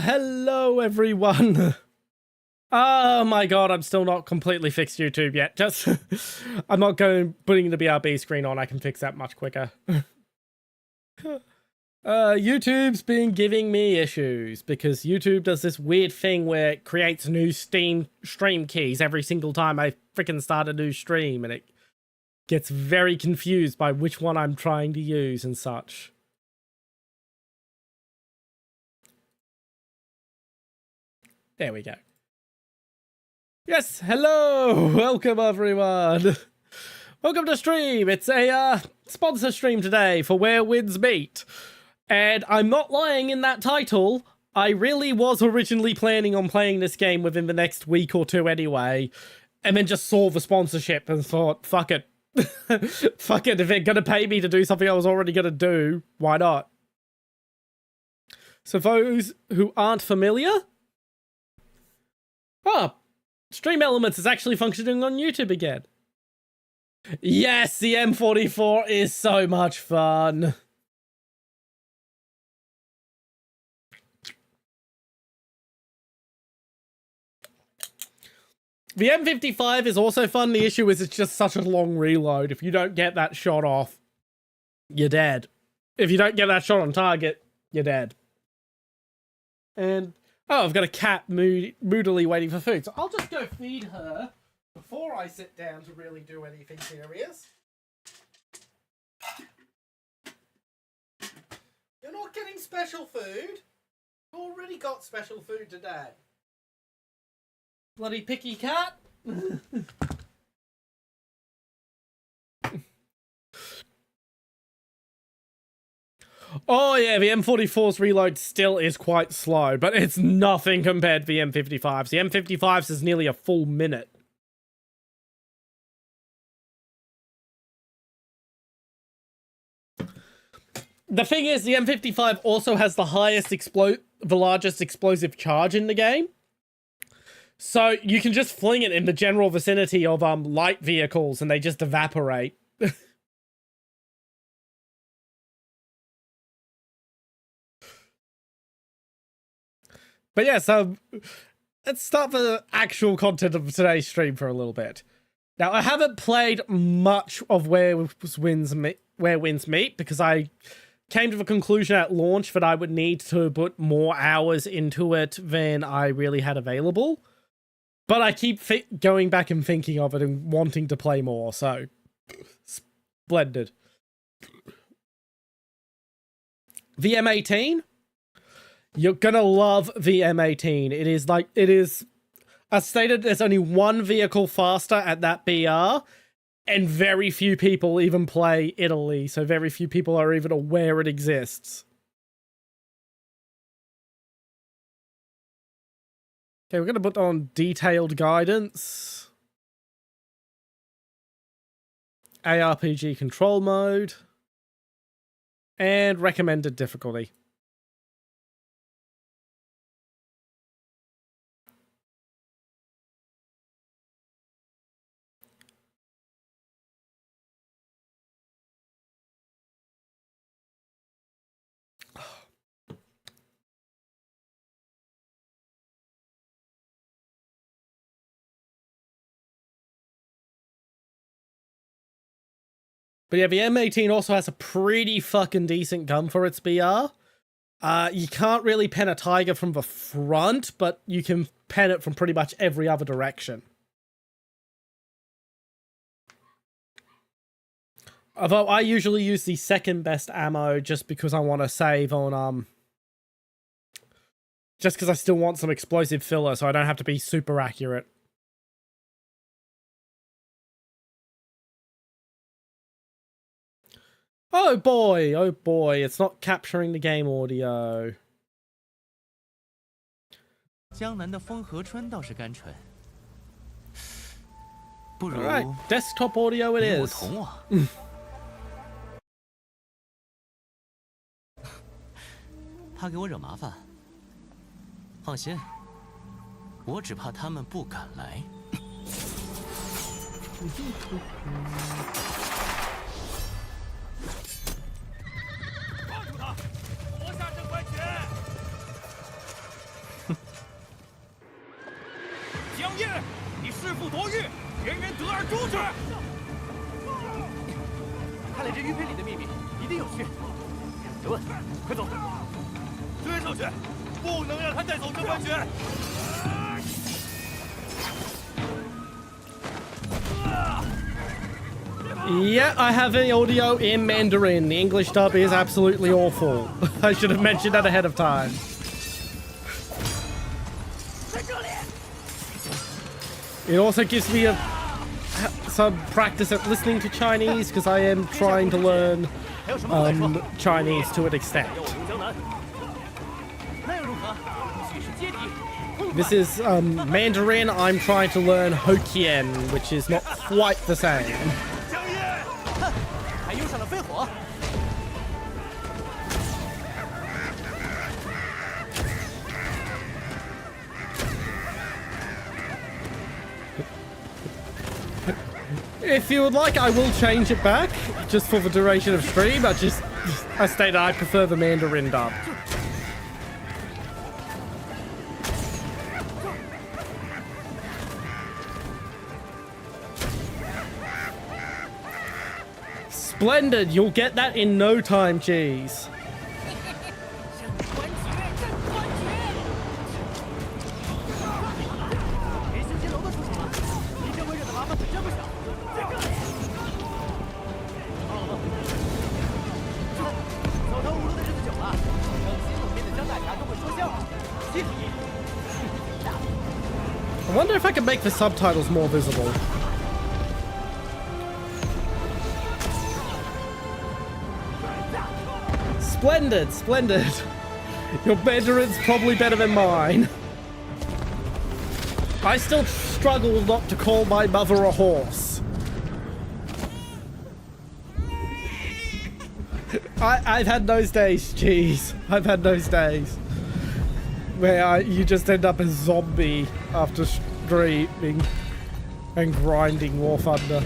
Hello everyone. Oh my god, I'm still not completely fixed YouTube yet. Just, I'm not putting the BRB screen on. I can fix that much quicker. YouTube's been giving me issues because YouTube does this weird thing where it creates new Steam stream keys every single time I freaking start a new stream, and it gets very confused by which one I'm trying to use and such. There we go. Yes, hello! Welcome everyone! Welcome to stream! It's a sponsor stream today for Where Winds Meet. And I'm not lying in that title. I really was originally planning on playing this game within the next week or two anyway. And then just saw the sponsorship and thought, fuck it. Fuck it, if they're gonna pay me to do something I was already gonna do, why not? So those who aren't familiar... Oh, Stream Elements is actually functioning on YouTube again. Yes, the M44 is so much fun. The M55 is also fun. The issue is it's just such a long reload. If you don't get that shot off, you're dead. If you don't get that shot on target, you're dead. And... oh, I've got a cat moodily waiting for food, so I'll just go feed her before I sit down to really do anything serious. You're not getting special food. You already got special food today. Bloody picky cat. Oh yeah, the M44's reload still is quite slow, but it's nothing compared to the M55's. The M55's is nearly a full minute. The thing is, the M55 also has the largest explosive charge in the game. So you can just fling it in the general vicinity of light vehicles and they just evaporate. But yeah, so let's start the actual content of today's stream for a little bit. Now, I haven't played much of Where Winds Meet because I came to the conclusion at launch that I would need to put more hours into it than I really had available. But I keep going back and thinking of it and wanting to play more, so splendid. The M18? You're gonna love the M18. It is, as stated, there's only one vehicle faster at that BR, and very few people even play Italy, so very few people are even aware it exists. Okay, we're gonna put on detailed guidance. ARPG control mode. And recommended difficulty. But yeah, the M18 also has a pretty fucking decent gun for its BR. You can't really pen a Tiger from the front, but you can pen it from pretty much every other direction. Although I usually use the second best ammo just because I want to save on, just because I still want some explosive filler so I don't have to be super accurate. Oh boy, it's not capturing the game audio. 江南的风和春倒是甘醇，不如 Alright, desktop audio it 与我 is. 同往。怕给我惹麻烦？放心，我只怕他们不敢来。看来这玉佩里的秘密一定有趣。别问，快走！追上去，不能让他带走这冠军。 Yeah, I have the audio in Mandarin. The English dub is absolutely awful. I should have mentioned that ahead of time. It also gives me some practice at listening to Chinese because I am trying to learn Chinese to an extent. This is Mandarin. I'm trying to learn Hokkien, which is not quite the same. If you would like, I will change it back, just for the duration of stream. I stated I prefer the Mandarin dub. Splendid, you'll get that in no time, jeez. I wonder if I can make the subtitles more visible. Splendid, splendid. Your Mandarin's probably better than mine. I still struggle not to call my mother a horse. I've had those days, jeez. I've had those days. Where you just end up a zombie after streaming and grinding War Thunder.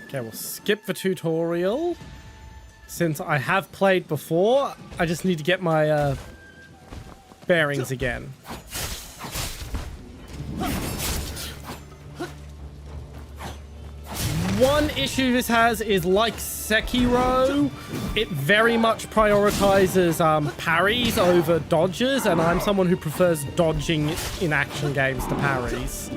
Okay, we'll skip the tutorial. Since I have played before, I just need to get my bearings again. One issue this has is, like Sekiro, it very much prioritizes parries over dodges, and I'm someone who prefers dodging in action games to parries.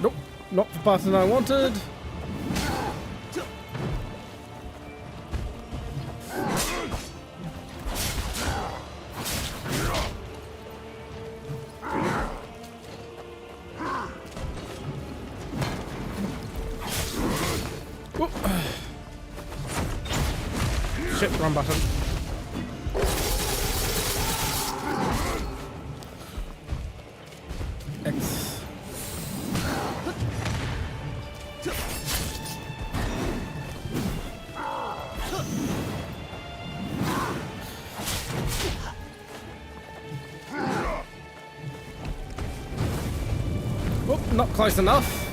Nope, not the button I wanted. Shit, wrong button. X. Oh, not close enough.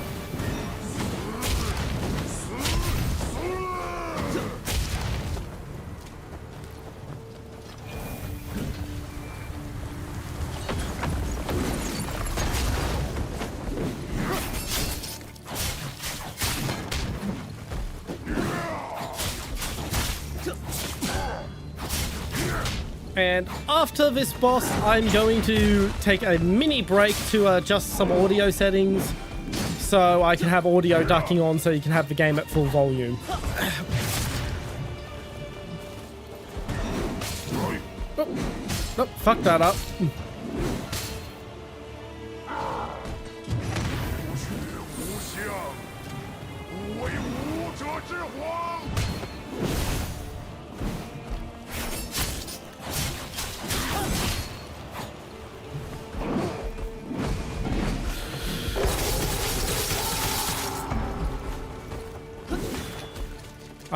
And after this boss, I'm going to take a mini break to adjust some audio settings so I can have audio ducking on so you can have the game at full volume. Oh, fuck that up.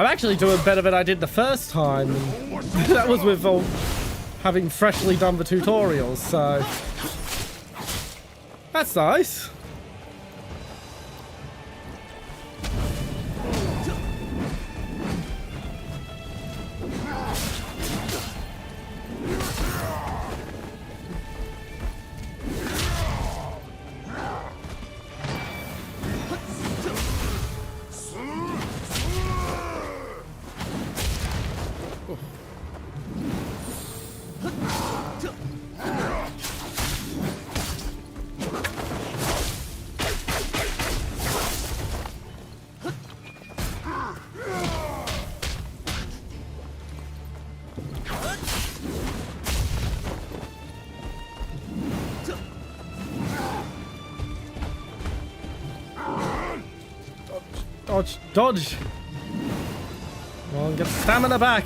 I'm actually doing better than I did the first time. That was with having freshly done the tutorials, so that's nice. Dodge, dodge. Come on, get the stamina back.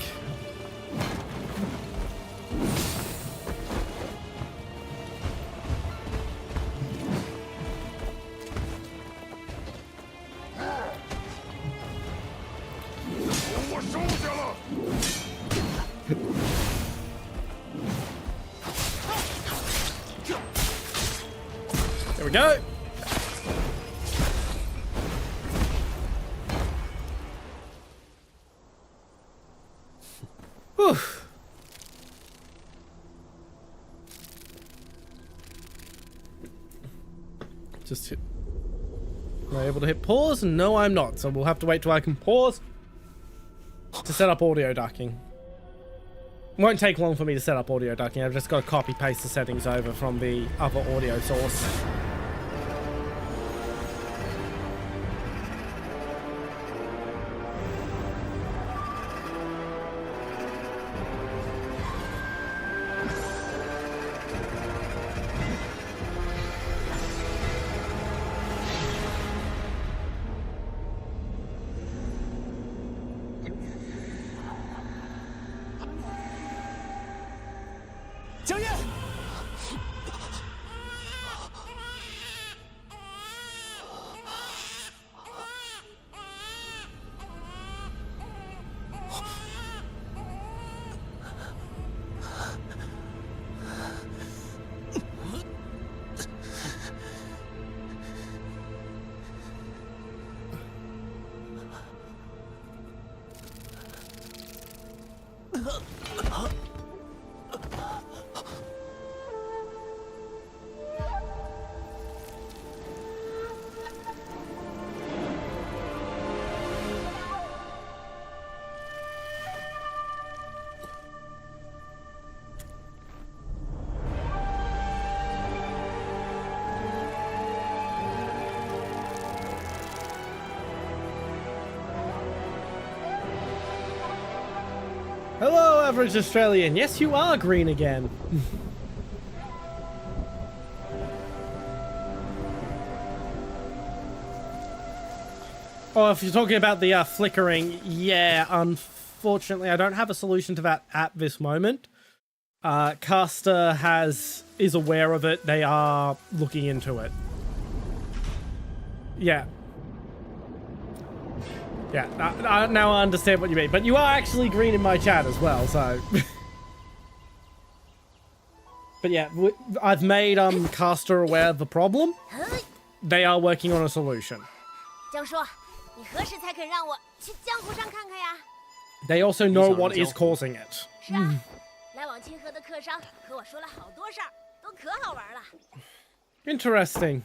There we go. Whew. Just hit. Am I able to hit pause? No, I'm not. So we'll have to wait till I can pause to set up audio ducking. Won't take long for me to set up audio ducking. I've just got to copy paste the settings over from the other audio source. Hello, average Australian. Yes, you are green again. Oh, if you're talking about the flickering, yeah, unfortunately, I don't have a solution to that at this moment. Caster is aware of it. They are looking into it. Yeah. Yeah, now I understand what you mean. But you are actually green in my chat as well, so... But yeah, I've made Caster aware of the problem. They are working on a solution. They also know what is causing it. Interesting.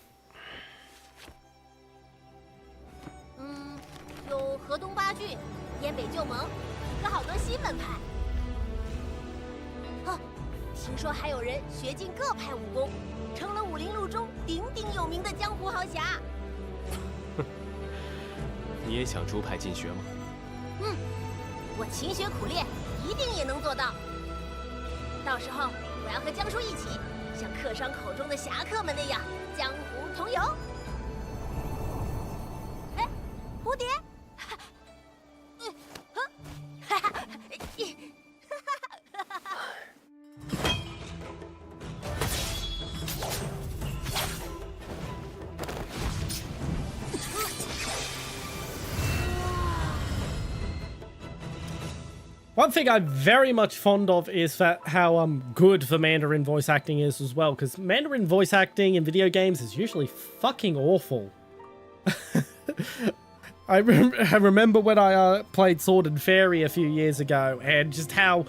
有河东八郡、燕北旧盟，一个好多西门派。哦，听说还有人学尽各派武功，成了武林路中鼎鼎有名的江湖豪侠。你也想出派进学吗？嗯，我勤学苦练，一定也能做到。到时候我要和江叔一起，像客商口中的侠客们那样江湖同游。哎，蝴蝶。One thing I'm very much fond of is that how good the Mandarin voice acting is as well, because Mandarin voice acting in video games is usually fucking awful. I remember when I played Sword and Fairy a few years ago, and just how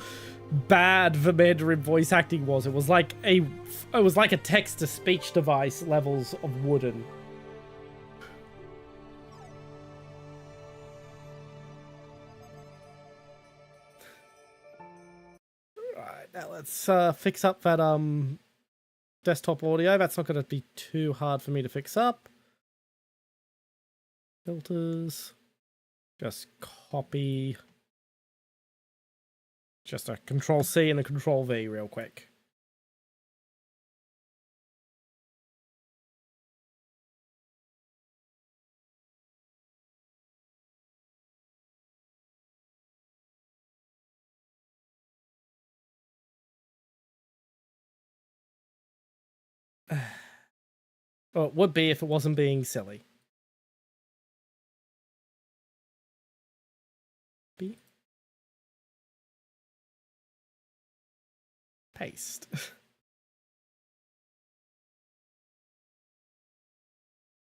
bad the Mandarin voice acting was. It was like a text-to-speech device levels of wooden. Right, now let's fix up that desktop audio. That's not going to be too hard for me to fix up. Filters. Just copy. Just a Control-C and a Control-V real quick. Well, it would be if it wasn't being silly. Paste.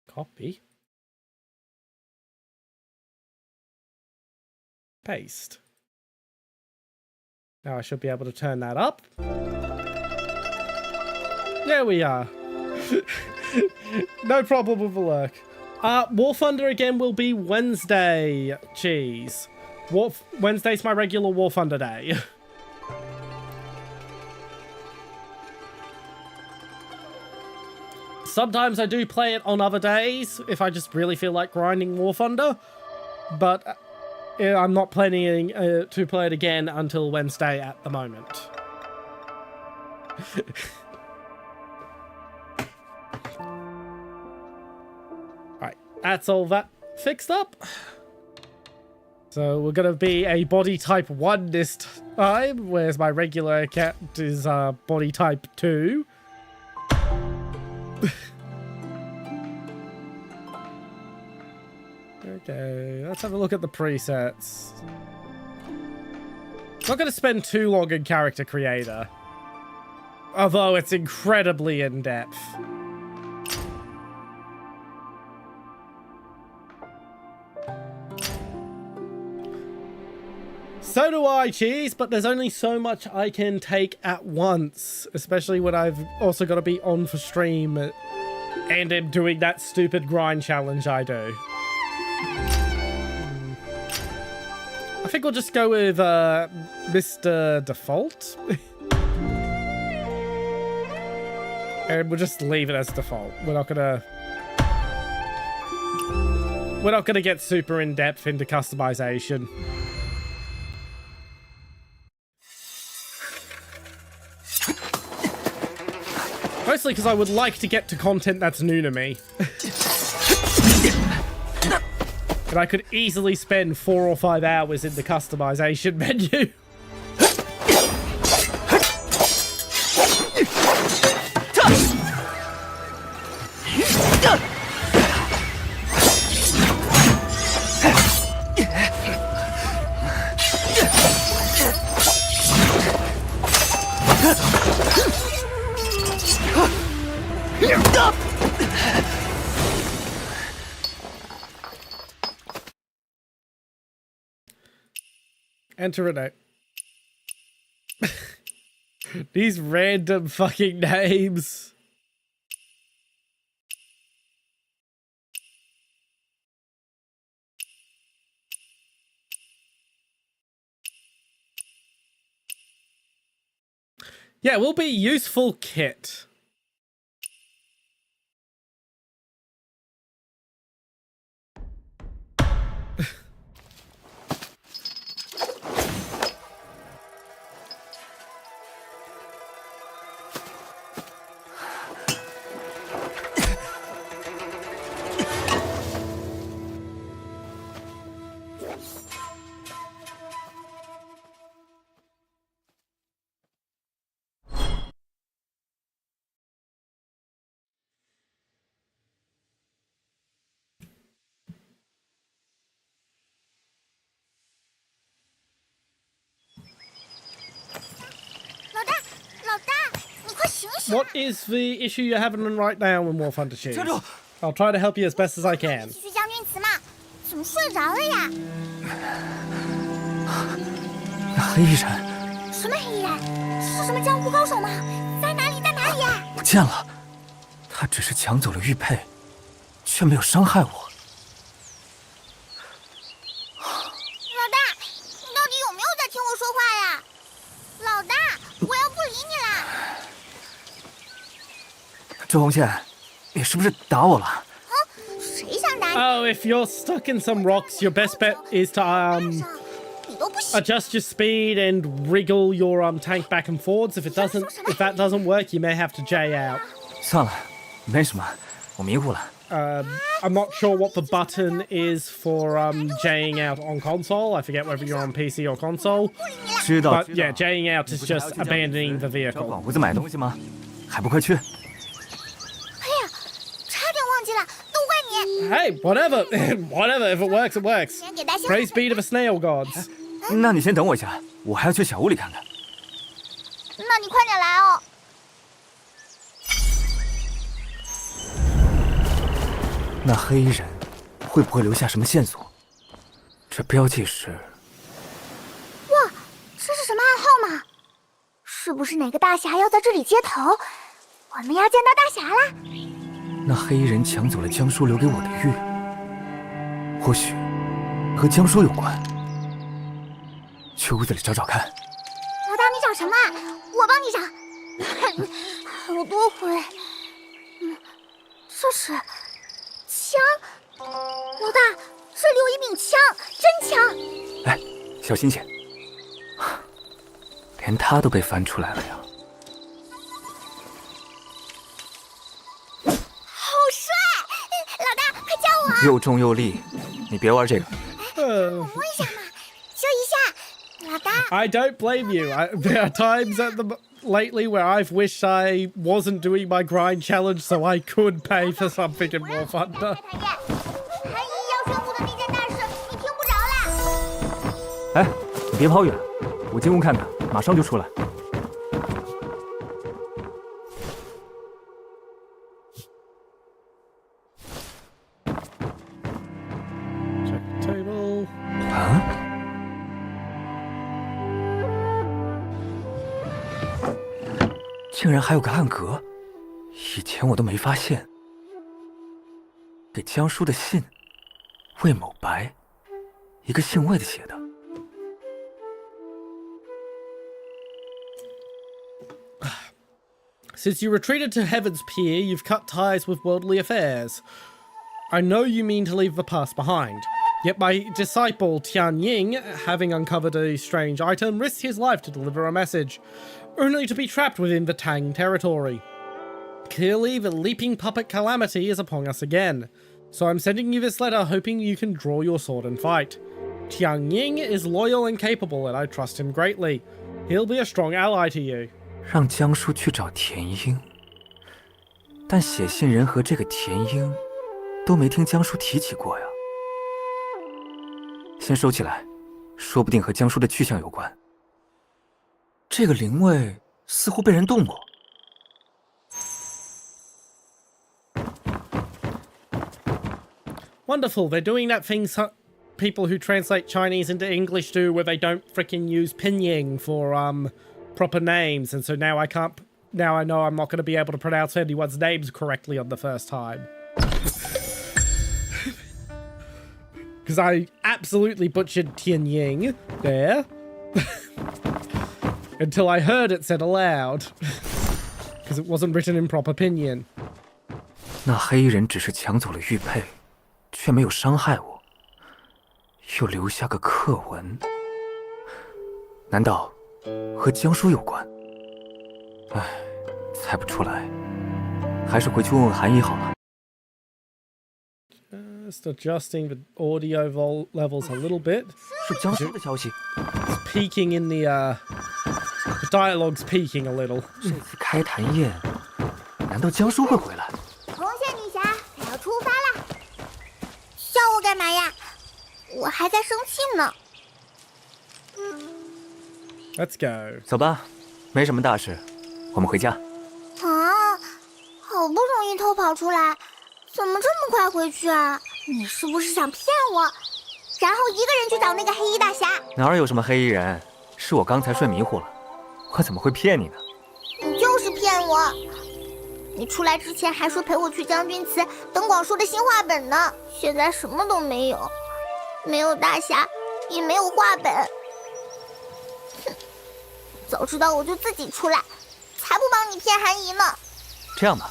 Copy. Paste. Now I should be able to turn that up. There we are. No problem with the lurk. War Thunder again will be Wednesday. Cheese. Wednesday's my regular War Thunder day. Sometimes I do play it on other days if I just really feel like grinding War Thunder, but I'm not planning to play it again until Wednesday at the moment. Right, that's all that fixed up. So we're gonna be a body type 1 this time, whereas my regular cat is body type 2. Okay, let's have a look at the presets. Not going to spend too long in Character Creator, although it's incredibly in-depth. So do I, Cheese, but there's only so much I can take at once, especially when I've also got to be on for stream and am doing that stupid grind challenge I do. I think we'll just go with Mr. Default. And we'll just leave it as default. We're not gonna get super in-depth into customization. Mostly because I would like to get to content that's new to me. And I could easily spend 4 or 5 hours in the customization menu. Enter a note. These random fucking names. Yeah, will be useful kit. What is the issue you're having right now in War Thunder Shoes? 站住！ I'll try to help you as best as I can. 继续将军词嘛，怎么睡着了呀？那黑衣人什么黑衣人？是什么江湖高手吗？在哪里？在哪里呀？不见了，他只是抢走了玉佩，却没有伤害我。老大，你到底有没有在听我说话呀？老大，我要不理你了。周红线，你是不是打我了？谁想打你？ Oh, if you're stuck in some rocks, your best bet is to 你都不行。 adjust your speed and wriggle your tank back and forwards. If that doesn't work, you may have to J out. 算了，没什么，我迷糊了。I'm not sure what the button is for Jing out on console. I forget whether you're on PC or console. 知道 But 知道。 yeah, Jing out is just abandoning the 找 vehicle. 广屋子买东西吗？还不快去！哎呀，差点忘记了，都怪你。 Hey, whatever. Whatever. If it works, it works. 先给大家。 Praise be to the snail gods. 那你先等我一下，我还要去小屋里看看。那你快点来哦。那黑衣人会不会留下什么线索？这标记是……哇，这是什么暗号吗？是不是哪个大侠要在这里接头？我们要见到大侠啦！那黑衣人抢走了江叔留给我的玉，或许和江叔有关。去屋子里找找看。老大，你找什么？我帮你找。好多回。这是枪。老大，这里有一柄枪，真枪。哎，小心些，连他都被翻出来了呀！好帅！老大，快教我。又重又利，你别玩这个。Uh, 摸一下嘛，秀一下。老大， I don't blame you. There are times lately where I've wished I wasn't doing my grind challenge so I could pay for something in War Thunder. 讨厌。韩姨要宣布的那件大事，你听不着啦。哎，你别跑远，我进屋看看，马上就出来。Check the table. 啊？竟然还有个暗格，以前我都没发现。给江叔的信，魏某白，一个姓魏的写的。 Since you retreated to Heaven's Pier, you've cut ties with worldly affairs. I know you mean to leave the past behind. Yet my disciple Tian Ying, having uncovered a strange item, risked his life to deliver a message, only to be trapped within the Tang territory. Clearly, the leaping puppet calamity is upon us again. So I'm sending you this letter hoping you can draw your sword and fight. Tian Ying is loyal and capable, and I trust him greatly. He'll be a strong ally to you. 让江叔去找田英，但写信人和这个田英都没听江叔提起过呀。先收起来，说不定和江叔的去向有关。这个灵位似乎被人动过。 Wonderful, they're doing that thing people who translate Chinese into English do where they don't frickin' use pinyin for proper names, and so now now I know I'm not going to be able to pronounce anyone's names correctly on the first time. Because I absolutely butchered Tianying there. Until I heard it said aloud. Because it wasn't written in proper pinyin. 那黑衣人只是抢走了玉佩，却没有伤害我，又留下个刻文。难道和江叔有关？唉，猜不出来，还是回去问问韩姨好了。 Just adjusting the audio levels a little bit. 是江叔的消息。 It's peaking in the dialogue's peaking a little. 这次开坛宴，难道江叔会回来？红线女侠可要出发啦！叫我干嘛呀？我还在生气呢。 Let's go. 走吧，没什么大事，我们回家。啊？跑出来，怎么这么快回去啊？你是不是想骗我，然后一个人去找那个黑衣大侠？哪有什么黑衣人？是我刚才睡迷糊了，我怎么会骗你呢？你就是骗我！你出来之前还说陪我去将军祠等广叔的新画本呢，现在什么都没有，没有大侠，也没有画本。哼，早知道我就自己出来，才不帮你骗韩姨呢。这样吧，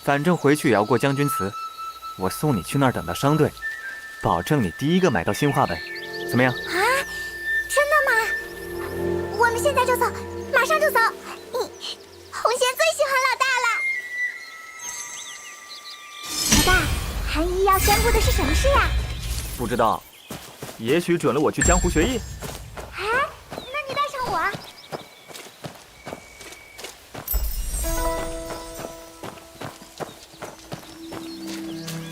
反正回去也要过将军祠，我送你去那儿等到商队，保证你第一个买到新画本，怎么样？啊，真的吗？我们现在就走，马上就走。红贤最喜欢老大了。老大，韩姨要宣布的是什么事呀？不知道，也许准了我去江湖学艺。啊，那你带上我。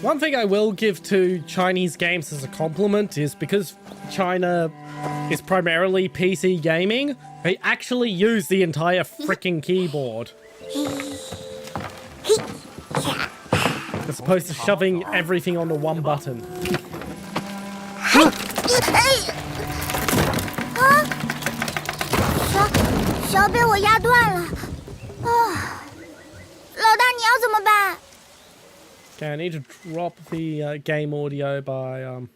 One thing I will give to Chinese games as a compliment is because China is primarily PC gaming, they actually use the entire freaking keyboard. As opposed to shoving everything onto one button. 啊！桥被我压断了。啊！老大，你要怎么办？ Okay, I need to drop the game audio by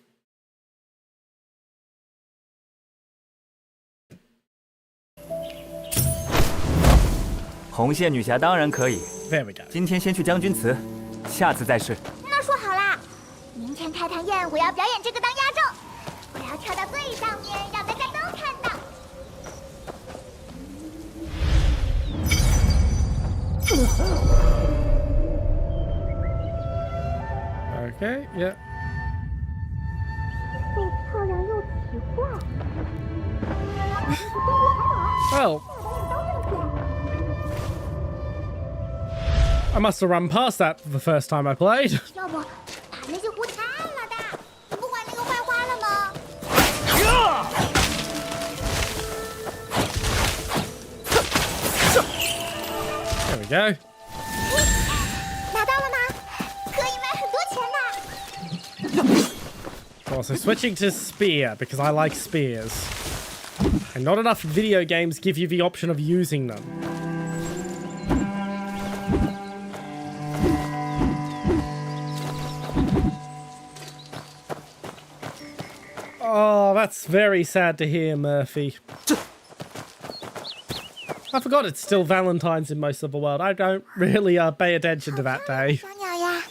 红线女侠当然可以。 There we go. 今天先去将军祠，下次再试。那说好啦，明天开坛宴我要表演这个当压轴，我要跳到最上面，让大家都看到。Okay, yeah. 又漂亮又奇怪。 Well, I must have run past that the first time I played. 要不把那些壶拆了，老大，你不管那个坏花了吗？ There we go. 拿到了吗？可以卖很多钱呢。 Also, switching to spear because I like spears. And not enough video games give you the option of using them. Oh, that's very sad to hear, Murphy. I forgot it's still Valentine's in most of the world. I don't really pay attention to that day. 小鸟呀，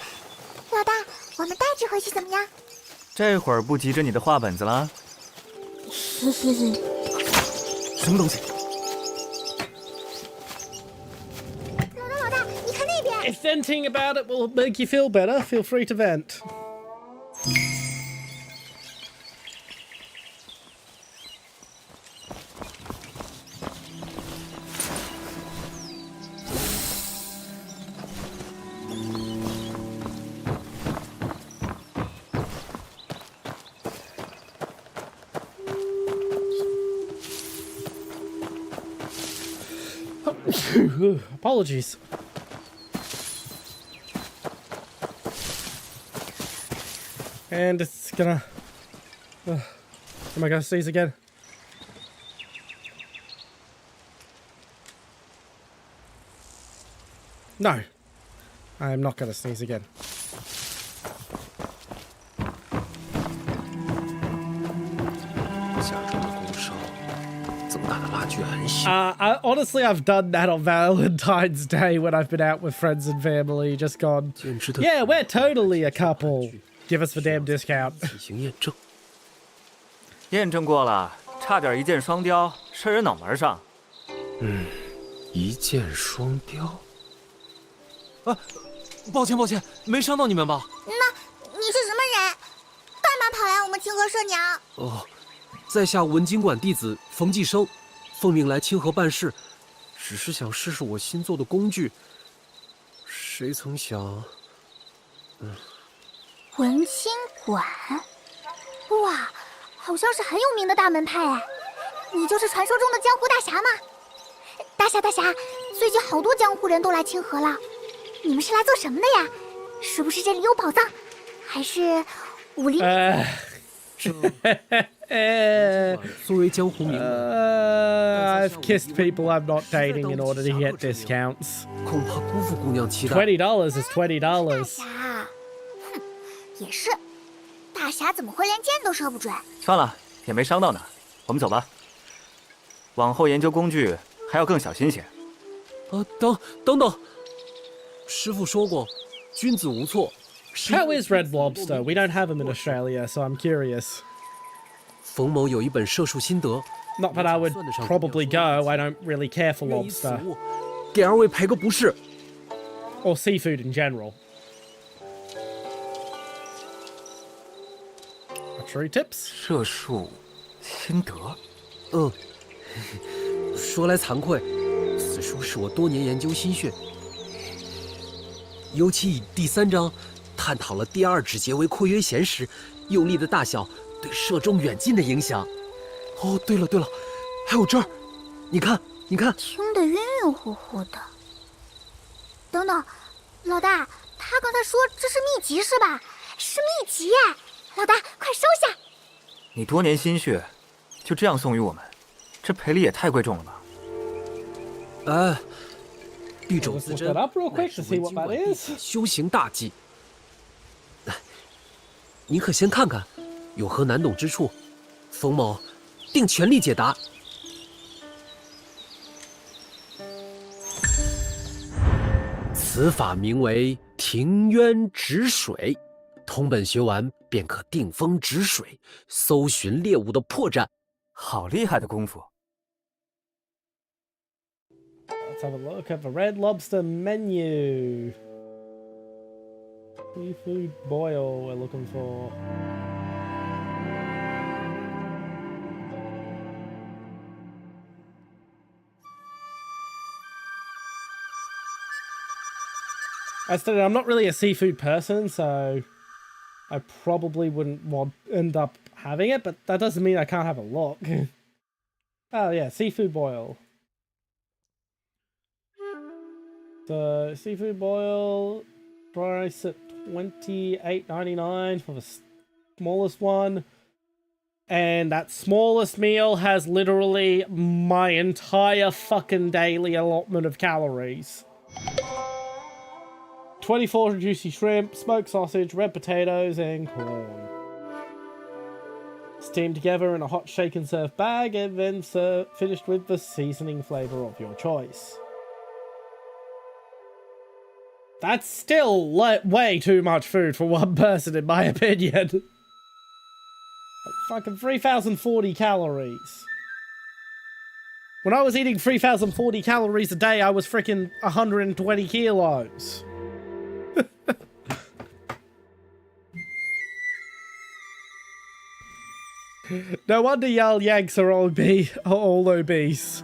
老大，我们带着回去怎么样？这会儿不急着你的画本子了？什么东西？老大，你看那边。 If venting about it will make you feel better, feel free to vent. Apologies. And it's gonna... am I gonna sneeze again? No. I am not gonna sneeze again. Honestly, I've done that on Valentine's Day when I've been out with friends and family. Just gone, yeah, we're totally a couple. Give us the damn discount. 验证过了，差点一箭双雕，射人脑门上。一箭双雕。啊，抱歉，没伤到你们吧？那你是什么人？干嘛跑来我们清河社鸟？哦，在下文经馆弟子冯继生，奉命来清河办事，只是想试试我新做的工具。谁曾想，文清馆，哇，好像是很有名的大门派哎。你就是传说中的江湖大侠吗？大侠，最近好多江湖人都来清河了。你们是来做什么的呀？是不是这里有宝藏，还是武林？作为江湖名门， I've kissed people I'm not dating in order to get discounts. 恐怕辜负姑娘期待。 $20 is $20. 侠，哼，也是。大侠怎么会连箭都射不准？算了，也没伤到哪儿，我们走吧。往后研究工具还要更小心些。等等，师傅说过，君子无错。 How is red lobster? We don't have them in Australia, so I'm curious. 冯某有一本射术心得， Not that I would probably go. I don't really care for 愿以死 lobster 物给二位赔个不是。 or seafood in general. Archery tips? 射术心得，说来惭愧，此书是我多年研究心血，尤其以第3章探讨了第2指节为括约弦时用力的大小对射中远近的影响。哦，对了，还有这儿，你看，听得晕晕乎乎的。等等，老大，他刚才说这是秘籍是吧？是秘籍耶！老大，快收下！你多年心血，就这样送与我们，这赔礼也太贵重了吧？哎，敝帚 Let's 自 look 珍 that up real 乃 quick 是 to see 文 what 经 that 馆弟 is. 子修行大忌。您可先看看，有何难懂之处，冯某定全力解答。此法名为庭渊止水，通本学完便可定风止水，搜寻猎物的破绽。好厉害的功夫！ Let's have a look at the red lobster menu. Seafood boil we're looking for. As stated, I'm not really a seafood person, so I probably wouldn't end up having it, but that doesn't mean I can't have a look. Oh yeah, seafood boil. So seafood boil price at $28.99 for the smallest one, and that smallest meal has literally my entire fucking daily allotment of calories. 24 juicy shrimp, smoked sausage, red potatoes, and corn. Steamed together in a hot shake and serve bag, and then finished with the seasoning flavor of your choice. That's still way too much food for one person, in my opinion. Like fucking 3,040 calories. When I was eating 3,040 calories a day, I was freaking 120 kilos. No wonder y'all Yanks are all obese.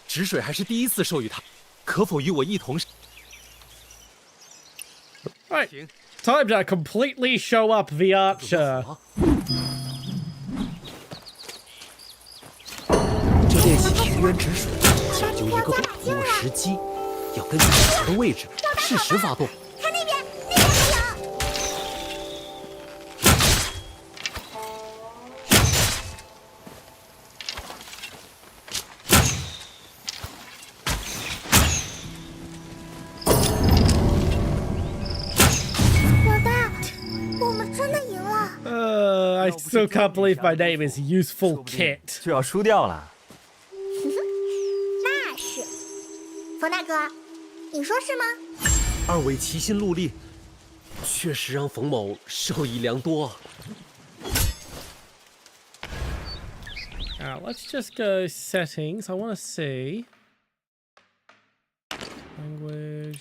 止水还是第一次授予他，可否与我一同？Right, time to completely show up the archer. 这练习庭渊止水，讲究一个把握时机，要根据水槽的位置，适时发动。看那边，那边还有。老大，我们真的赢了。I still can't believe my name is Useful Kit. 就要输掉了。那是，冯大哥，你说是吗？二位齐心戮力，确实让冯某受益良多。Now let's just go settings. I want to see language.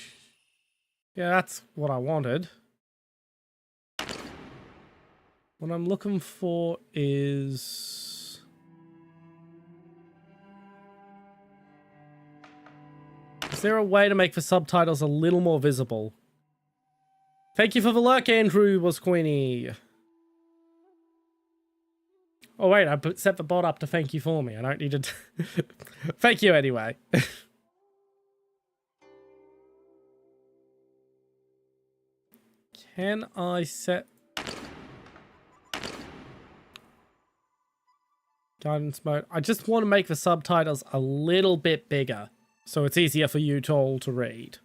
Yeah, that's what I wanted. What I'm looking for is there a way to make the subtitles a little more visible? Thank you for the lurk, Andrew was Queenie. Oh wait, I set the bot up to thank you for me. I don't need to. Thank you anyway. Can I set guidance mode? I just want to make the subtitles a little bit bigger so it's easier for you all to read.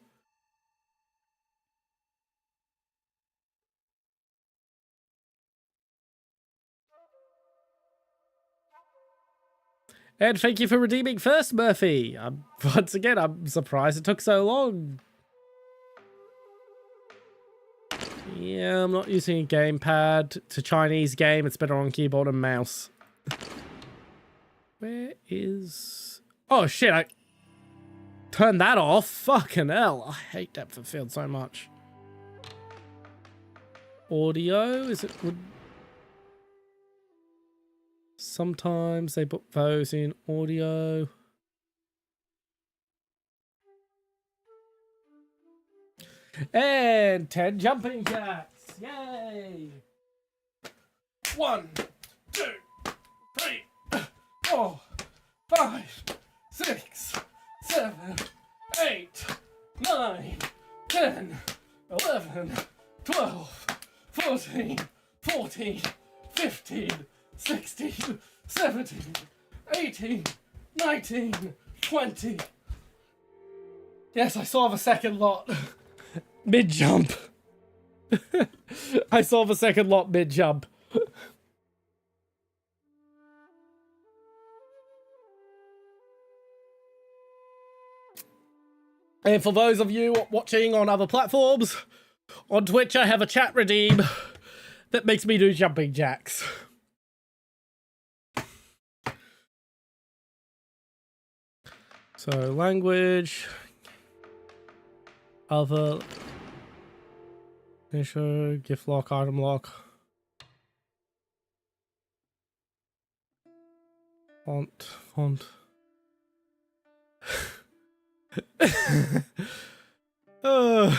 And thank you for redeeming first, Murphy. Once again, I'm surprised it took so long. Yeah, I'm not using a gamepad. It's a Chinese game. It's better on keyboard and mouse. Where is... Oh, shit. I turned that off. Fucking hell. I hate depth of field so much. Audio? Is it... Sometimes they put those in audio. And 10 jumping jacks. Yay! 1, 2, 3, 4, 5, 6, 7, 8, 9, 10, 11, 12, 14, 14, 15, 16, 17, 18, 19, 20. Yes, I saw the second lot. Mid-jump. I saw the second lot mid-jump. And for those of you watching on other platforms, on Twitch I have a chat redeem that makes me do jumping jacks. So, language, other, issue, gift lock, item lock, font. uh.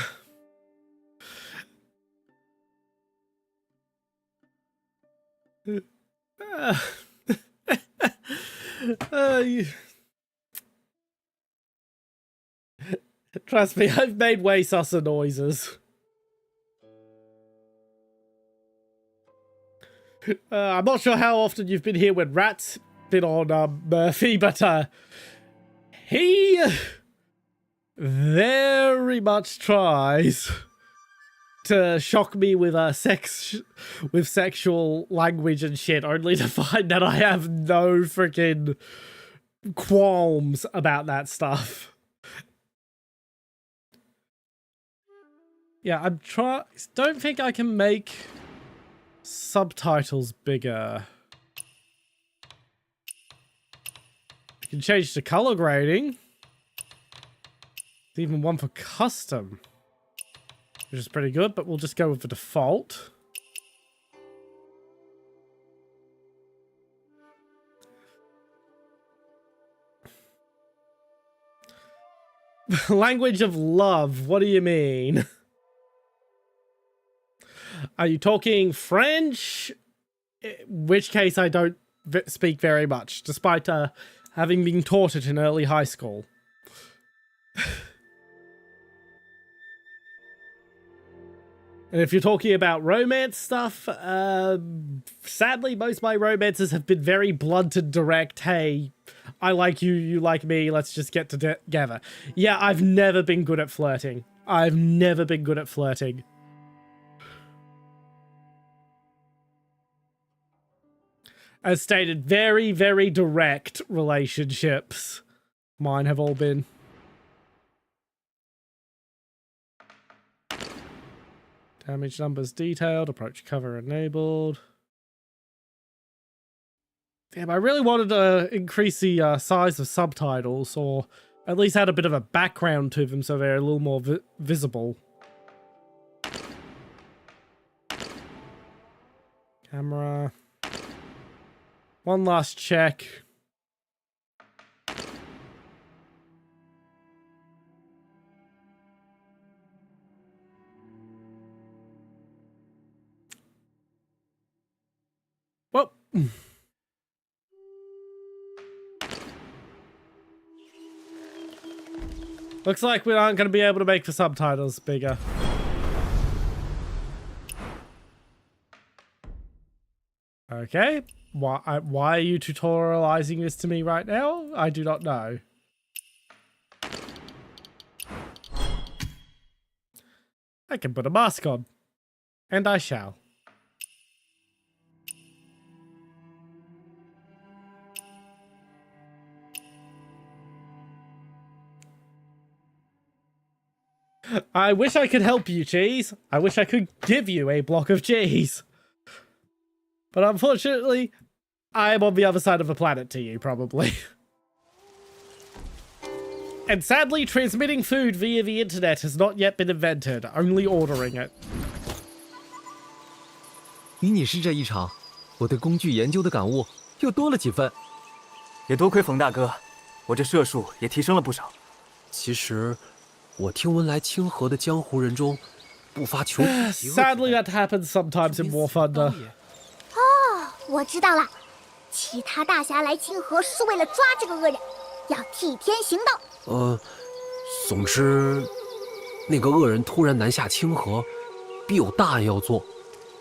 Trust me, I've made way susser noises. I'm not sure how often you've been here when Rat's been on Murphy, but he very much tries to shock me with sexual language and shit, only to find that I have no freaking qualms about that stuff. Yeah, don't think I can make subtitles bigger. You can change the color grading. There's even one for custom, which is pretty good, but we'll just go with the default. Language of love, what do you mean? Are you talking French? In which case I don't speak very much, despite having been taught it in early high school. And if you're talking about romance stuff, sadly, most of my romances have been very blunt and direct. Hey, I like you, you like me, let's just get together. Yeah, I've never been good at flirting. I've never been good at flirting. As stated, very, very direct relationships. Mine have all been. Damage numbers detailed, approach cover enabled. Damn, I really wanted to increase the size of subtitles, or at least add a bit of a background to them so they're a little more visible. Camera. One last check. Well, Looks like we aren't going to be able to make the subtitles bigger. Okay. Why are you tutorializing this to me right now? I do not know. I can put a mask on. And I shall. I wish I could help you, cheese. I wish I could give you a block of cheese. But unfortunately, I am on the other side of the planet to you, probably. And sadly, transmitting food via the internet has not yet been invented, only ordering it. 与你试这一场，我对工具研究的感悟又多了几分。也多亏冯大哥，我这射术也提升了不少。其实，我听闻来清河的江湖人中，不乏穷途极恶之 Sadly, 辈 that happens sometimes in War Thunder. 我知道了，其他大侠来清河是为了抓这个恶人，要替天行道。总之，那个恶人突然南下清河，必有大案要做。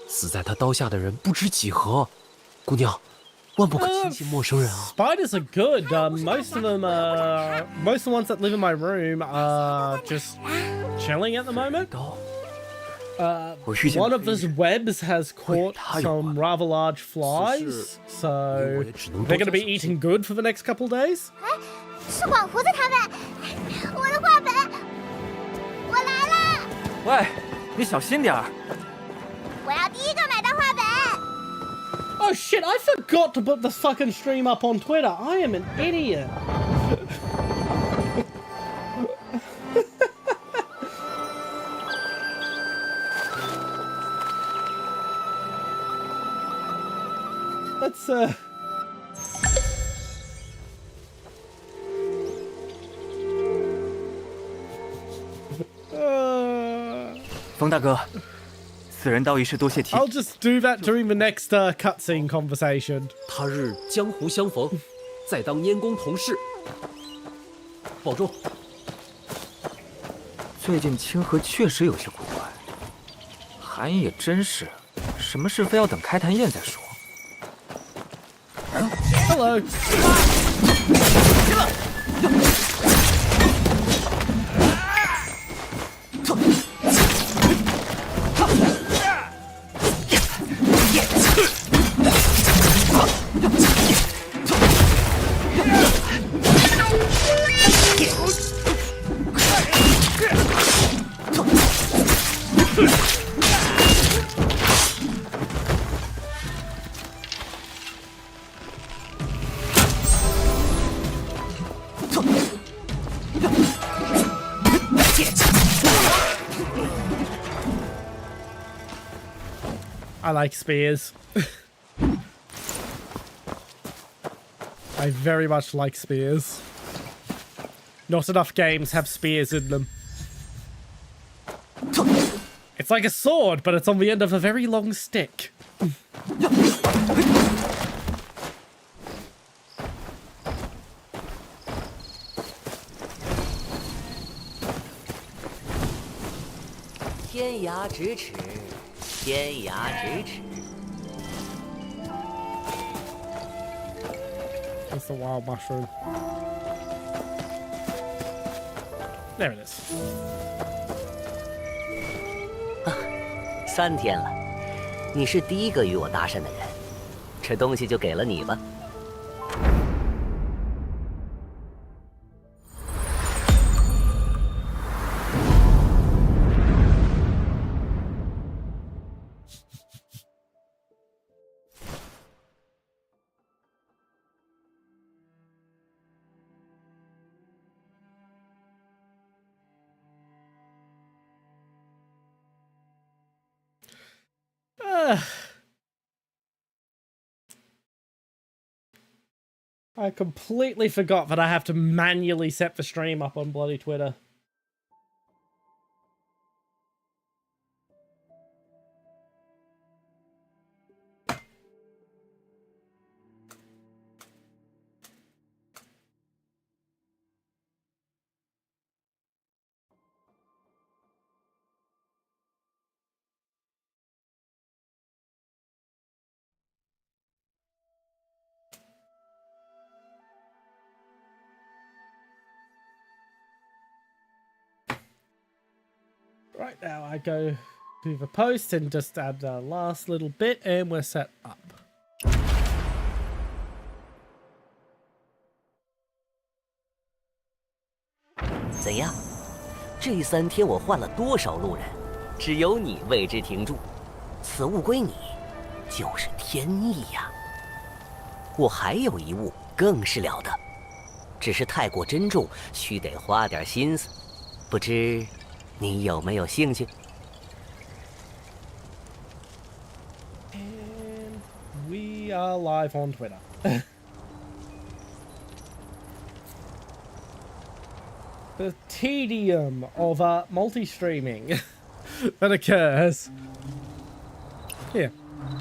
死在他刀下的人不知几何。姑娘，万不可轻信陌生人啊！ Spiders are good. Most of them are... Most of the ones that live in my room are just chilling at the moment. 我遇见 One 的 of those webs has caught some rather large flies, so they're going to be eating good for the next couple days. 是广胡子他们，我的画本，我来了！喂，你小心点儿。我要第一个买到画本。 Oh shit, I forgot to put the fucking stream up on Twitter. I am an idiot. Let's 冯大哥，此人道一事多谢提。 I'll just do that during the next cutscene conversation. 他日江湖相逢，再当拈功同事。保重。最近清河确实有些古怪，韩爷也真是，什么事非要等开坛宴再说。 Hello. I like spears. I very much like spears. Not enough games have spears in them. It's like a sword, but it's on the end of a very long stick. 天涯咫尺，天涯咫尺。 That's the wild mushroom. There it is. 3天了，你是第一个与我搭讪的人，这东西就给了你吧。I completely forgot that I have to manually set the stream up on bloody Twitter. Right now I go to the post and just add the last little bit and we're set up. 怎样？这3天我换了多少路人，只有你为之停住。此物归你，就是天意呀。我还有一物更是了得，只是太过珍重，须得花点心思。不知你有没有兴趣？ And we are live on Twitter. The tedium of multi-streaming that occurs. Here,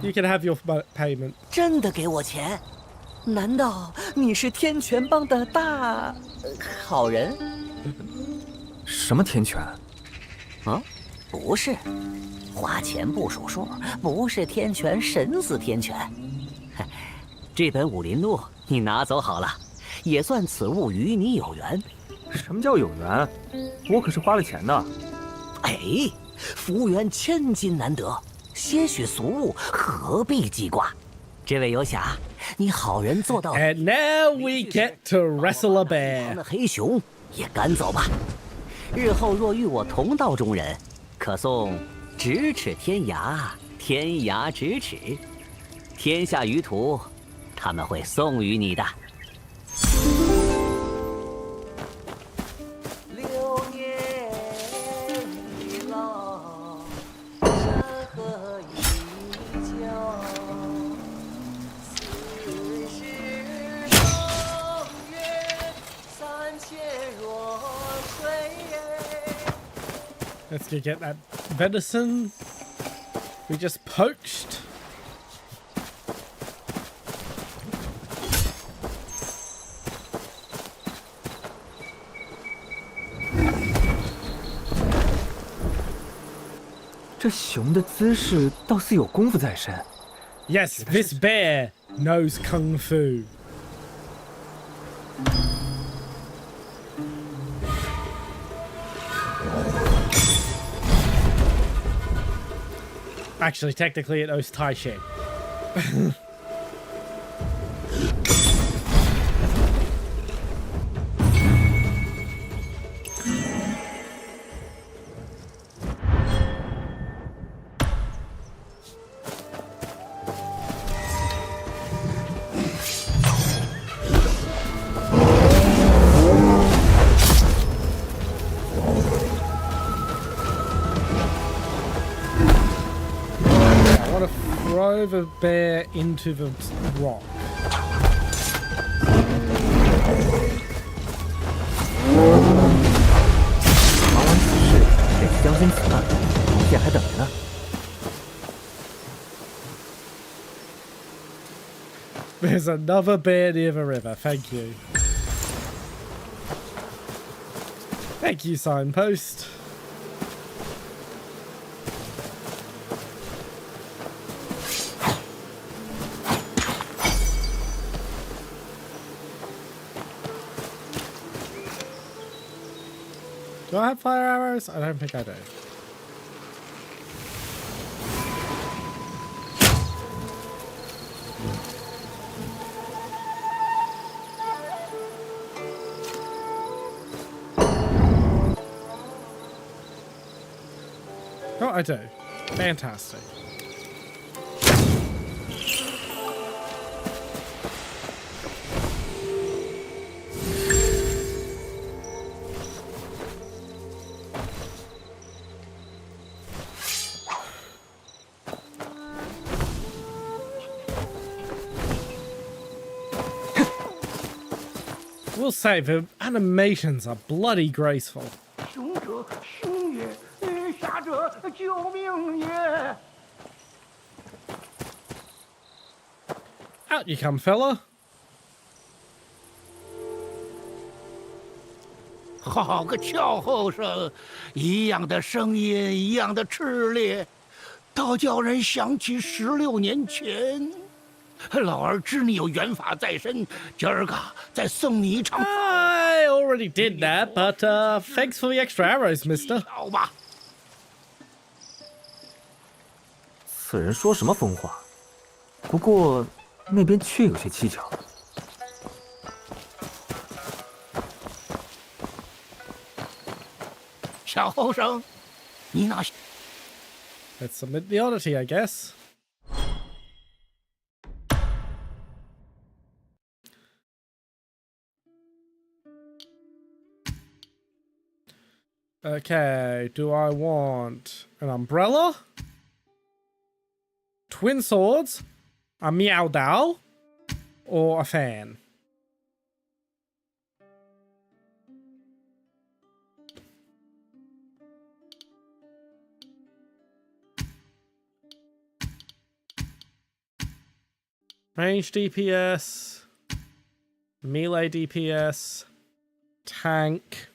you can have your payment. 真的给我钱？难道你是天拳帮的大好人？什么天权？啊，不是，花钱不数数，不是天权，神似天权。这本武林录你拿走好了，也算此物与你有缘。什么叫有缘？我可是花了钱的。哎，福缘千金难得，些许俗物何必记挂？这位游侠，你好人做到。And now we get to wrestle a bear. 那黑熊也赶走吧。日后若遇我同道中人，可送咫尺天涯，天涯咫尺，天下余途，他们会送与你的。流年已老，山河依旧，此时风月3000若水。Let's go get that venison we just poached. “这熊的姿势倒似有功夫在身。Yes, this bear knows kung fu. Actually, technically it knows Tai Chi. Throw the bear into the rock. 忙完此事，得去将军祠了，龙剑还等着呢。There's another bear near the river. Thank you. Thank you, signpost. Do I have fire arrows? I don't think I do. Oh, I do. Fantastic. We'll say the animations are bloody graceful. 凶者凶也，侠者救命也！ Out you come, fella. 好个俏后生，一样的声音，一样的炽烈，倒叫人想起16年前。老儿知你有缘法在身，今儿个再送你一场。 I already did that, but thanks for the extra arrows, mister. 好吧。此人说什么疯话？不过那边确有些蹊跷。小后生，你那 Let's submit the oddity, I guess. Okay, do I want an umbrella? Twin swords? A Meow Dao? Or a fan? Range DPS, melee DPS, tank,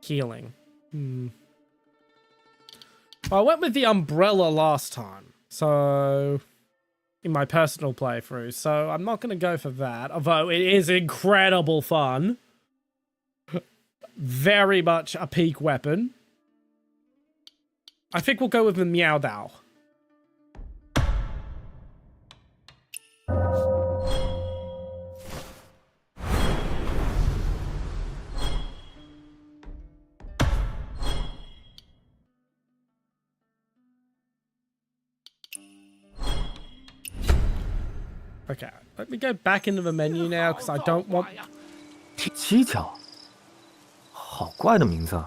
healing. Well, I went with the umbrella last time, so in my personal playthrough, so I'm not going to go for that, although it is incredible fun. Very much a peak weapon. I think we'll go with the Meow Dao. Okay, let me go back into the menu now because I don't want. 蹊跷，好怪的名字。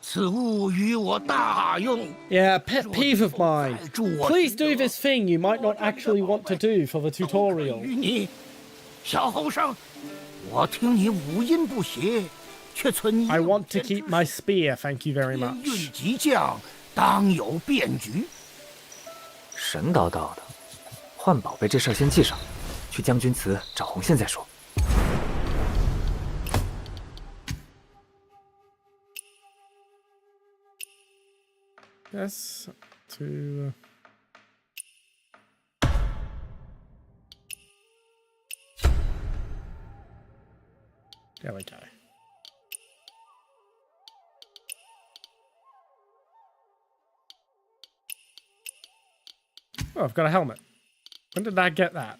此物与我大用。 Yeah, pet peeve of mine. Please do this thing you might not actually want to do for the tutorial. 与你，小后生，我听你五音不协，却存疑。 I want to keep my spear, thank you very 运 much. 即将，当有变局。神叨叨的，换宝贝这事儿先记上，去将军祠找红线再说。 Yes, to... There we go. Oh, I've got a helmet. When did I get that?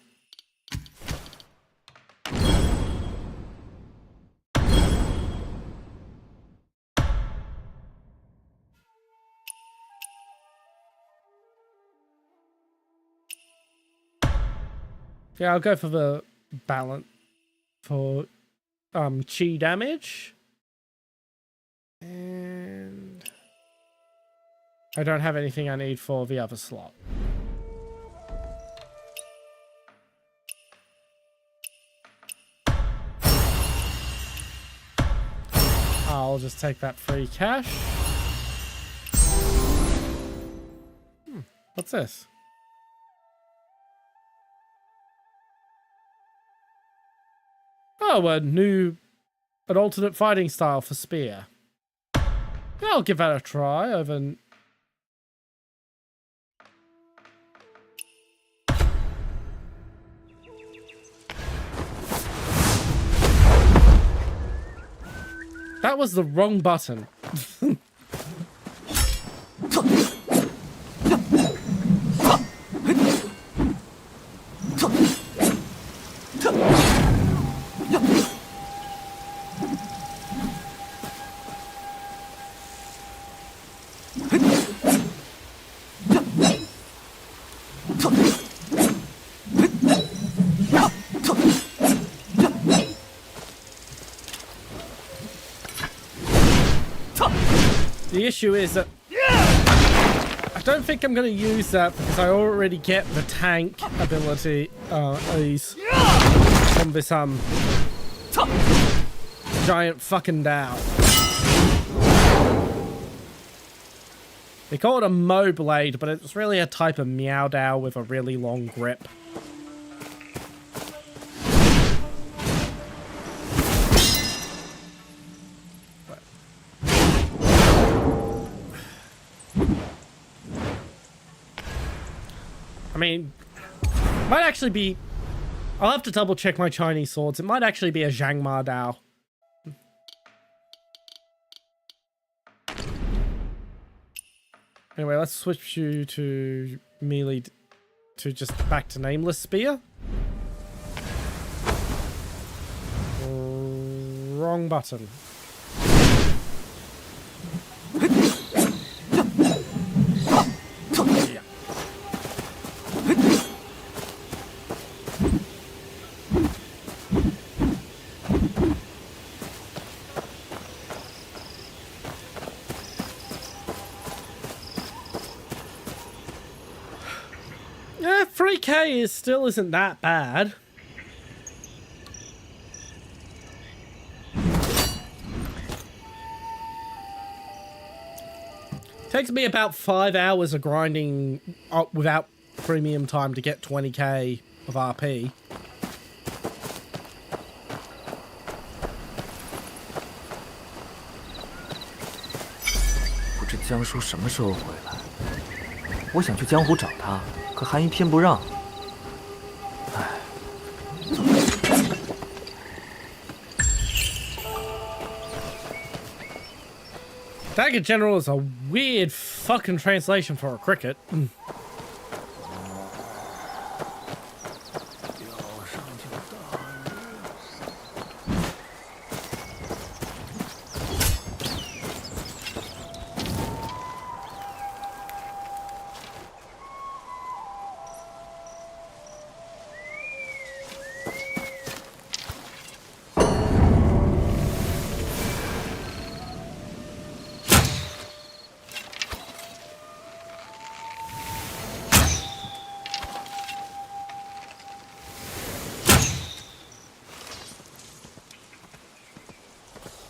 Yeah, I'll go for the balance for chi damage. And I don't have anything I need for the other slot. I'll just take that free cash. What's this? Oh, an alternate fighting style for spear. Yeah, I'll give that a try over... That was the wrong button. The issue is that I don't think I'm going to use that because I already get the tank ability from this giant fucking Dao. They call it a Mo Blade, but it's really a type of Meow Dao with a really long grip. I mean, might actually be... I'll have to double check my Chinese swords. It might actually be a Zhang Ma Dao. Anyway, let's switch you to melee to just back to Nameless Spear. Wrong button. Yeah. Yeah, 3K still isn't that bad. Takes me about 5 hours of grinding without premium time to get 20k of RP. 不知江叔什么时候回来？我想去江湖找他，可韩一偏不让。唉。 Dagger General is a weird fucking translation for a cricket.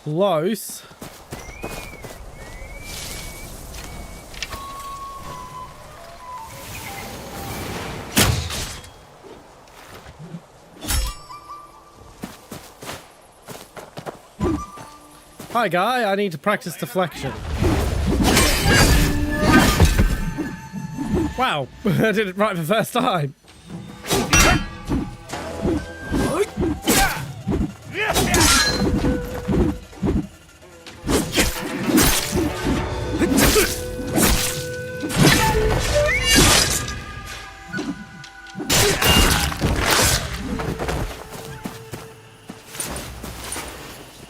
Close. Hi guy, I need to practice deflection. Wow, I did it right the first time.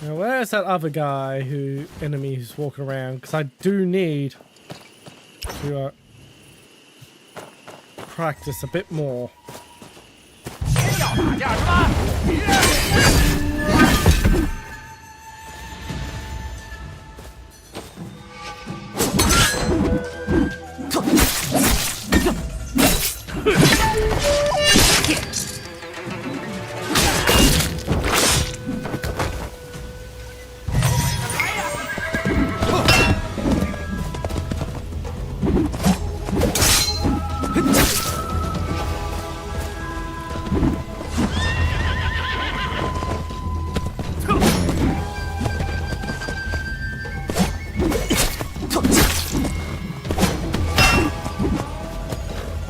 Now, where's that other guy enemy who's walking around? Because I do need to practice a bit more.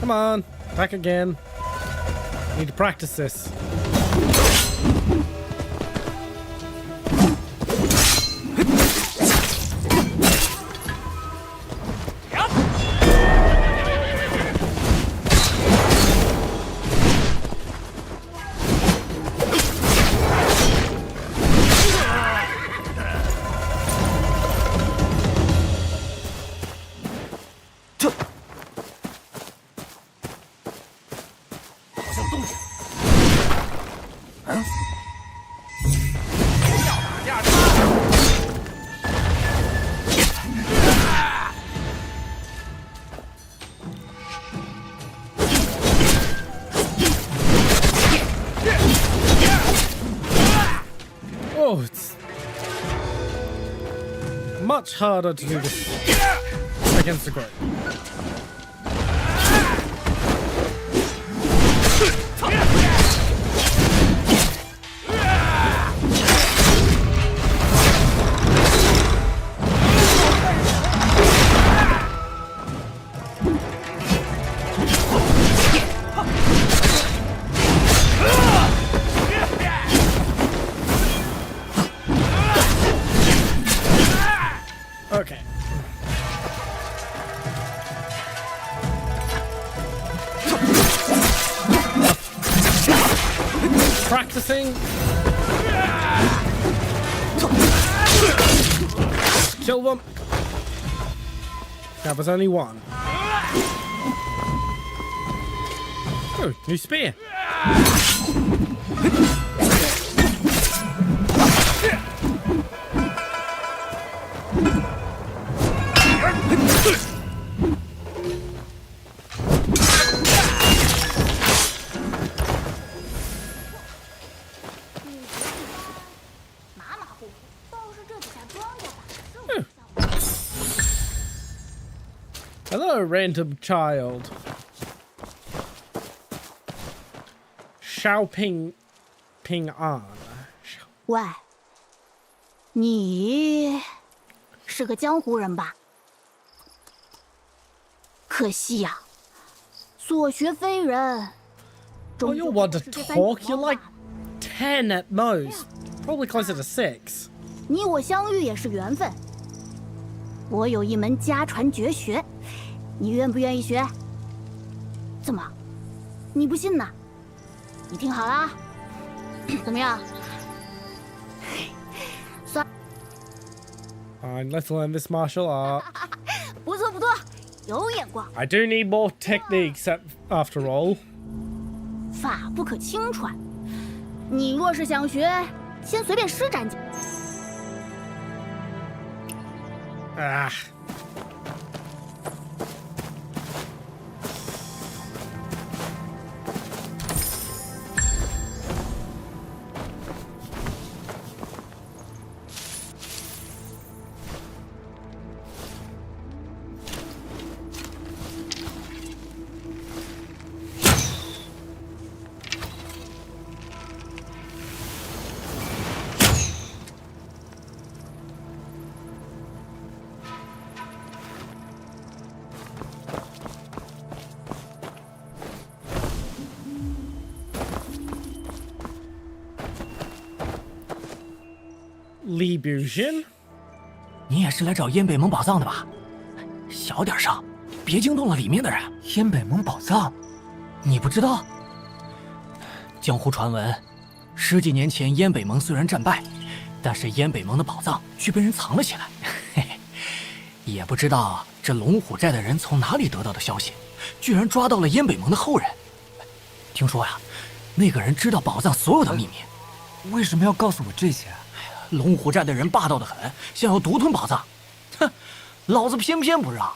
Come on, back again. Need to practice this. Oh, it's much harder to do this against the group. Okay. practicing. Kill them. That was only one. Oh, new spear. Hello, random child. Xiaoping Ping An. 喂，你是个江湖人吧？可惜呀、所学非人。 Oh, you want to talk? You're like 10 at most. Probably closer to 6. 你我相遇也是缘分。我有一门家传绝学，你愿不愿意学？怎么，你不信呢？你听好啦，怎么样？算， Fine, let's learn this martial art. 不错不错，有眼光。 I do need more techniques after all. 法不可轻传，你若是想学，先随便施展几。 Ah. Li Bujin? 你也是来找燕北盟宝藏的吧？小点声，别惊动了里面的人。燕北盟宝藏，你不知道？江湖传闻，10几年前燕北盟虽然战败，但是燕北盟的宝藏却被人藏了起来。嘿嘿，也不知道这龙虎寨的人从哪里得到的消息，居然抓到了燕北盟的后人。听说呀，那个人知道宝藏所有的秘密。为什么要告诉我这些？ 龙虎寨的人霸道的很，想要独吞宝藏，哼，老子偏偏不让。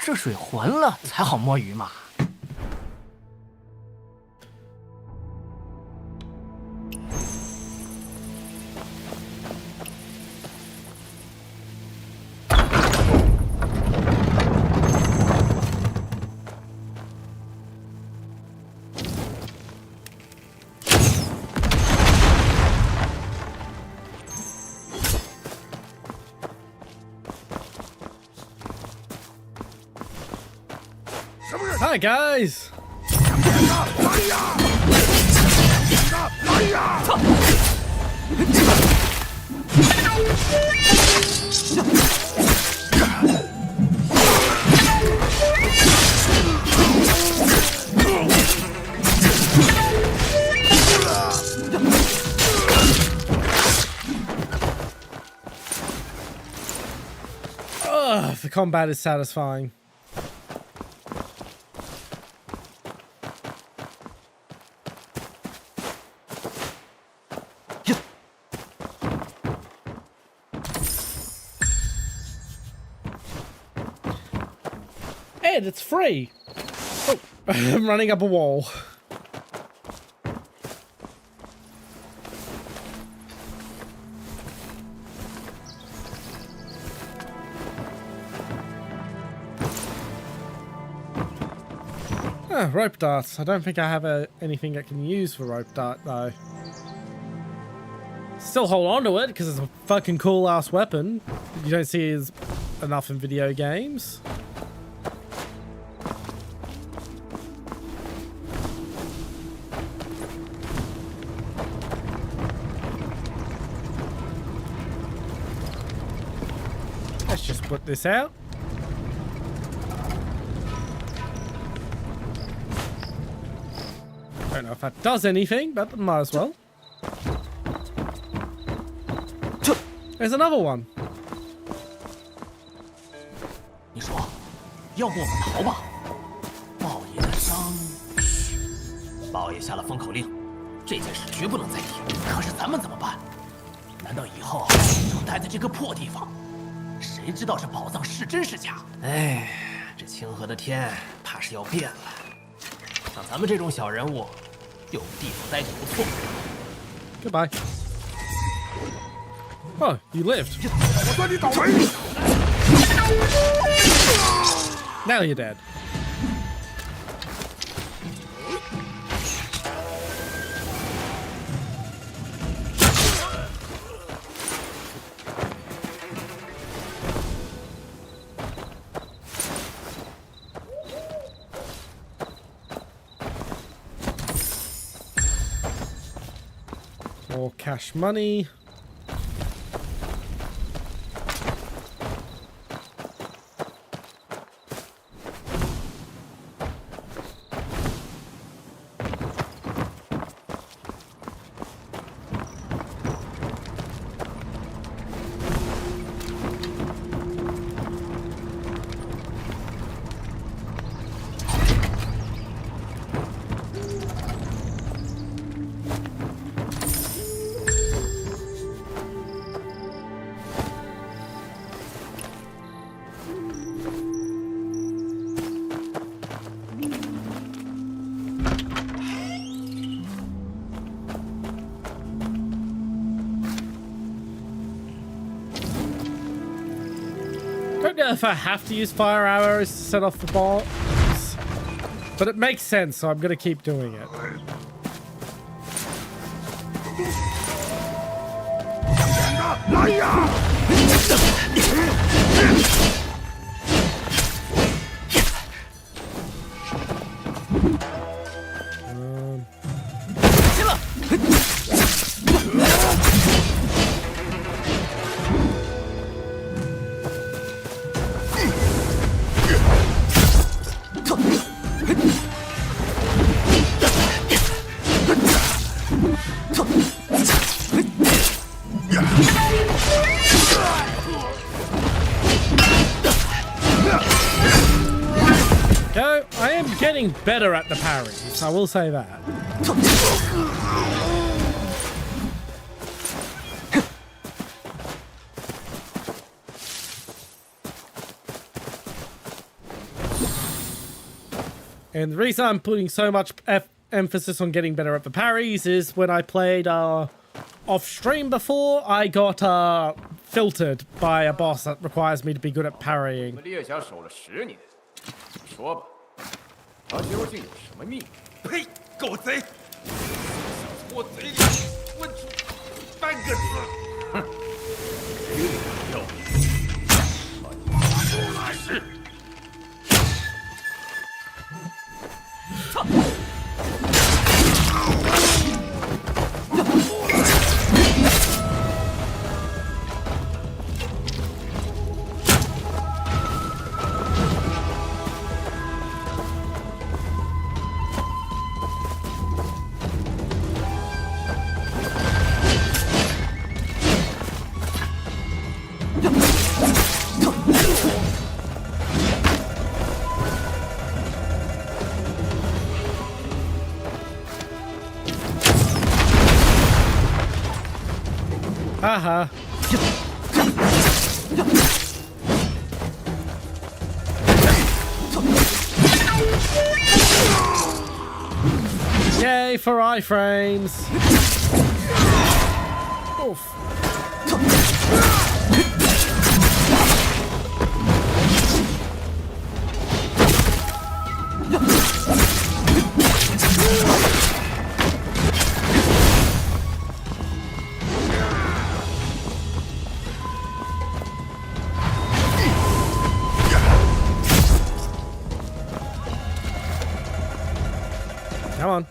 这水浑了才好摸鱼嘛。Hi guys! Ugh, the combat is satisfying. Ed, it's free! Oh, I'm running up a wall. Ah, rope darts. I don't think I have anything I can use for rope dart, though. Still hold on to it, because it's a fucking cool-ass weapon. You don't see it enough in video games. Let's just put this out. Don't know if that does anything, but might as well. There's another one. 你说，要不我们逃吧？豹爷的伤，豹爷下了封口令，这件事绝不能再提。可是咱们怎么办？难道以后就待在这个破地方？谁知道这宝藏是真是假？哎，这清河的天怕是要变了。像咱们这种小人物，有地方待就不错。 Goodbye. Oh, you lived. Now you're dead. More cash money. Don't know if I have to use fire arrows to set off the bombs, but it makes sense, so I'm gonna keep doing it. No, I am getting better at the parries, I will say that. And the reason I'm putting so much emphasis on getting better at the parries is when I played off stream before, I got filtered by a boss that requires me to be good at parrying. 猎侠守了10年，说吧，他究竟有什么秘密？呸！狗贼！从我嘴里问出3个字！哼！谁领诱你？把你出来是！操！ Haha. Yay for iframes. Oof. Come on.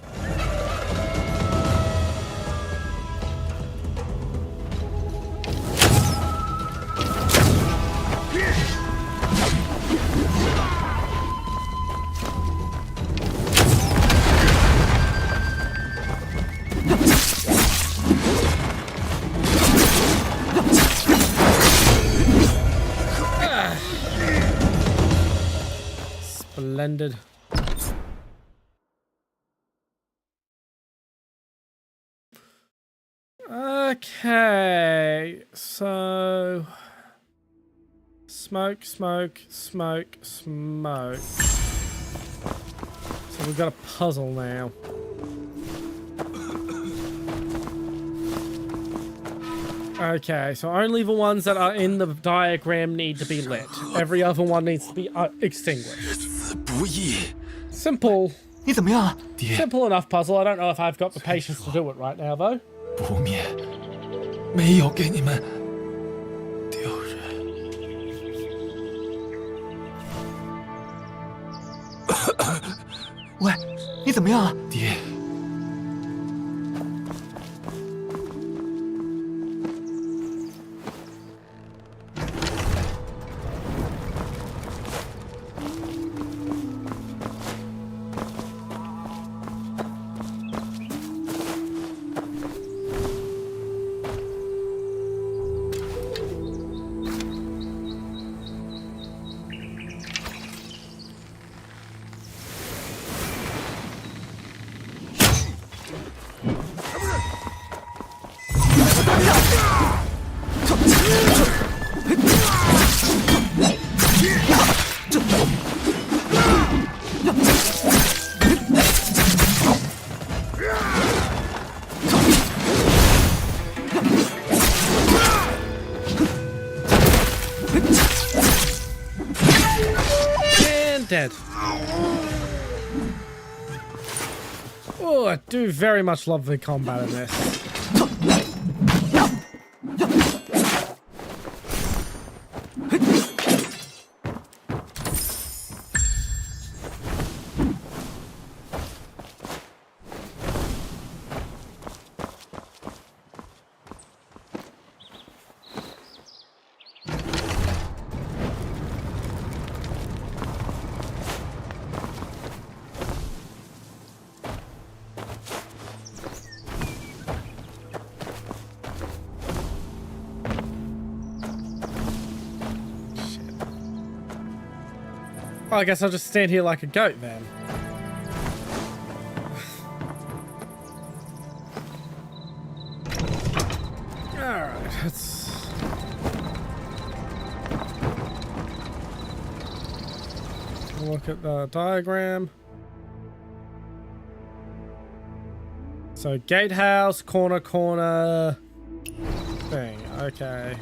Splendid. Okay, so smoke, smoke, smoke, smoke. So we've got a puzzle now. Okay, so only the ones that are in the diagram need to be lit. Every other one needs to be extinguished. Simple. 你怎么样啊，爹？ Simple enough puzzle. I don't know if I've got the patience to do it right now, though. 不灭，没有给你们丢人。喂，你怎么样啊，爹？ Dead. Oh, I do very much love the combat in this. I guess I'll just stand here like a goat then. Alright, let's... look at the diagram. So, gatehouse, corner, corner... thing, okay.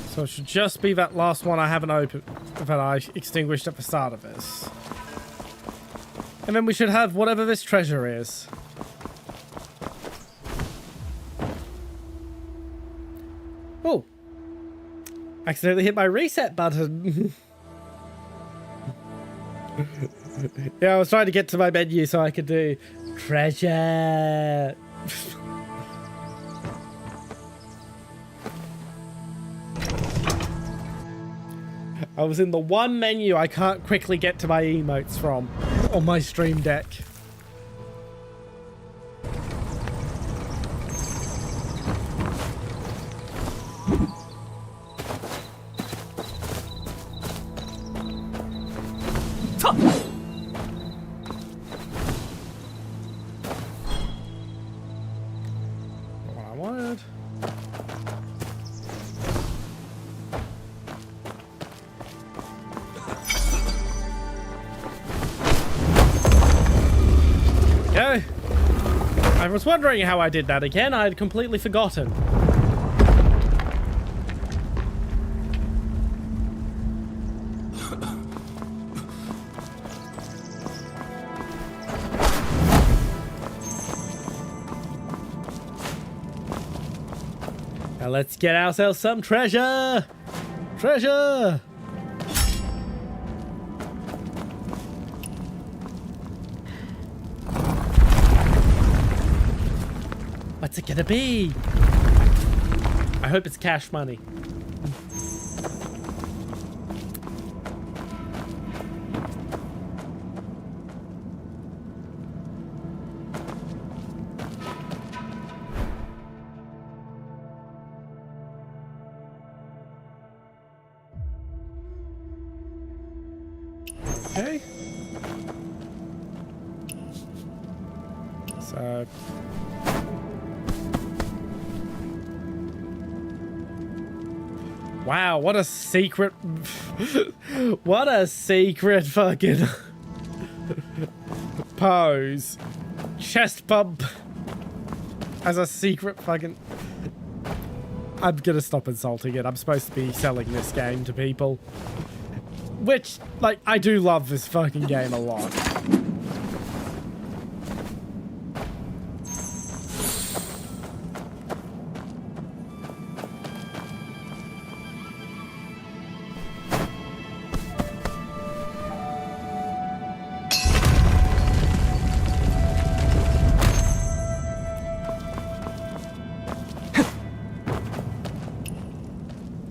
So it should just be that last one I haven't opened, that I extinguished at the start of this. And then we should have whatever this treasure is. Oh. Accidentally hit my reset button. Yeah, I was trying to get to my menu so I could do treasure. I was in the one menu I can't quickly get to my emotes from on my stream deck. Not what I wanted. Go. I was wondering how I did that again. I had completely forgotten. Now let's get ourselves some treasure. Treasure. What's it gonna be? I hope it's cash money. Okay. So... Wow, what a secret... what a secret fucking... pose. Chest bump. As a secret fucking... I'm gonna stop insulting it. I'm supposed to be selling this game to people. Which, like, I do love this fucking game a lot.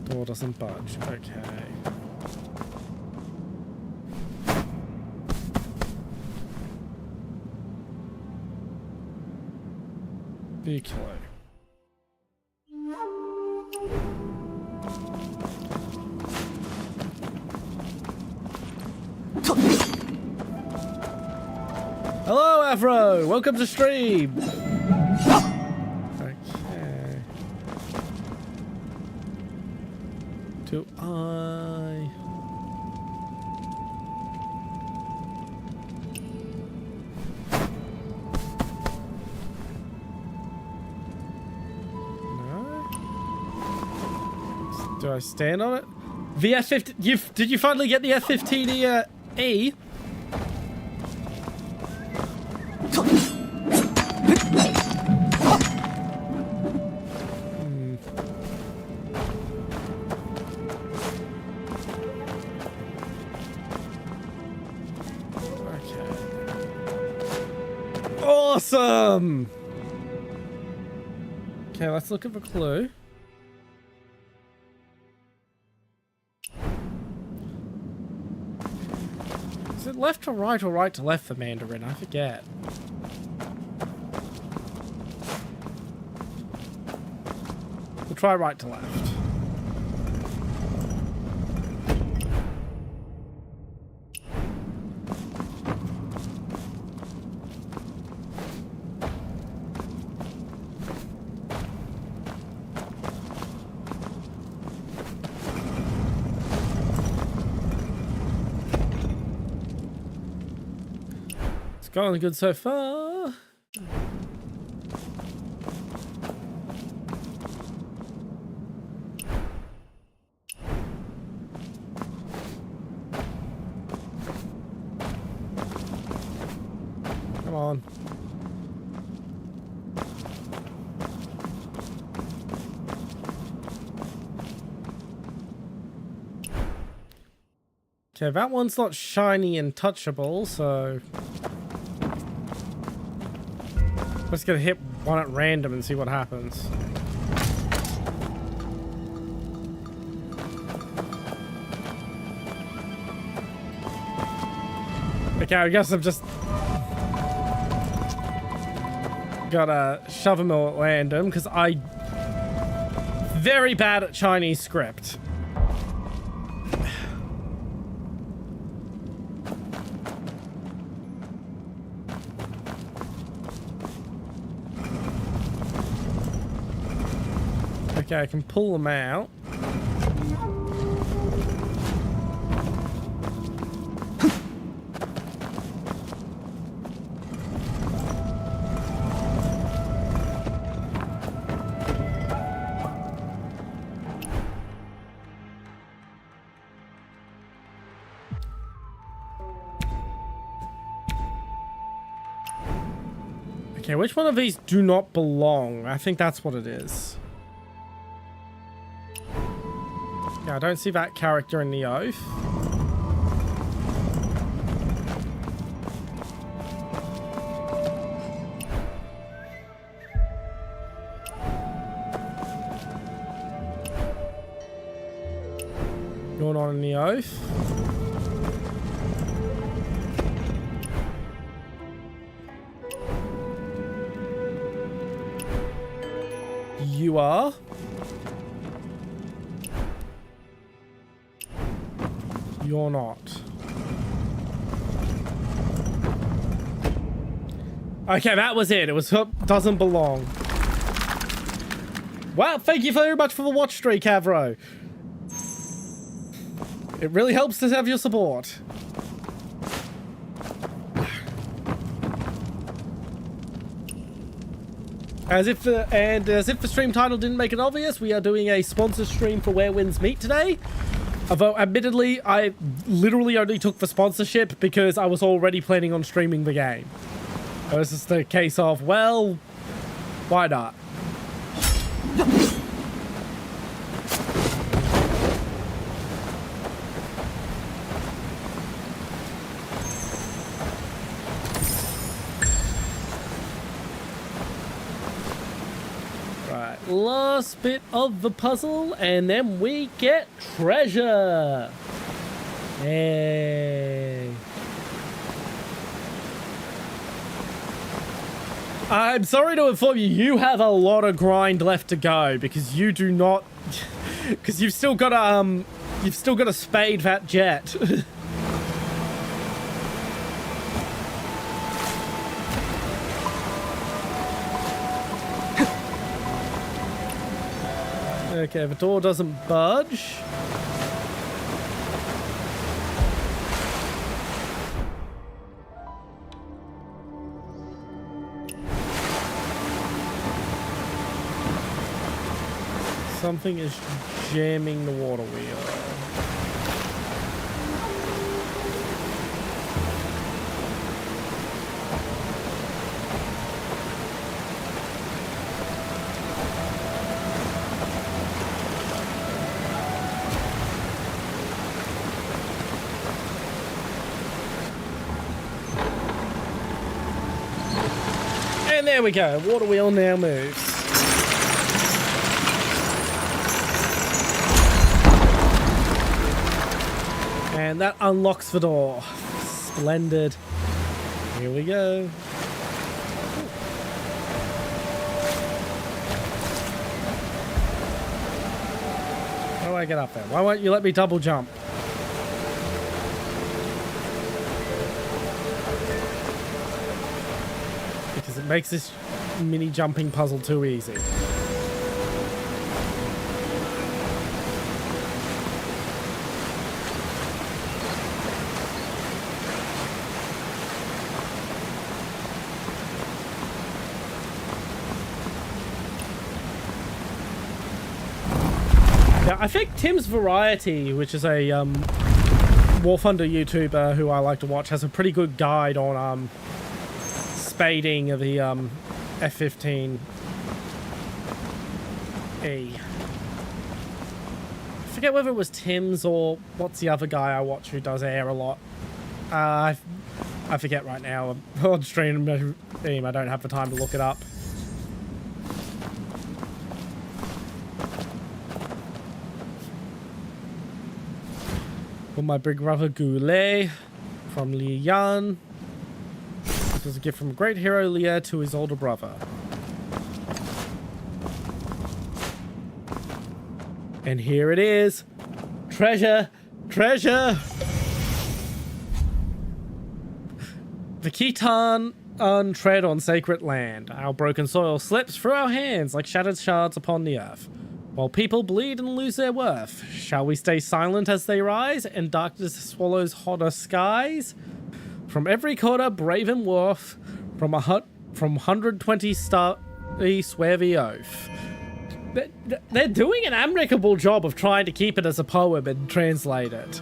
Door doesn't budge. Okay. Big clue. Hello, Afro! Welcome to stream! Okay. Do I... No? Do I stand on it? The F-15... Did you finally get the F-15E? E? Awesome! Okay, let's look at the clue. Is it left to right or right to left for Mandarin? I forget. We'll try right to left. Going good so far. Come on. Okay, that one's not shiny and touchable, so... Let's get a hit one at random and see what happens. Okay, I guess I've just gotta shove them all at random because I'm very bad at Chinese script. Okay, I can pull them out. Okay, which one of these do not belong? I think that's what it is. Yeah, I don't see that character in the Oath. You're not in the Oath. You are. You're not. Okay, that was it. It was doesn't belong. Wow, thank you very much for the watch streak, Cavro. It really helps to have your support. As if the stream title didn't make it obvious, we are doing a sponsor stream for Where Winds Meet today. Although, admittedly, I literally only took the sponsorship because I was already planning on streaming the game. It was just a case of, well, why not? Last bit of the puzzle, and then we get treasure. Hey. I'm sorry to inform you, you have a lot of grind left to go because you do not, because you've still got to spade that jet. Okay, the door doesn't budge. Something is jamming the water wheel. And there we go. Water wheel now moves. And that unlocks the door. Splendid. Here we go. How do I get up there? Why won't you let me double jump? Because it makes this mini jumping puzzle too easy. I think Tim's Variety, which is a War Thunder YouTuber who I like to watch, has a pretty good guide on spading of the F-15E. I forget whether it was Tim's or what's the other guy I watch who does air a lot. I forget right now. On stream, I don't have the time to look it up. For my big brother Goulet from Li Yan. This was a gift from a great hero Lia to his older brother. And here it is. Treasure! Treasure! The Khitan untread on sacred land. Our broken soil slips through our hands like shattered shards upon the earth. While people bleed and lose their worth, shall we stay silent as they rise, and darkness swallows hotter skies? From every quarter, brave and worth, from 120 starry swear the oath. They're doing an amicable job of trying to keep it as a poem and translate it.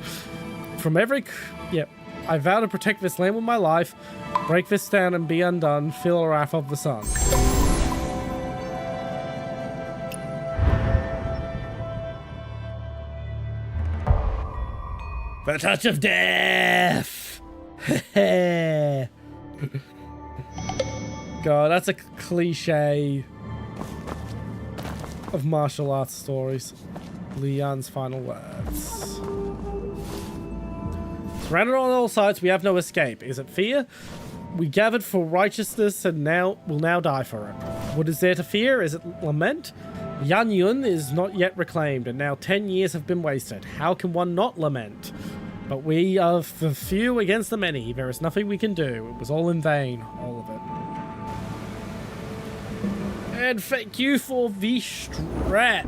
From every... Yep. I vow to protect this land with my life, break this down and be undone, feel the wrath of the sun. The touch of death! God, that's a cliche of martial arts stories. Leon's final words. Surrounded on all sides, we have no escape. Is it fear? We gathered for righteousness and will now die for it. What is there to fear? Is it lament? Yan Yun is not yet reclaimed, and now 10 years have been wasted. How can one not lament? But we are the few against the many. There is nothing we can do. It was all in vain, all of it. And thank you for the stretch.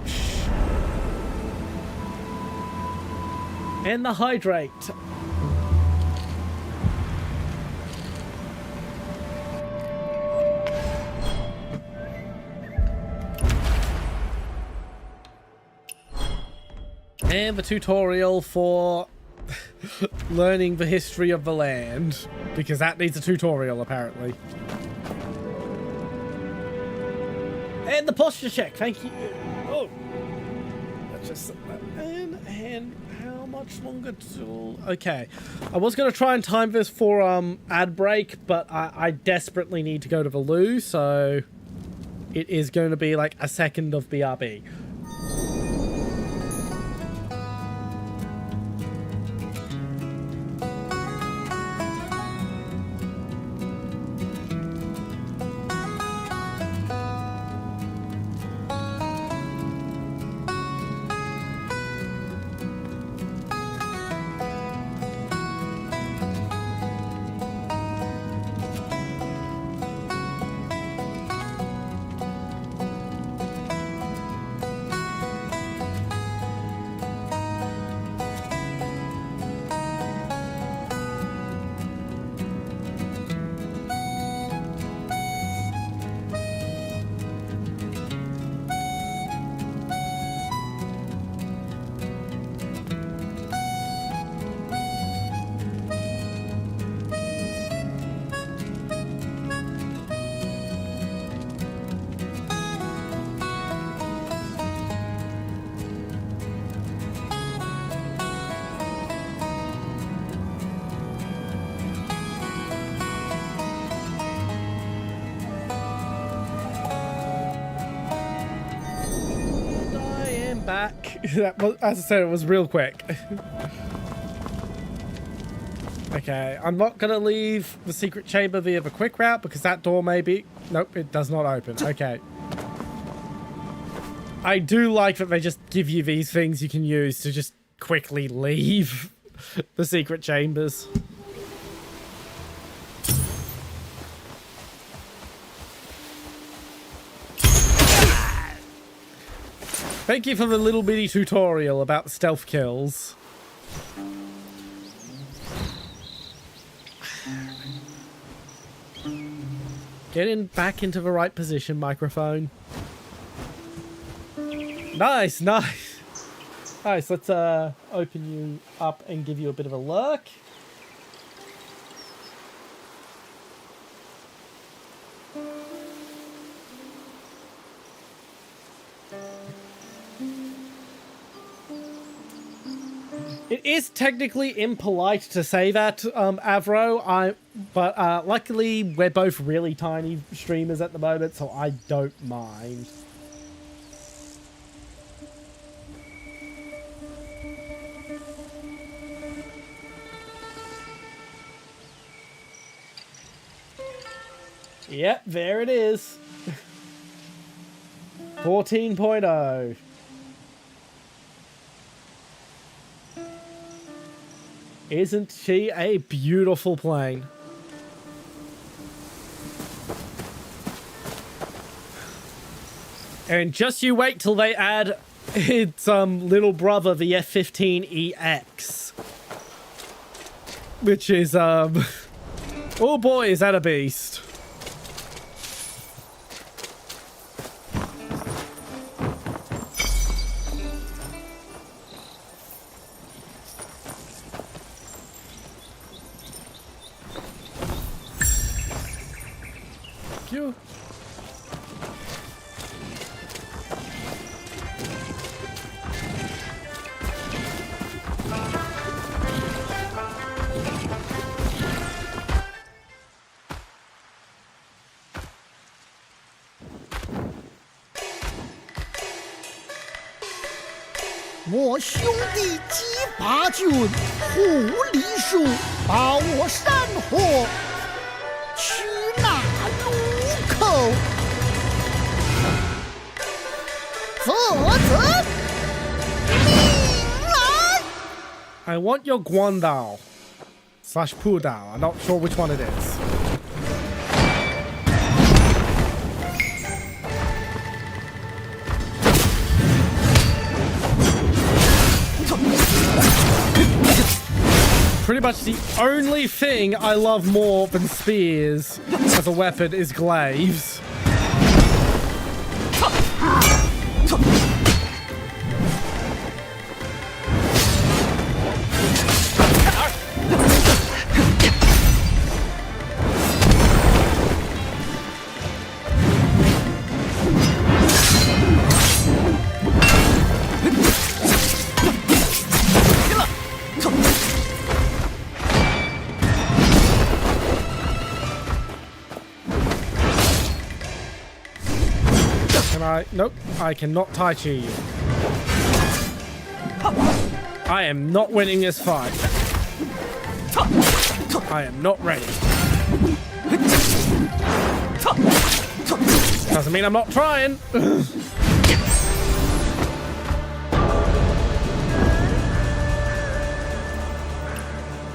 And the hydrate. And the tutorial for learning the history of the land, because that needs a tutorial apparently. And the posture check, thank you. Oh, let's just set that in. And how much longer till? Okay, I was going to try and time this for ad break, but I desperately need to go to the loo, so it is going to be like a second of BRB. Back. That was, as I said, it was real quick. Okay, I'm not gonna leave the secret chamber via the quick route because that door may be... Nope, it does not open. Okay. I do like that they just give you these things you can use to just quickly leave the secret chambers. Thank you for the little bitty tutorial about stealth kills. Getting back into the right position, microphone. Nice, nice. Nice, let's open you up and give you a bit of a lurk. It is technically impolite to say that, Avro, but luckily we're both really tiny streamers at the moment, so I don't mind. Yep, there it is. 14.0. Isn't she a beautiful plane? And just you wait till they add its little brother, the F-15EX. Which is, oh boy, is that a beast. You.我兄弟击八军护黎叔，把我山河取那路口，责命来。 I want your Guandao / Pudao. I'm not sure which one it is. Pretty much the only thing I love more than spears as a weapon is glaives. Nope, I cannot Tai Chi you. I am not winning this fight. I am not ready. Doesn't mean I'm not trying.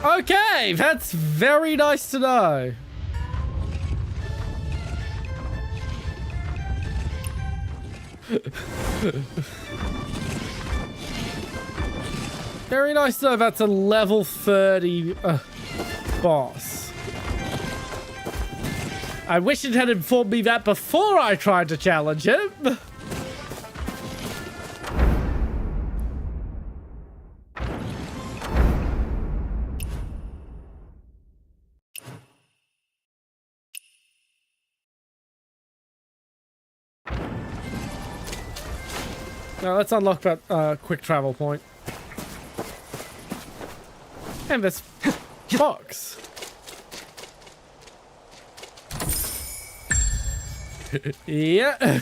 Okay, that's very nice to know. Very nice though, that's a level 30 boss. I wish it had informed me that before I tried to challenge him. Now let's unlock that quick travel point. And this box. Yeah.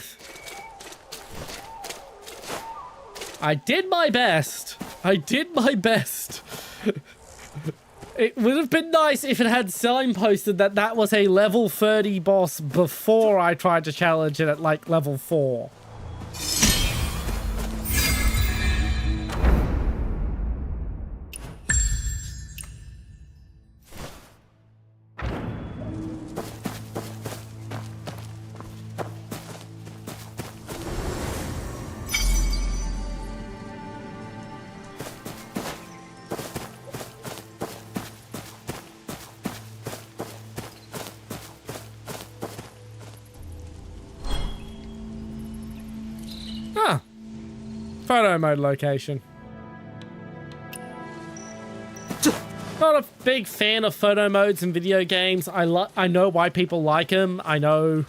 I did my best. I did my best. It would have been nice if it had signposted that that was a level 30 boss before I tried to challenge it at like level 4. Photo mode location. Not a big fan of photo modes in video games. I know why people like them. I know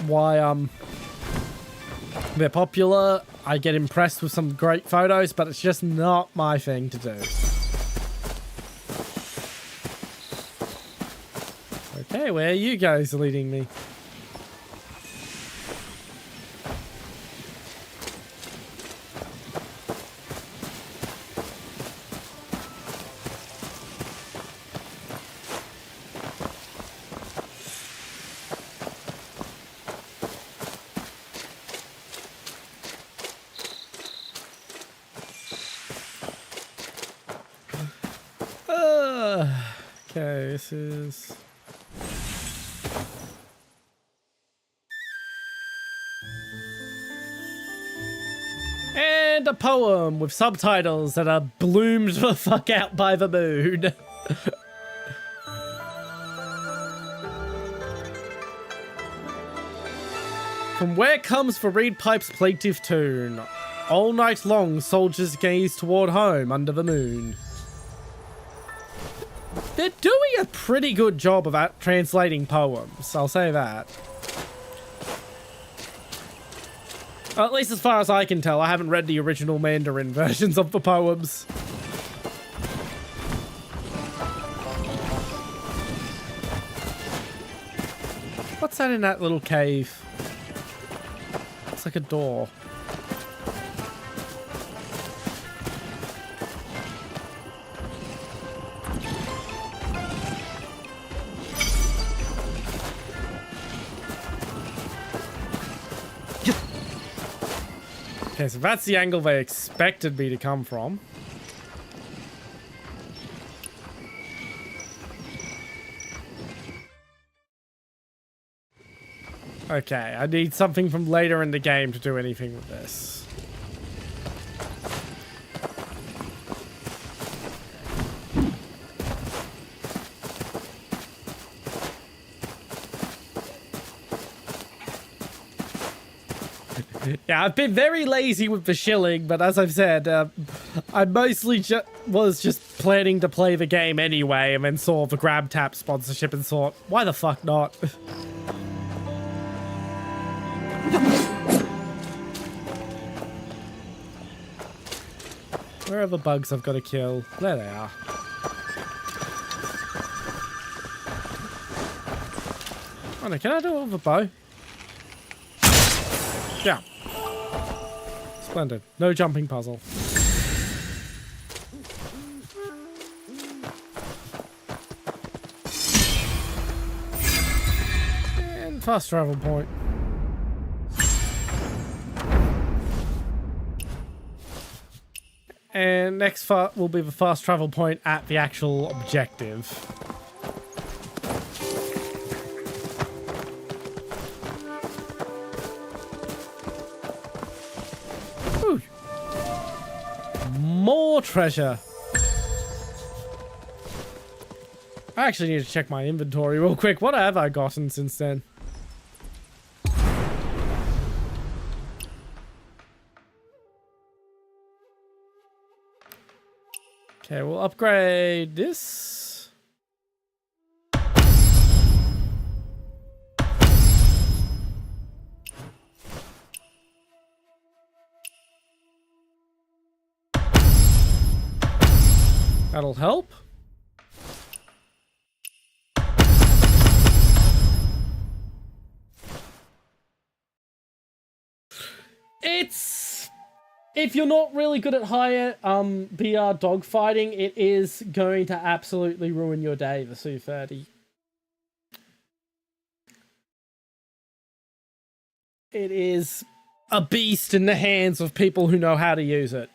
why they're popular. I get impressed with some great photos, but it's just not my thing to do. Okay, where are you guys leading me? Okay, this is... And a poem with subtitles that are bloomed the fuck out by the moon. From where comes the reed pipe's plaintive tune? All night long soldiers gaze toward home under the moon. They're doing a pretty good job of translating poems, I'll say that. At least as far as I can tell, I haven't read the original Mandarin versions of the poems. What's that in that little cave? It's like a door. Okay, so that's the angle they expected me to come from. Okay, I need something from later in the game to do anything with this. Yeah, I've been very lazy with the shilling, but as I've said, I mostly was just planning to play the game anyway, and then saw the GrabTap sponsorship and thought, why the fuck not? Where are the bugs I've got to kill? There they are. Oh no, can I do it with a bow? Yeah. Splendid. No jumping puzzle. And fast travel point. And next will be the fast travel point at the actual objective. Ooh. More treasure. I actually need to check my inventory real quick. What have I gotten since then? Okay, we'll upgrade this. That'll help. If you're not really good at higher BR dogfighting, it is going to absolutely ruin your day, the Su-30. It is a beast in the hands of people who know how to use it.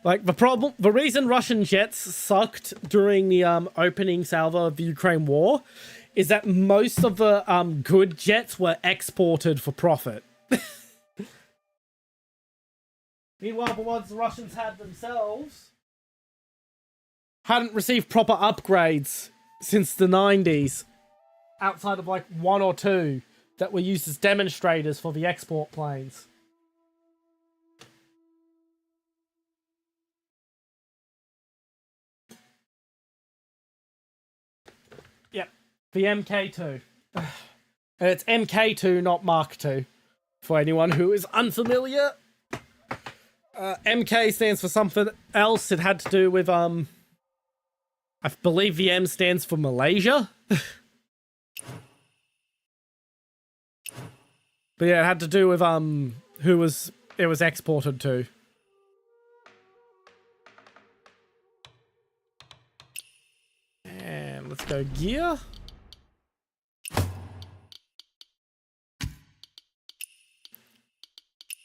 Like, the reason Russian jets sucked during the opening salvo of the Ukraine war is that most of the good jets were exported for profit. Meanwhile, the ones the Russians had themselves hadn't received proper upgrades since the 90s, outside of like one or two that were used as demonstrators for the export planes. Yep, the Mk2. And it's Mk2, not Mark II, for anyone who is unfamiliar. MK stands for something else. It had to do with, I believe the M stands for Malaysia. But yeah, it had to do with, who it was exported to. And let's go gear.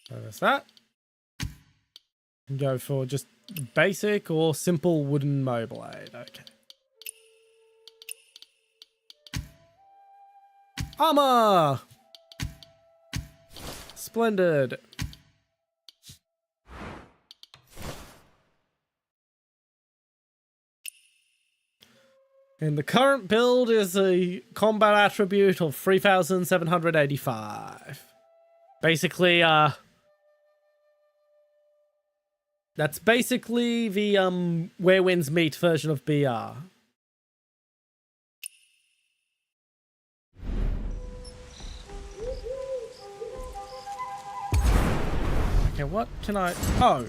So that's that. Go for just basic or simple wooden mobile aid. Okay. Armor! Splendid. And the current build is a combat attribute of 3,785. Basically, that's basically the Where Winds Meet version of BR. Okay, what can I... Oh.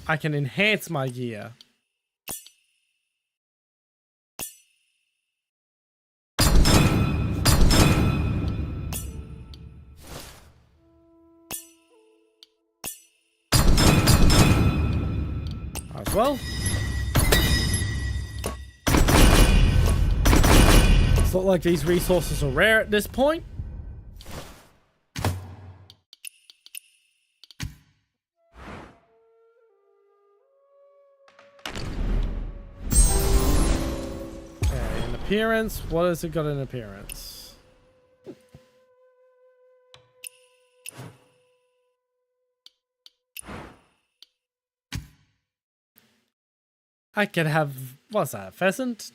I can enhance my gear. As well. It's not like these resources are rare at this point. Okay, in appearance, what has it got in appearance? I could have, what's that, a pheasant?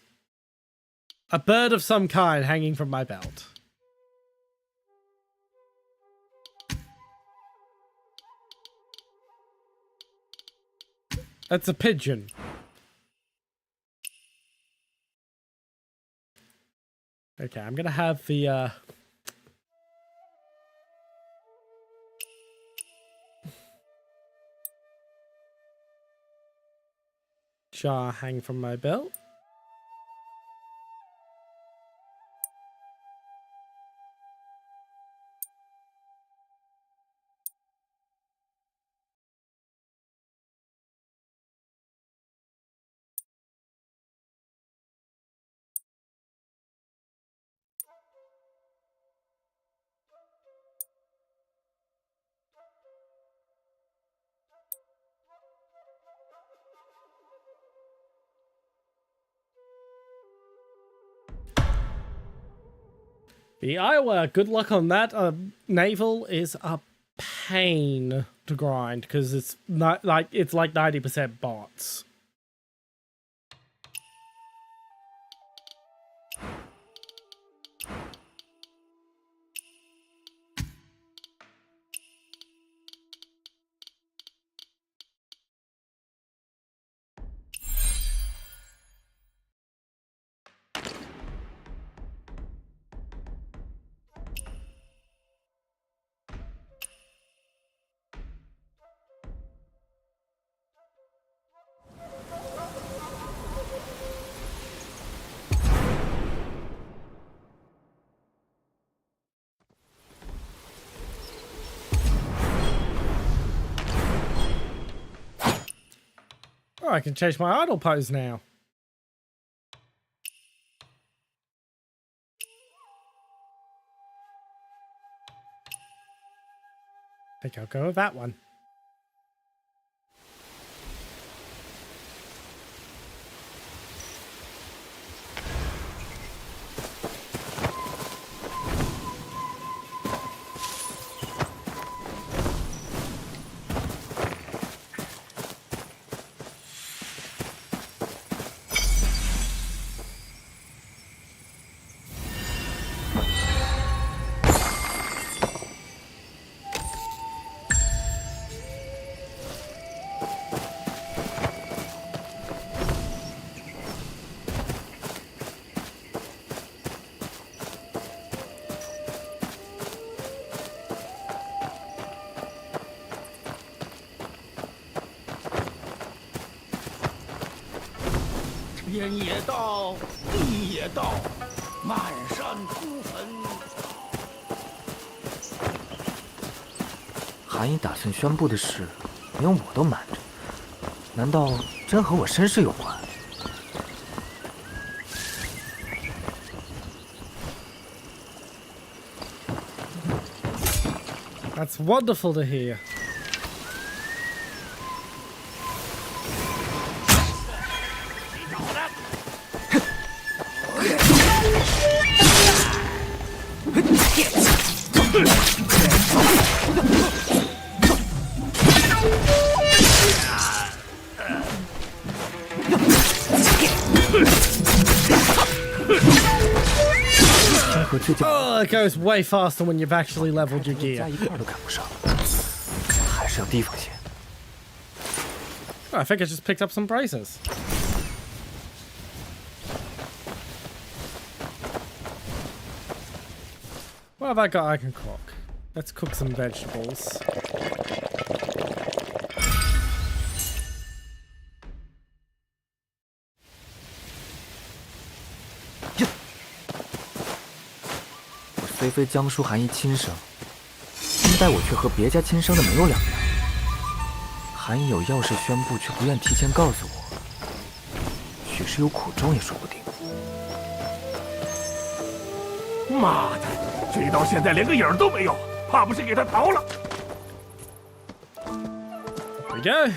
A bird of some kind hanging from my belt. That's a pigeon. Okay, I'm gonna have the jar hang from my belt. The Iowa, good luck on that. Naval is a pain to grind because it's not like 90% bots. Oh, I can change my idle pose now. I think I'll go with that one.天也到，地也到，满山枯坟。韩义打算宣布的事，连我都瞒着，难道真和我身世有关？ That's wonderful to hear. Oh, it goes way faster when you've actually leveled your gear. Oh, I think I just picked up some braces. What have I got I can cook? Let's cook some vegetables. Yeah. 我虽非江疏寒义亲生，但我却和别家亲生的没有两样。韩义有要事宣布，却不愿提前告诉我，许是有苦衷也说不定。妈的，追到现在连个影儿都没有，怕不是给他逃了。There we go.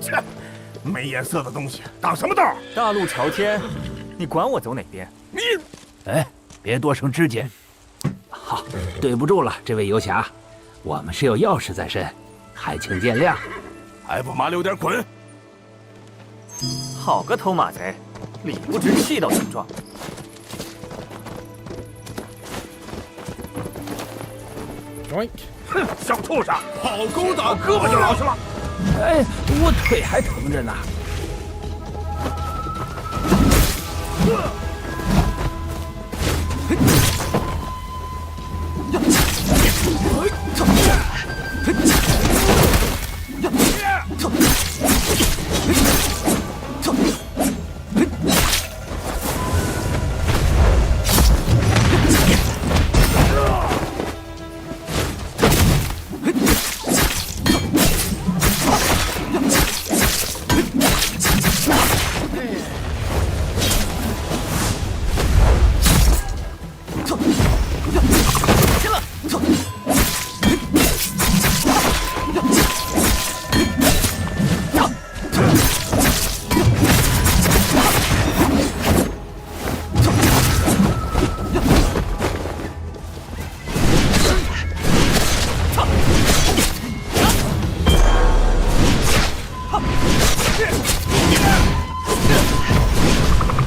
切，没颜色的东西，挡什么道？大路朝天，你管我走哪边？你，哎，别多生枝节。好，对不住了，这位游侠，我们是有要事在身，还请见谅。还不麻溜点滚！好个偷马贼，理不直气到形状。 Joink. 哼，小畜生，好勾打，胳膊就老实了。哎，我腿还疼着呢。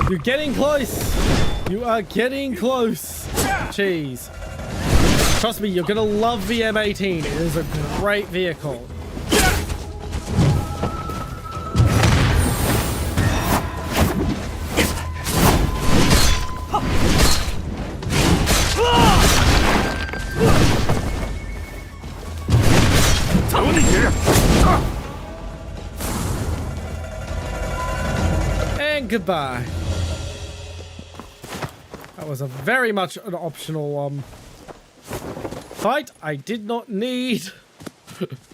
You're getting close. You are getting close. Jeez. Trust me, you're gonna love the M18. It is a great vehicle. And goodbye. That was a very much an optional fight I did not need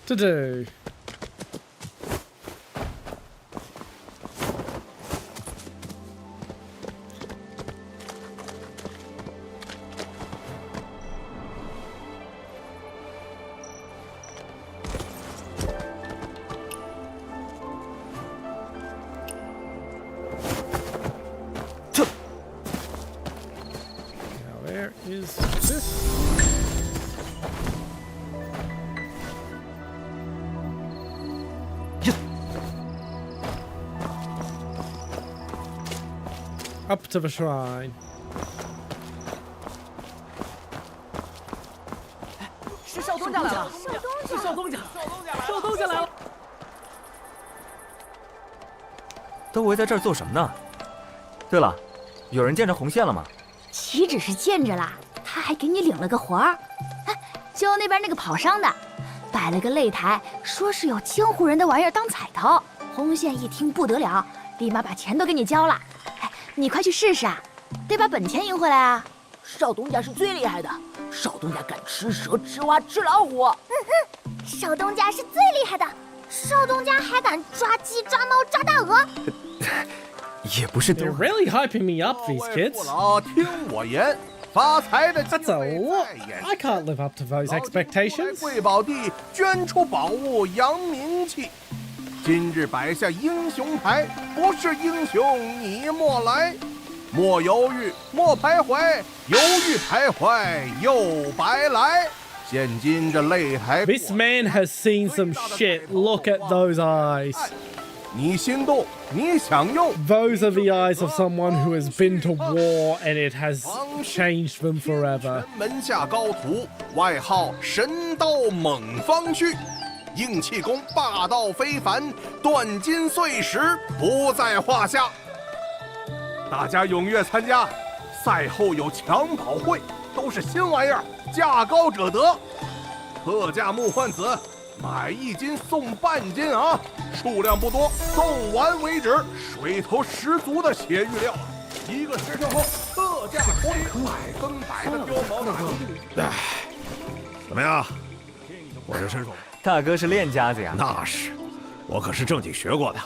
to do. Where is this? Up to the shrine. 是少东家来了！是少东家！少东家来了！都围在这儿做什么呢？对了，有人见着红线了吗？ 岂止是见着啦，他还给你领了个活儿。哎，就那边那个跑商的，摆了个擂台，说是有江湖人的玩意儿当彩头。红线一听不得了，立马把钱都给你交了。哎，你快去试试啊，得把本钱赢回来啊！少东家是最厉害的，少东家敢吃蛇、吃蛙、吃老虎。少东家是最厉害的，少东家还敢抓鸡、抓猫、抓大鹅。也不是都 They're really hyping me up, these kids. 听我言，发财的 That's a lot. I can't live up to those expectations. 贵宝地捐出宝物扬名气。今日摆下英雄牌，不是英雄你莫来。莫犹豫，莫徘徊，犹豫徘徊又白来。现今这擂台， This man has seen some shit. Look at those eyes. 你心动，你享用。 Those are the eyes of someone who has been to war and it has changed them forever. 门下高徒，外号神刀猛方旭，硬气功霸道非凡，断金碎石不在话下。大家踊跃参加，赛后有抢宝会，都是新玩意儿，价高者得。特价木换子，买1斤送半斤啊！数量不多，送完为止。水头十足的血玉料，1个时辰后特价脱离100分百的貂毛大衣。哎，怎么样？我这身手，大哥是练家子呀。那是，我可是正经学过的，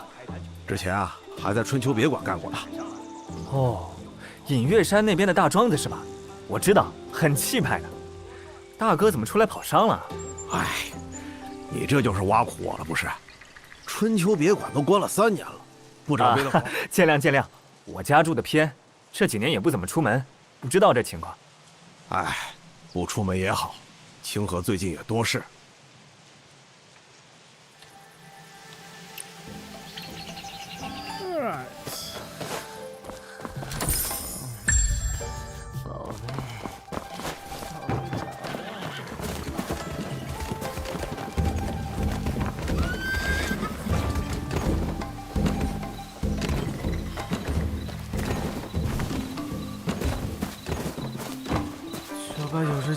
之前啊还在春秋别馆干过呢。哦，隐月山那边的大庄子是吧？我知道，很气派的。大哥怎么出来跑商了？哎，你这就是挖苦我了不是？春秋别馆都关了3年了，不找别的。见谅见谅，我家住的偏，这几年也不怎么出门，不知道这情况。哎，不出门也好，清河最近也多事。Alright. 宝贝。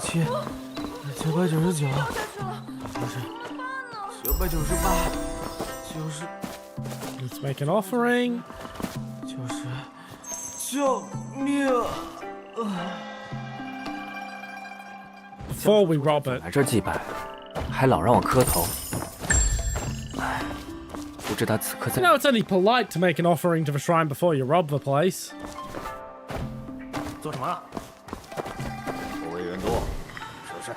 7、999，不是998，Let's make an offering. 救命！Before we rob it， 来这儿祭拜，还老让我磕头。唉，不知他此刻在。 You know it's only polite to make an offering to the shrine before you rob the place. 做什么？我为人多，是不是？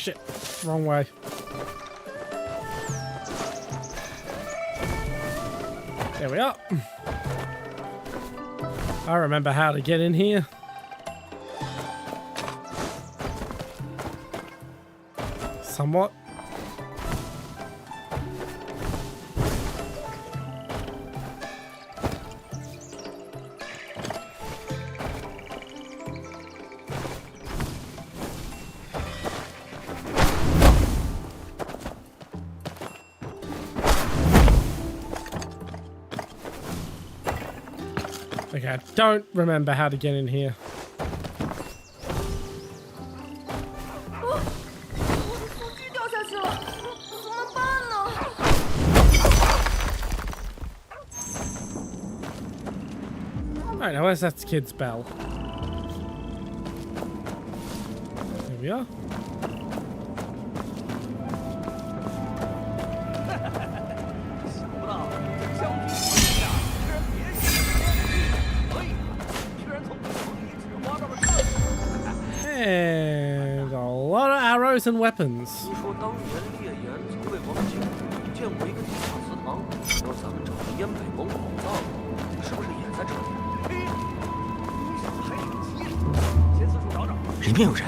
Shit, wrong way. There we are. I remember how to get in here. Somewhat. Okay, I don't remember how to get in here. Alright, now where's that kid's bell? There we are. And a lot of arrows and weapons. 听说当年烈焰曾为王景建过一个地下祠堂，让咱们找到燕北蒙宝藏，是不是也在这里？先四处找找。里面有人。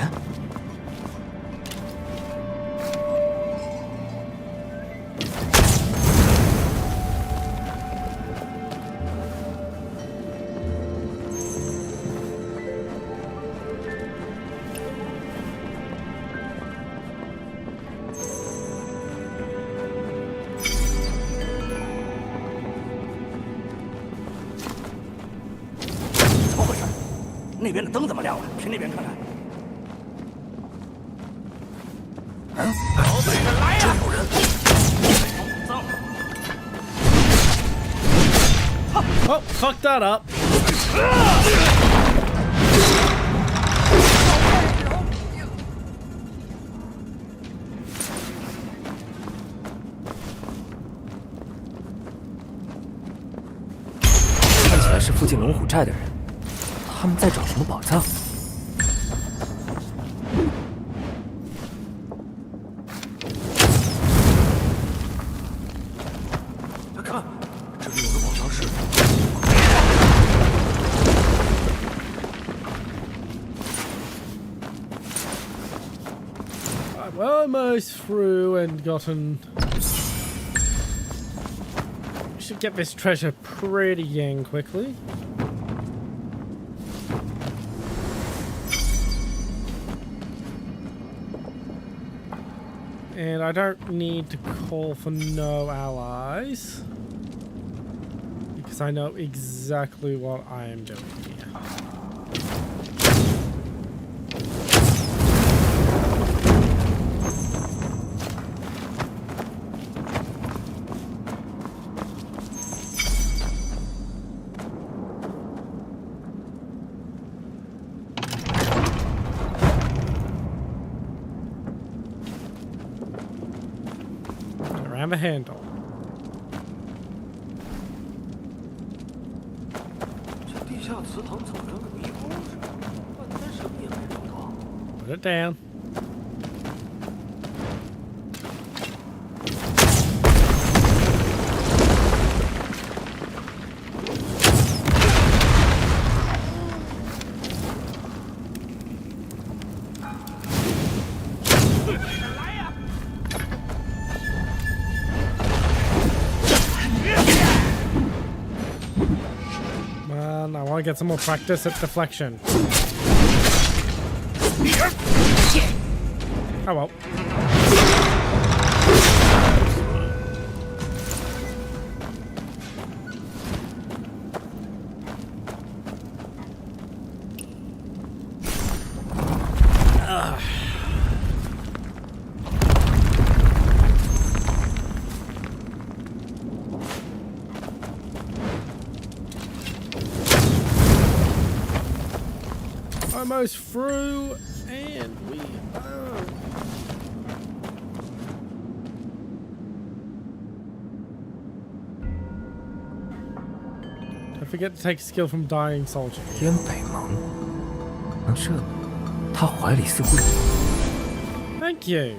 那边的灯怎么亮了？去那边看看。老歹人来呀！真有人！藏。Oh, fuck that up. 看起来是附近龙虎寨的人。 他们在找什么宝藏？看，这里有个宝藏室。I'm almost through and gotten. We should get this treasure pretty dang quickly. And I don't need to call for no allies, because I know exactly what I am doing here. Around the handle. 这地下祠堂怎么跟个迷宫似的？半天什么也没找到。 Put it down. Man, I want to get some more practice at deflection. Oh well. Almost through, and we are. Don't forget to take a skill from dying soldier. 滇北盟，这他怀里似乎有。 Thank you.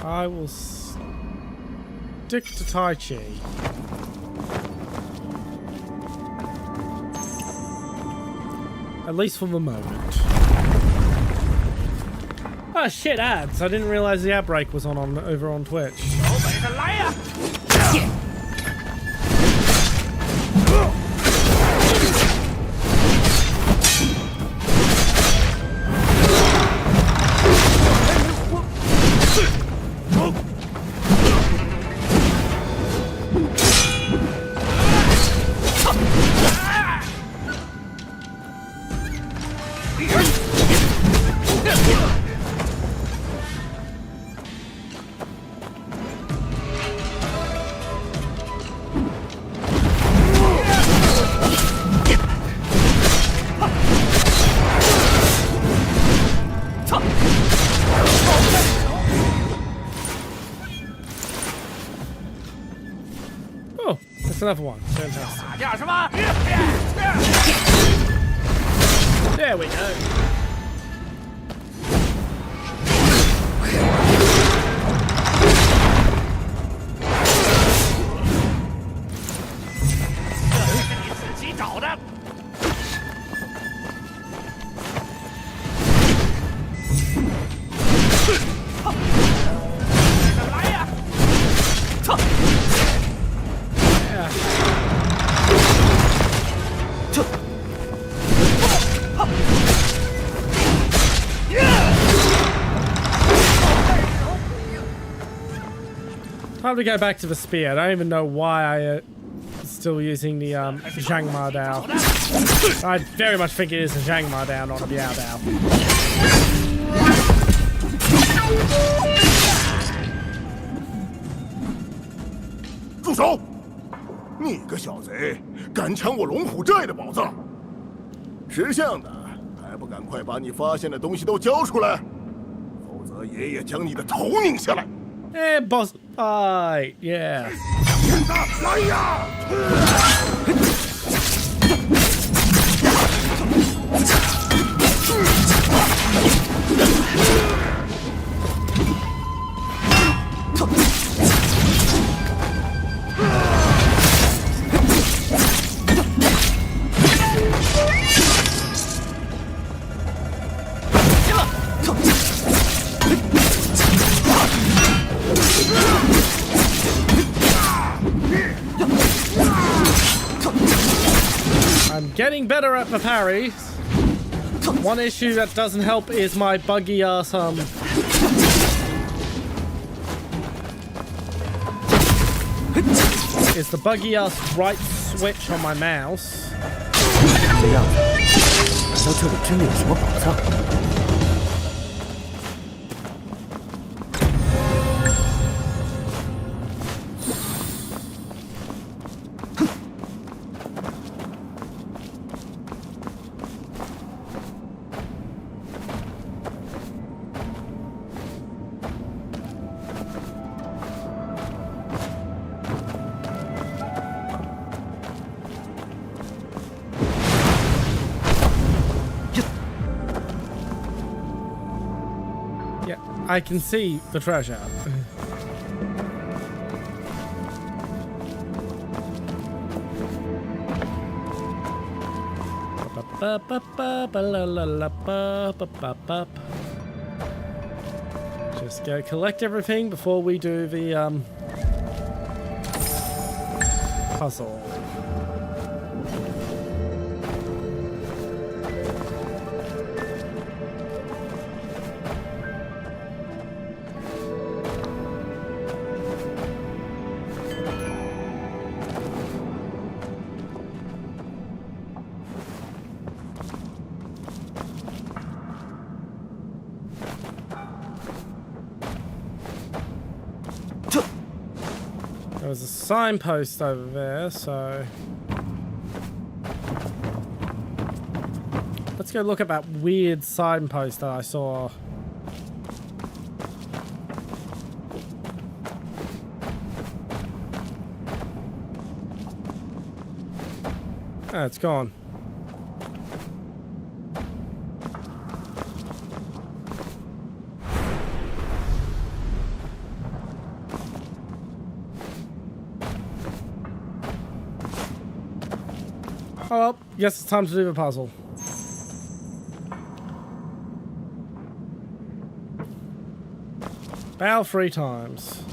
I will stick to Tai Chi. At least for the moment. Oh shit, ads! I didn't realize the outbreak was on over on Twitch. Oh, that's another one. Fantastic. There we go. Time to go back to the spear. I don't even know why I still using the Zhang Ma Dao. I very much think it is a Zhang Ma Dao, not a Biao Dao. 住手！你个小贼，敢抢我龙虎寨的宝藏！识相的，还不赶快把你发现的东西都交出来，否则爷爷将你的头拧下来！ Eh, boss fight, yeah. 来呀！ I'm getting better at the parries. One issue that doesn't help is my buggy ass is the buggy ass right switch on my mouse. 这样子，难道这里真的有什么宝藏？ I can see the treasure. Just go collect everything before we do the puzzle. There was a signpost over there, so let's go look at that weird signpost that I saw. Ah, it's gone. Oh well, guess it's time to do the puzzle. Bow 3 times.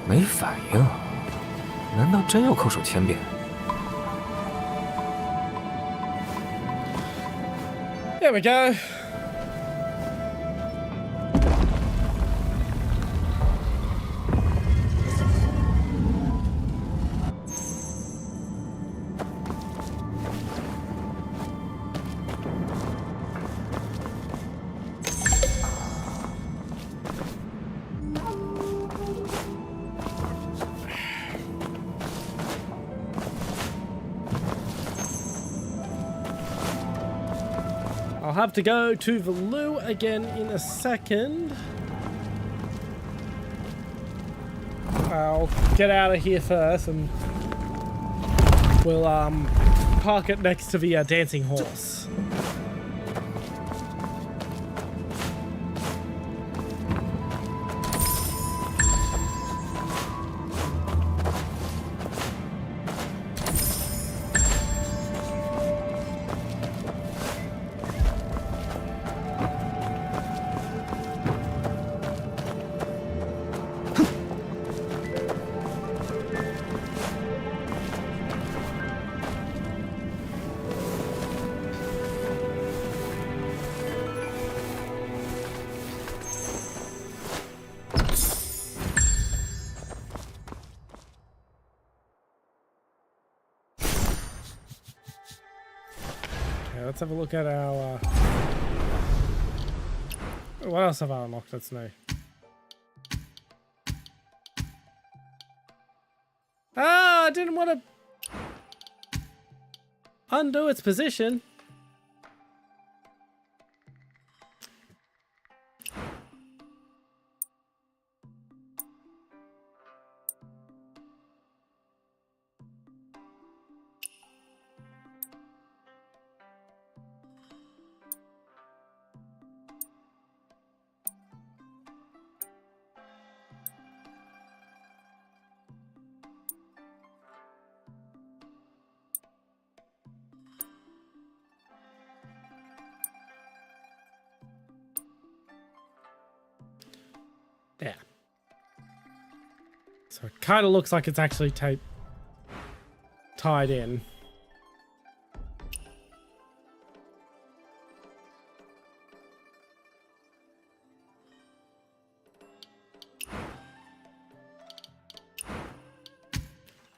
没反应，难道真要扣手千遍？ There we go. I'll have to go to the loo again in a second. I'll get out of here first and we'll park it next to the dancing horse. Let's have a look at our... What else have I unlocked that's new? Ah, I didn't want to undo its position. There. So it kind of looks like it's actually tied in.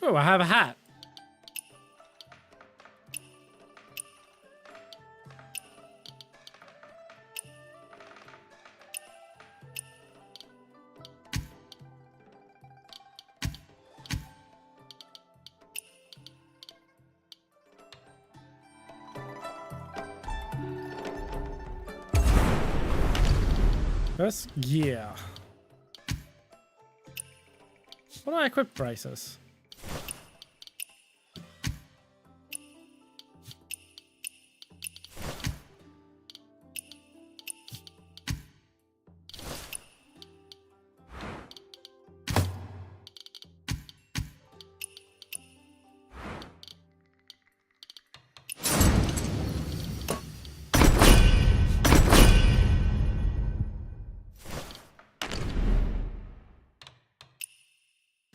Oh, I have a hat. First gear. What do I equip braces?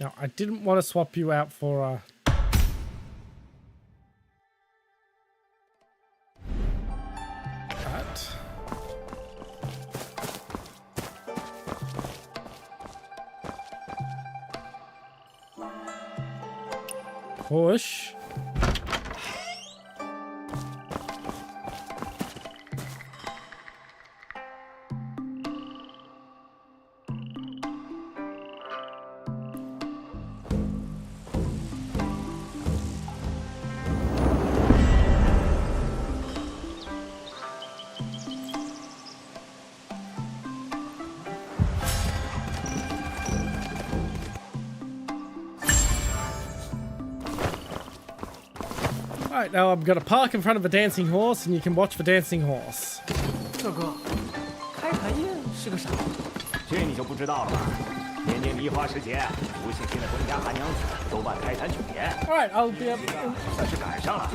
Now, I didn't want to swap you out for that. Push. Alright, now I'm gonna park in front of a dancing horse and you can watch the dancing horse. 这哥，开坛宴是个啥？这你就不知道了吧？年年梨花时节，无信卿的官家韩娘子都办开坛酒宴。Alright, I'll be able to... 算是赶上了。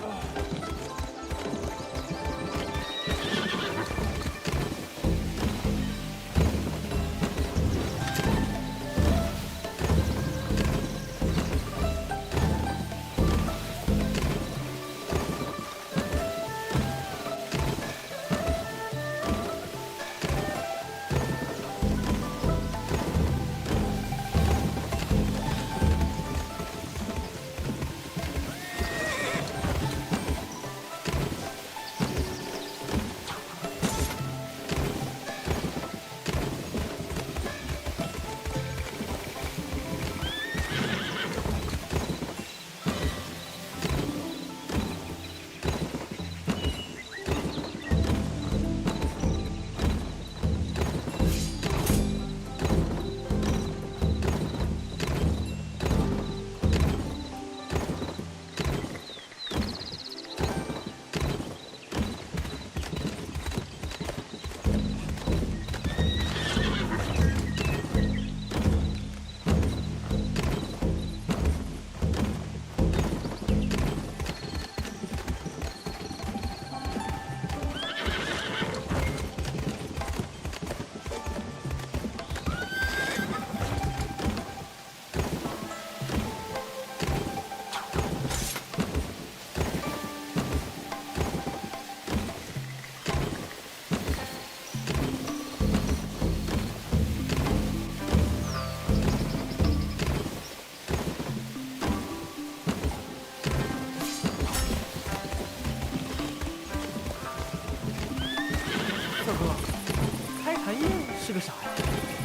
是个啥呀？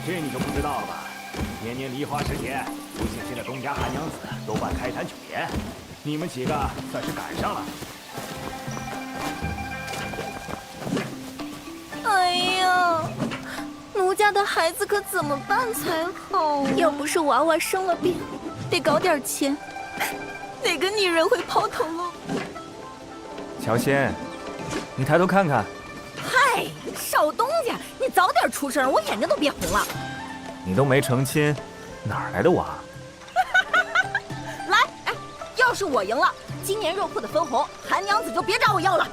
这你就不知道了吧？年年梨花时节，无信卿的东家韩娘子都办开坛酒宴，你们几个算是赶上了。哎呀，奴家的孩子可怎么办才好？要不是娃娃生了病，得搞点钱，哪个女人会抛头露？乔仙，你抬头看看。 嗨，少东家，你早点出声，我眼睛都憋红了。你都没成亲，哪来的娃？来，哎，要是我赢了，今年肉铺的分红，韩娘子就别找我要了。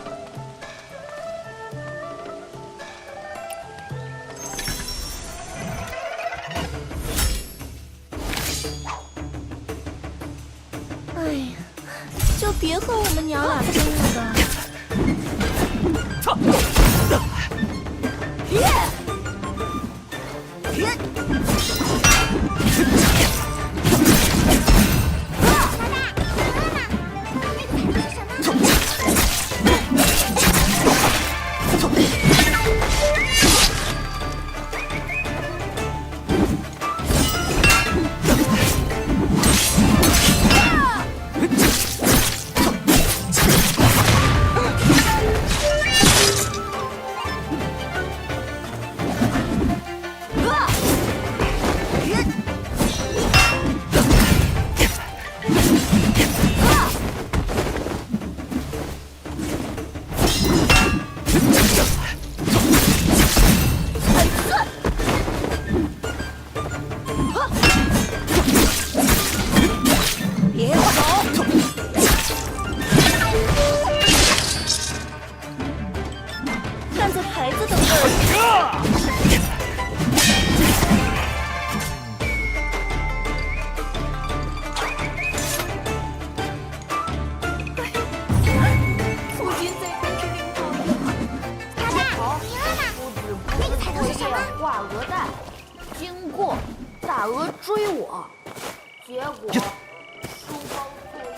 哎呀，就别和我们娘俩争了吧。 Alright, 追我，结果书包作业。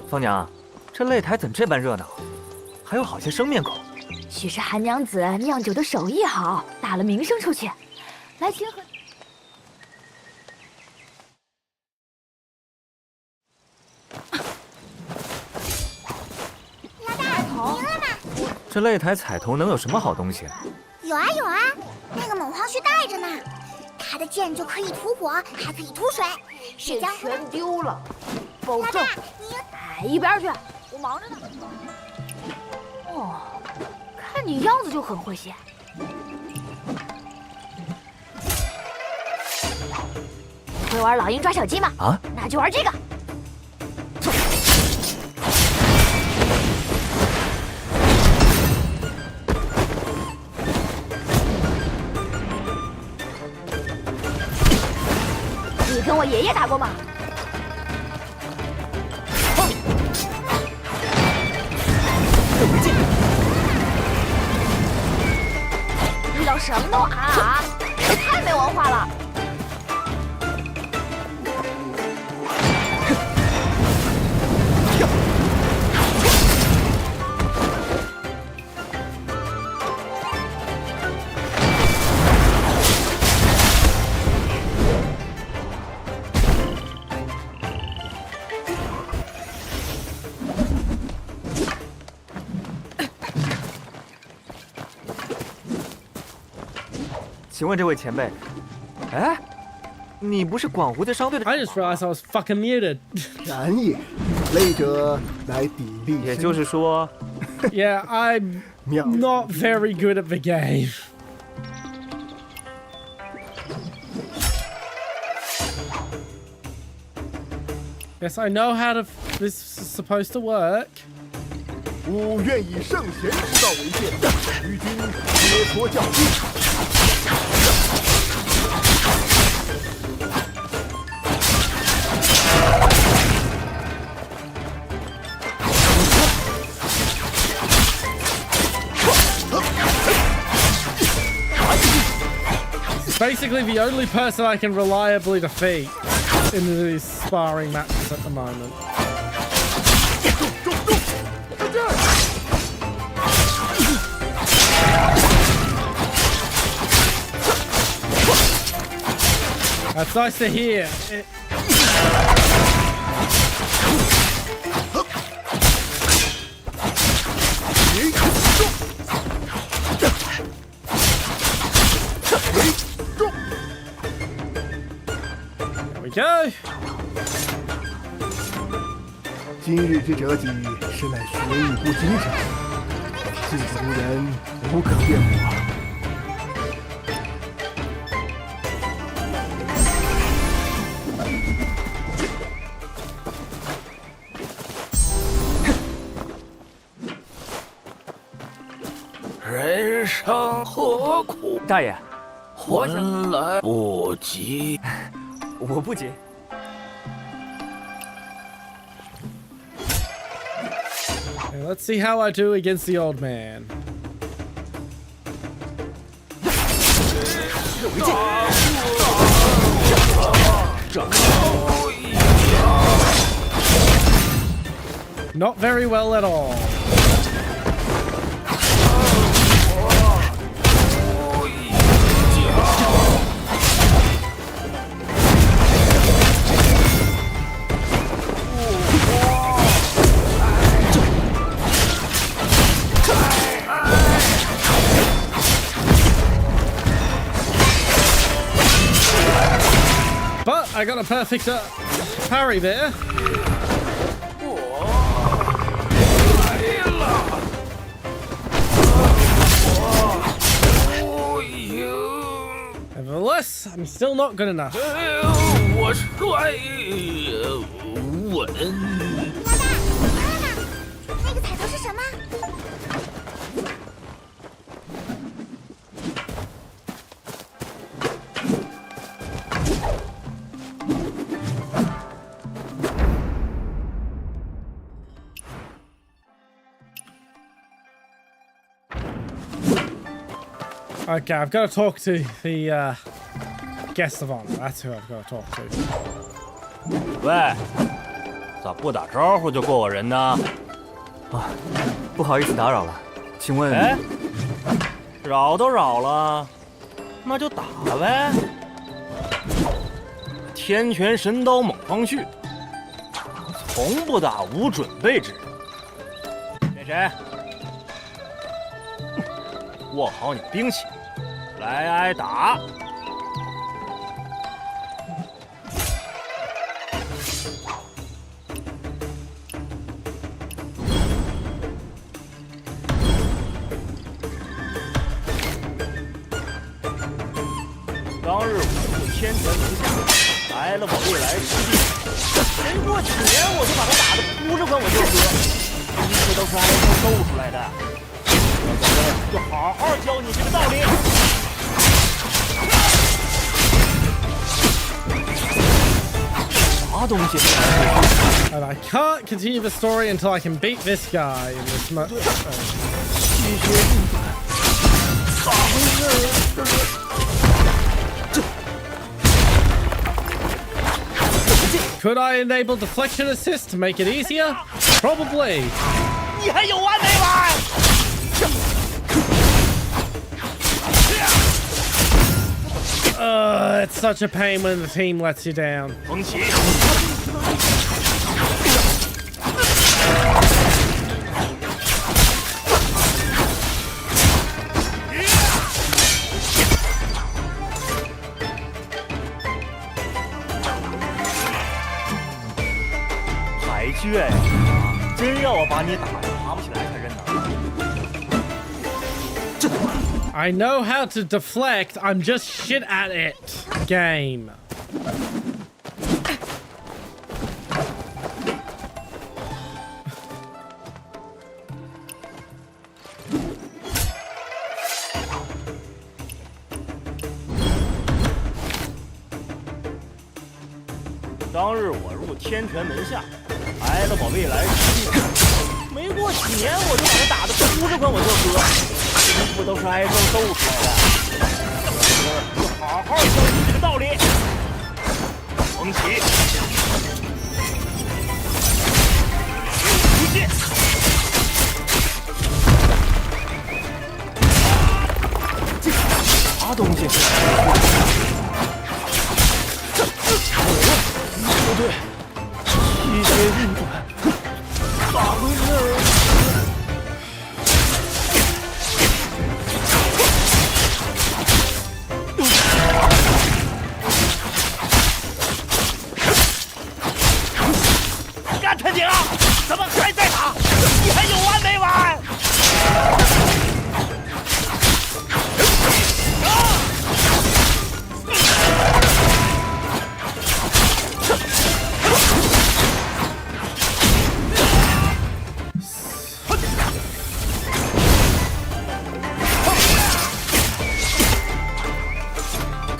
方娘，这擂台怎这般热闹？还有好些生面孔。许是韩娘子酿酒的手艺好，打了名声出去，来请和。老大，赢了吗？这擂台彩头能有什么好东西？有啊有啊，那个猛皇须带着呢，他的剑就可以吐火，还可以吐水，是江湖。全丢了，保证。你哎，一边去，我忙着呢。哦，看你样子就很会写。会玩老鹰抓小鸡吗？啊，那就玩这个。你跟我爷爷打过吗？遇到什么都啊，也太没文化了。请问这位前辈，哎，你不是广湖的商队的？ I just realized I was fucking muted. 然也，擂者乃砥砺。也就是说 Yeah, I'm not very good at the game. Yes, I know how this is supposed to work. 吾愿以圣贤之道为鉴，与君切磋较劲。 Basically the only person I can reliably defeat in these sparring matches at the moment. That's nice to hear. There we go. 今日之折戟，实乃学艺不精者，技不如人，无可辩驳。 人生何苦？大爷，还来不及。我不急。 Okay, let's see how I do against the old man. Not very well at all. But I got a perfect parry there. Nevertheless, I'm still not good enough. 我帅稳。那个彩头是什么？ Okay, I've got to talk to the guest of honor. That's who I've got to talk to. 喂，咋不打招呼就过我人呢？啊，不好意思打扰了，请问？哎，扰都扰了，那就打呗。天拳神刀猛方旭，从不打无准备之人。谁谁？握好你兵器，来挨打！当日我就天权门下，来了我未来师弟，没过几年我就把他打得哭着管我就喝，一切都是挨揍斗出来的。 就好好教你这个道理。啥东西？ And I can't continue the story until I can beat this guy in this much. Could I enable deflection assist to make it easier? Probably. 你还有完没完？ It's such a pain when the team lets you down. 风起。海倔，真要我把你打得爬不起来才认呢。 I know how to deflect, I'm just shit at it. Game. 当日我入天权门下，挨了我未来师弟，没过几年我就把他打得哭着管我叫哥。 全部都是挨揍斗出来的，我就好好教你这个道理。风起，出剑，这啥东西？不对，气血运转，咋回事？ 陈景，怎么还在打？你还有完没完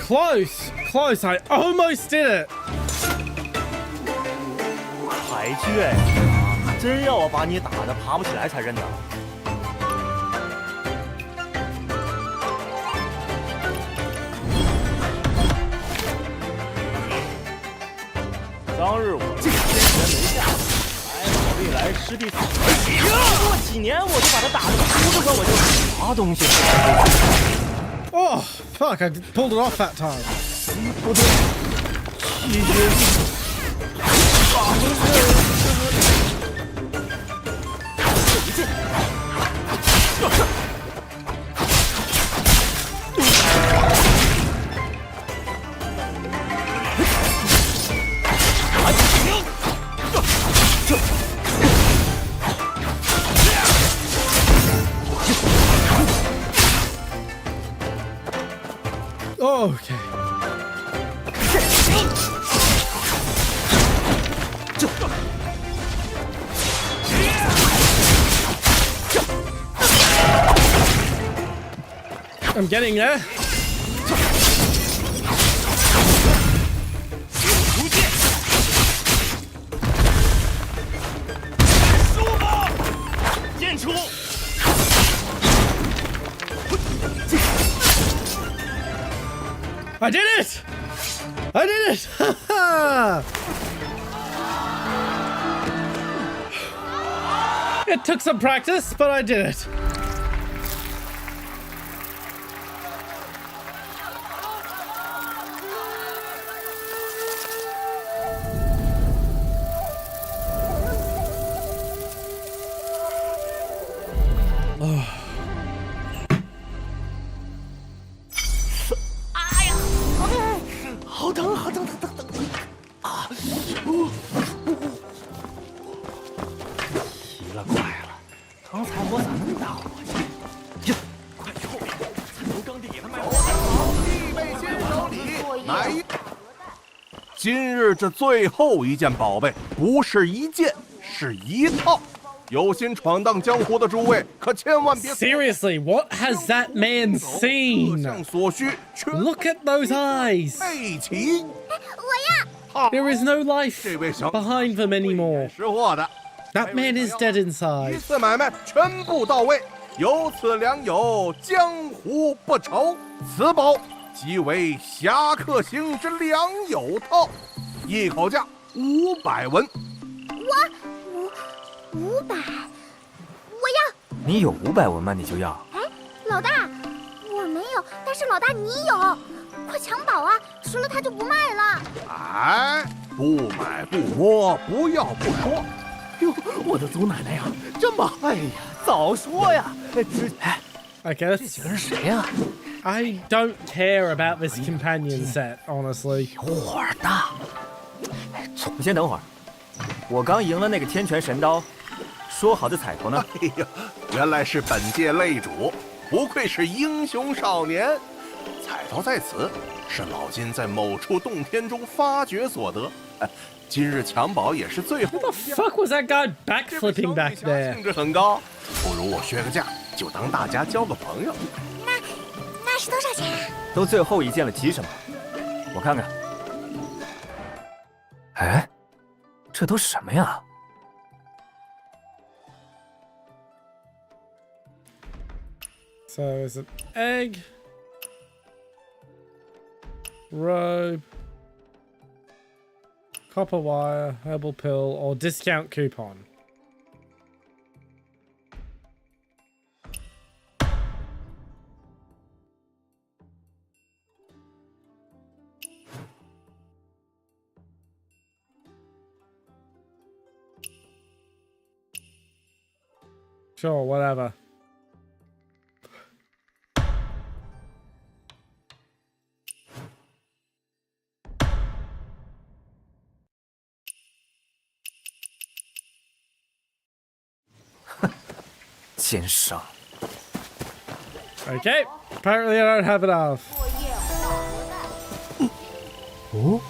？Close, close. I almost did it. 还倔，真要我把你打得爬不起来才认呢。当日我入天权门下，来了我未来师弟，过几年我就把他打得哭着管我就啥东西？Oh fuck! I pulled it off that time. 不对，气血。 Oh, Okay. I'm getting there. I did it! I did it! It took some practice, but I did it.今日这最后一件宝贝，不是一件，是一套。有心闯荡江湖的诸位，可千万别。 Seriously, what has that man seen? Look at those eyes. 佩奇，我呀。 There is no life behind them anymore. That man is dead inside. 一次买卖全部到位，由此良友，江湖不愁。此宝即为侠客行之良友套，一口价500文。500，我要。你有500文吗？你就要？哎，老大，我没有，但是老大你有，快抢宝啊！输了他就不卖了。哎，不买不摸，不要不说。哟，我的祖奶奶呀，这么……哎呀，早说呀！I guess 这几个人谁呀？I don't care about this companion set, honestly. 火大！你先等会儿，我刚赢了那个天权神刀，说好的彩头呢？哎呀，原来是本界擂主，不愧是英雄少年。彩头在此，是老金在某处洞天中发掘所得。今日抢宝也是最后。 What the fuck was that guy backflipping back there? 兴致很高，不如我削个价，就当大家交个朋友。那是多少钱啊？都最后一件了，急什么？我看看。哎，这都什么呀？ So is it egg, robe, copper wire, herbal pill, or discount coupon? Sure, whatever. Okay, apparently I don't have enough. Oh?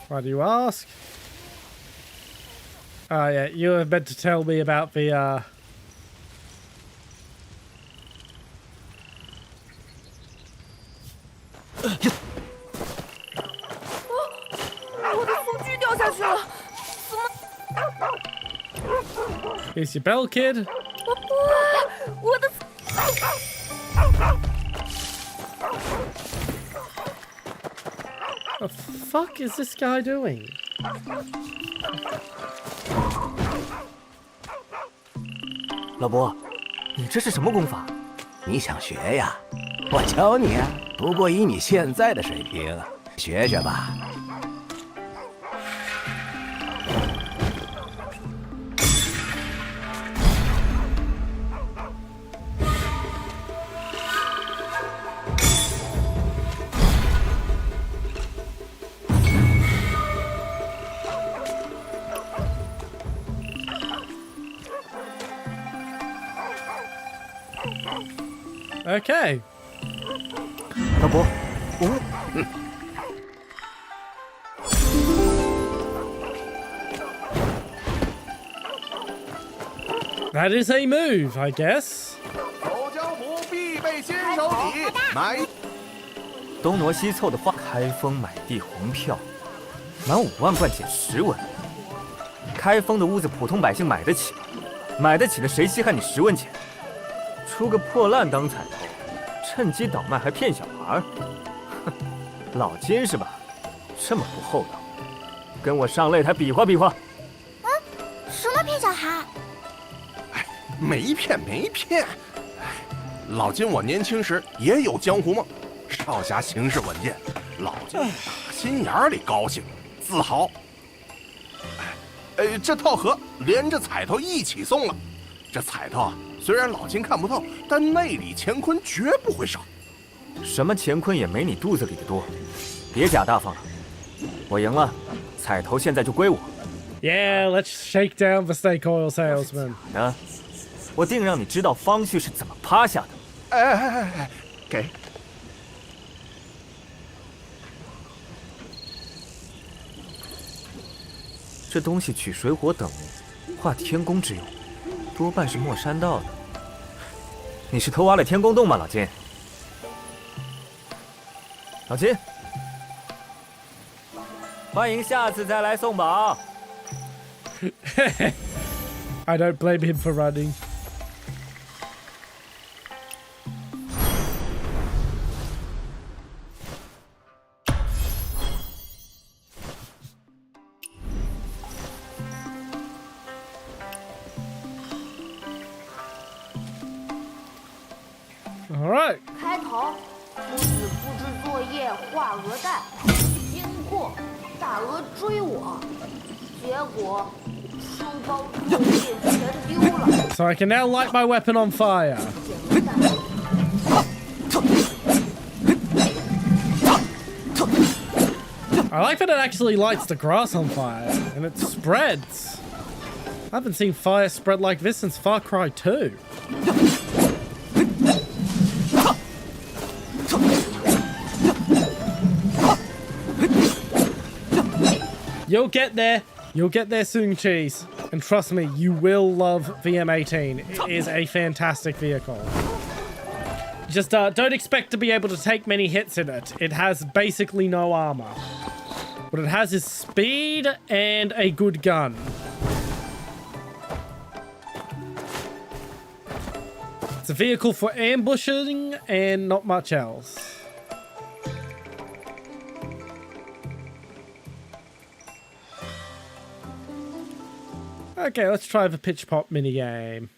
Why do you ask? Oh yeah, you were meant to tell me about the Here's your bell, kid. What the? What the fuck is this guy doing? 老伯，你这是什么功法？你想学呀？我教你啊。不过以你现在的水平，学学吧。Okay. 老伯，我。 That is a move, I guess. 走江湖必备新手礼，买东挪西凑的话，开封买地红票，满5万贯减10文。开封的屋子普通百姓买得起，买得起的谁稀罕你10文钱？出个破烂当彩头，趁机倒卖还骗小孩儿，哼，老金是吧？这么不厚道，跟我上擂台比划比划。嗯，什么骗小孩？ 没骗没骗，老金我年轻时也有江湖梦，少侠行事稳健，老金打心眼里高兴，自豪。这套盒连着彩头一起送了，这彩头啊，虽然老金看不透，但内里乾坤绝不会少。什么乾坤也没你肚子里的多，别假大方了。我赢了，彩头现在就归我。Yeah, let's shake down the snake oil salesman. 啊！ 我定让你知道方旭是怎么趴下的。哎，给。这东西取水火等，化天宫之用，多半是莫山道的。你是偷挖了天宫洞吗，老金？老金，欢迎下次再来送宝。I don't blame him for running. All right. 开头，夫子布置作业画鹅蛋，经过大鹅追我，结果书包作业全丢了。 So I can now light my weapon on fire. I like that it actually lights the grass on fire and it spreads. I haven't seen fire spread like this since Far Cry 2. You'll get there. You'll get there soon, Cheese. And trust me, you will love VM18. It is a fantastic vehicle. Just don't expect to be able to take many hits in it. It has basically no armor. What it has is speed and a good gun. It's a vehicle for ambushing and not much else. Okay, let's try the pitch pop minigame.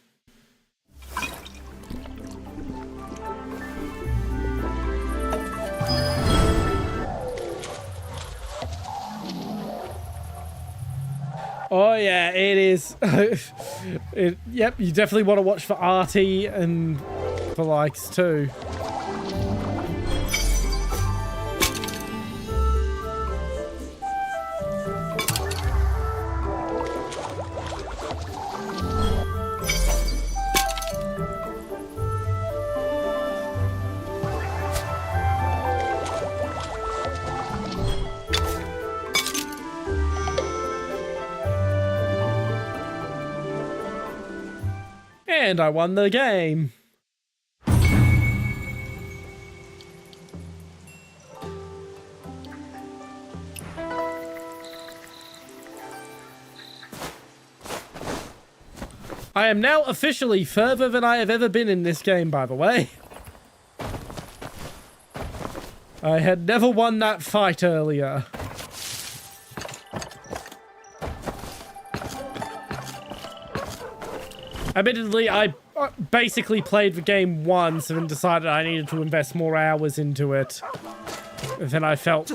Oh yeah, it is. Yep, you definitely want to watch for Artie and the likes too. And I won the game. I am now officially further than I have ever been in this game, by the way. I had never won that fight earlier. Admittedly, I basically played the game once and then decided I needed to invest more hours into it than I felt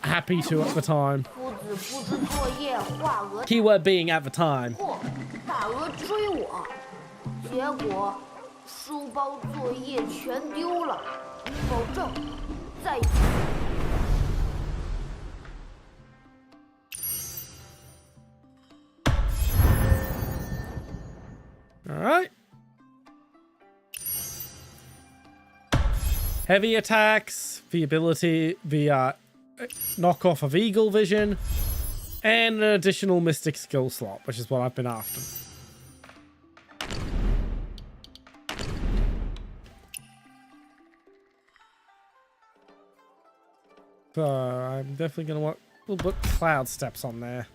happy to at the time. Keyword being at the time. 大鹅追我，结果书包作业全丢了，保证再。 All right. heavy attacks, the ability, the knockoff of Eagle Vision, and an additional Mystic skill slot, which is what I've been after. So I'm definitely going to want... We'll put Cloud Steps on there.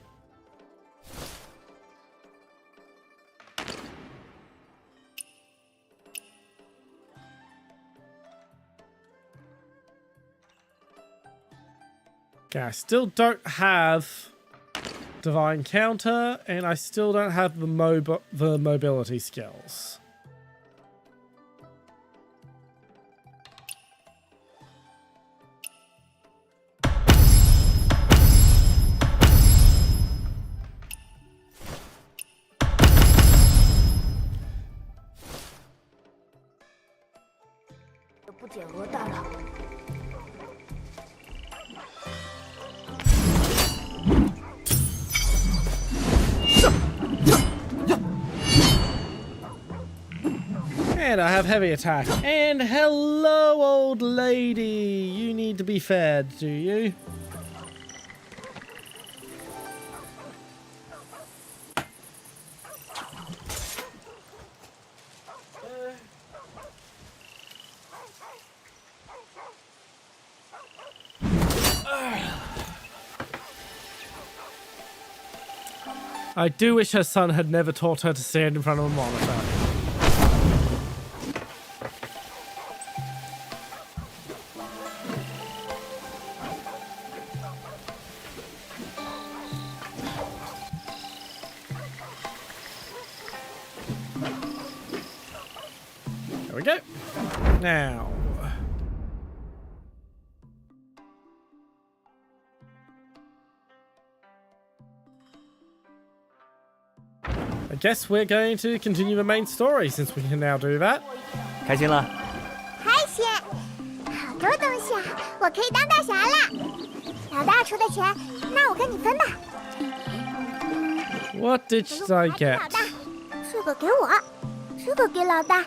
Okay, I still don't have Divine Counter, and I still don't have the mobility skills.不减额大了。 And I have heavy attack. And hello, old lady. You need to be fed, do you? I do wish her son had never taught her to stand in front of a monitor. There we go. Now. I guess we're going to continue the main story since we can now do that. 开心了？开心，好多东西啊，我可以当大侠啦！老大出的钱，那我跟你分吧。What did I get? 老大，这个给我，这个给老大，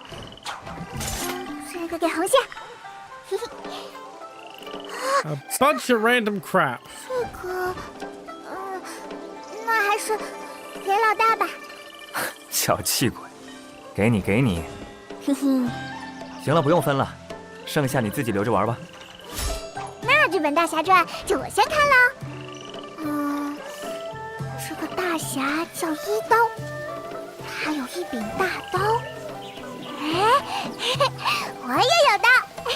这个给红线。嘿嘿。 A bunch of random crap. 这个，那还是给老大吧。 小气鬼，给你给你。哼哼。行了，不用分了，剩下你自己留着玩吧。那这本《大侠传》就我先看了。这个大侠叫一刀，他有一柄大刀。哎，嘿嘿，我也有刀。嘿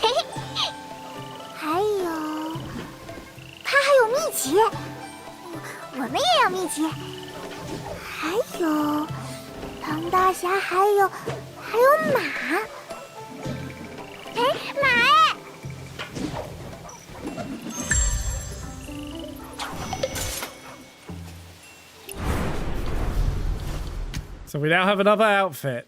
嘿，还有，他还有秘籍，我们也有秘籍。还有。 当大侠还有马，哎，马哎！ So we now have another outfit.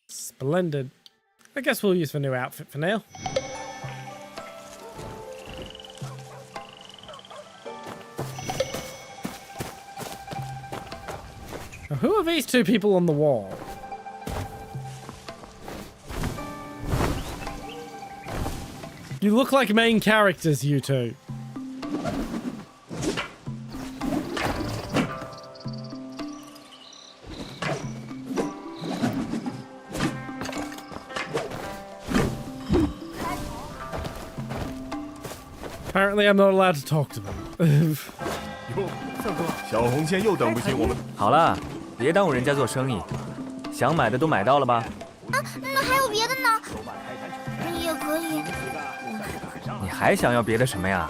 Splendid. I guess we'll use the new outfit for now. Now, who are these two people on the wall? You look like main characters, you two. Apparently, I'm not allowed to talk to them. 小红线又等不及我们。好了，别耽误人家做生意。想买的都买到了吧？啊，那还有别的呢？也可以。你还想要别的什么呀？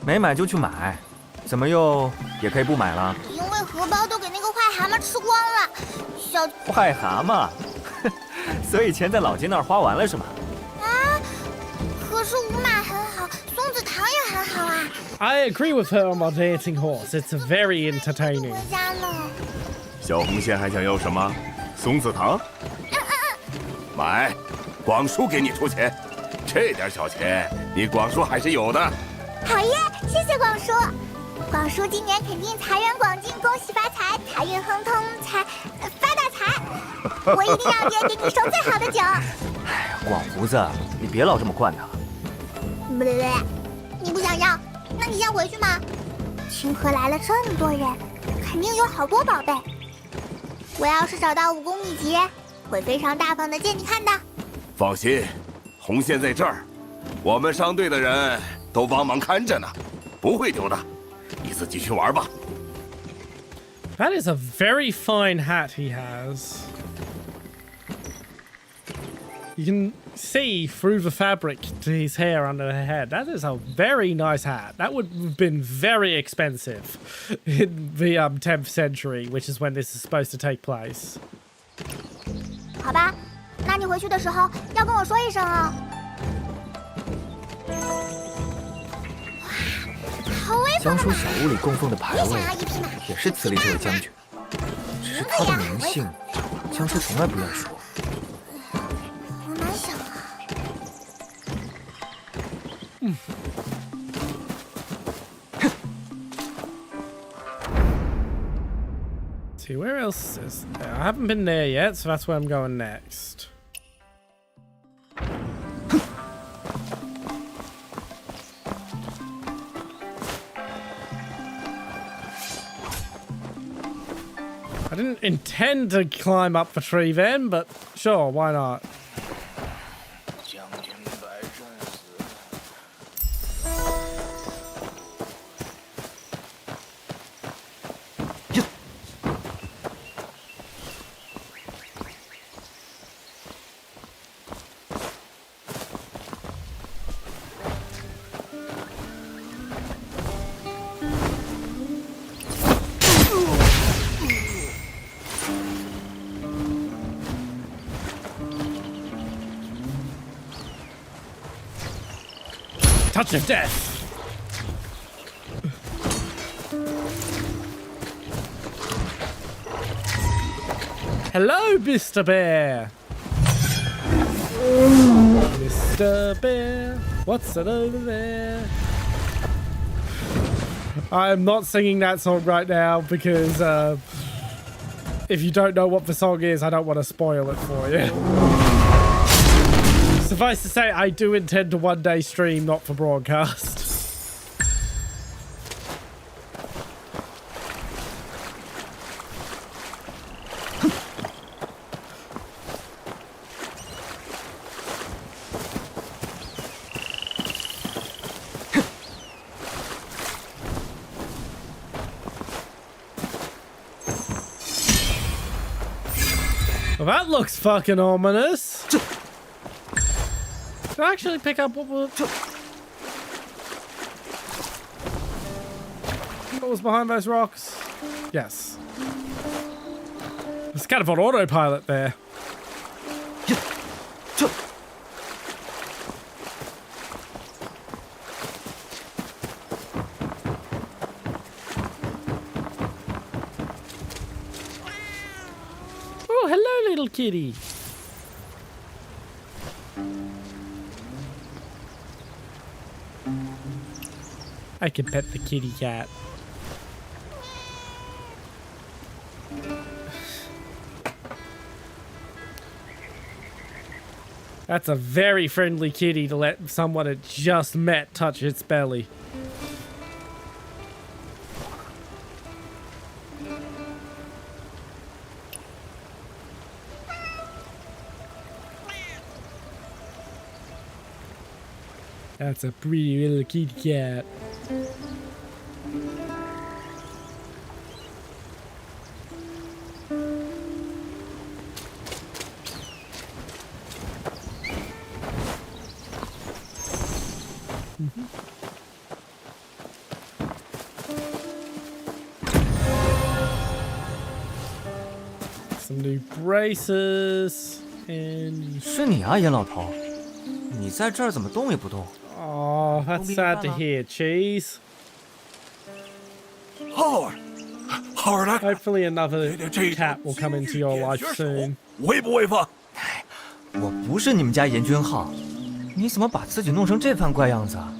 没买就去买，怎么又也可以不买了？因为荷包都给那个坏蛤蟆吃光了。小坏蛤蟆，所以钱在老金那儿花完了是吗？啊，可是五马很好，松子糖也很好啊。 I agree with her on my dancing horse. It's very entertaining. 回家了。小红线还想要什么？松子糖？买，广叔给你出钱。这点小钱，你广叔还是有的。好耶，谢谢广叔。广叔今年肯定财源广进，恭喜发财，财运亨通，发大财。我一定让爹给你收最好的酒。哎呀，广胡子，你别老这么惯他。不对，你不想要，那你先回去嘛。清河来了这么多人，肯定有好多宝贝。我要是找到武功秘籍，会非常大方的借你看的。放心，红线在这儿，我们商队的人都帮忙看着呢，不会丢的。你自己去玩吧。That is a very fine hat he has. You can see through the fabric to his hair under the head. That is a very nice hat. That would have been very expensive in the 10th century, which is when this is supposed to take place. 好吧，那你回去的时候要跟我说一声啊。好威风江叔小屋里供奉的牌位也是此里这位将军，只是他的名姓，江叔从来不愿说。好难想啊。See, where else is there? I haven't been there yet, so that's where I'm going next. I didn't intend to climb up the tree then, but sure, why not? Touch of death. Hello, Mr. Bear. Mr. Bear, what's it over there? I am not singing that song right now because if you don't know what the song is, I don't want to spoil it for you. Suffice to say, I do intend to one day stream, not for broadcast. Well, that looks fucking ominous. Did I actually pick up what was behind those rocks? Yes. It's kind of on autopilot there. Oh, hello, little kitty. I can pet the kitty cat. That's a very friendly kitty to let someone it just met touch its belly. That's a pretty little kitty cat. Some new braces and 是你啊，严老头，你在这儿怎么动也不动？ Oh, that's sad to hear, Cheese. Howard, Hopefully another cat will come into your life soon. 威不威风？我不是你们家严君浩，你怎么把自己弄成这番怪样子啊？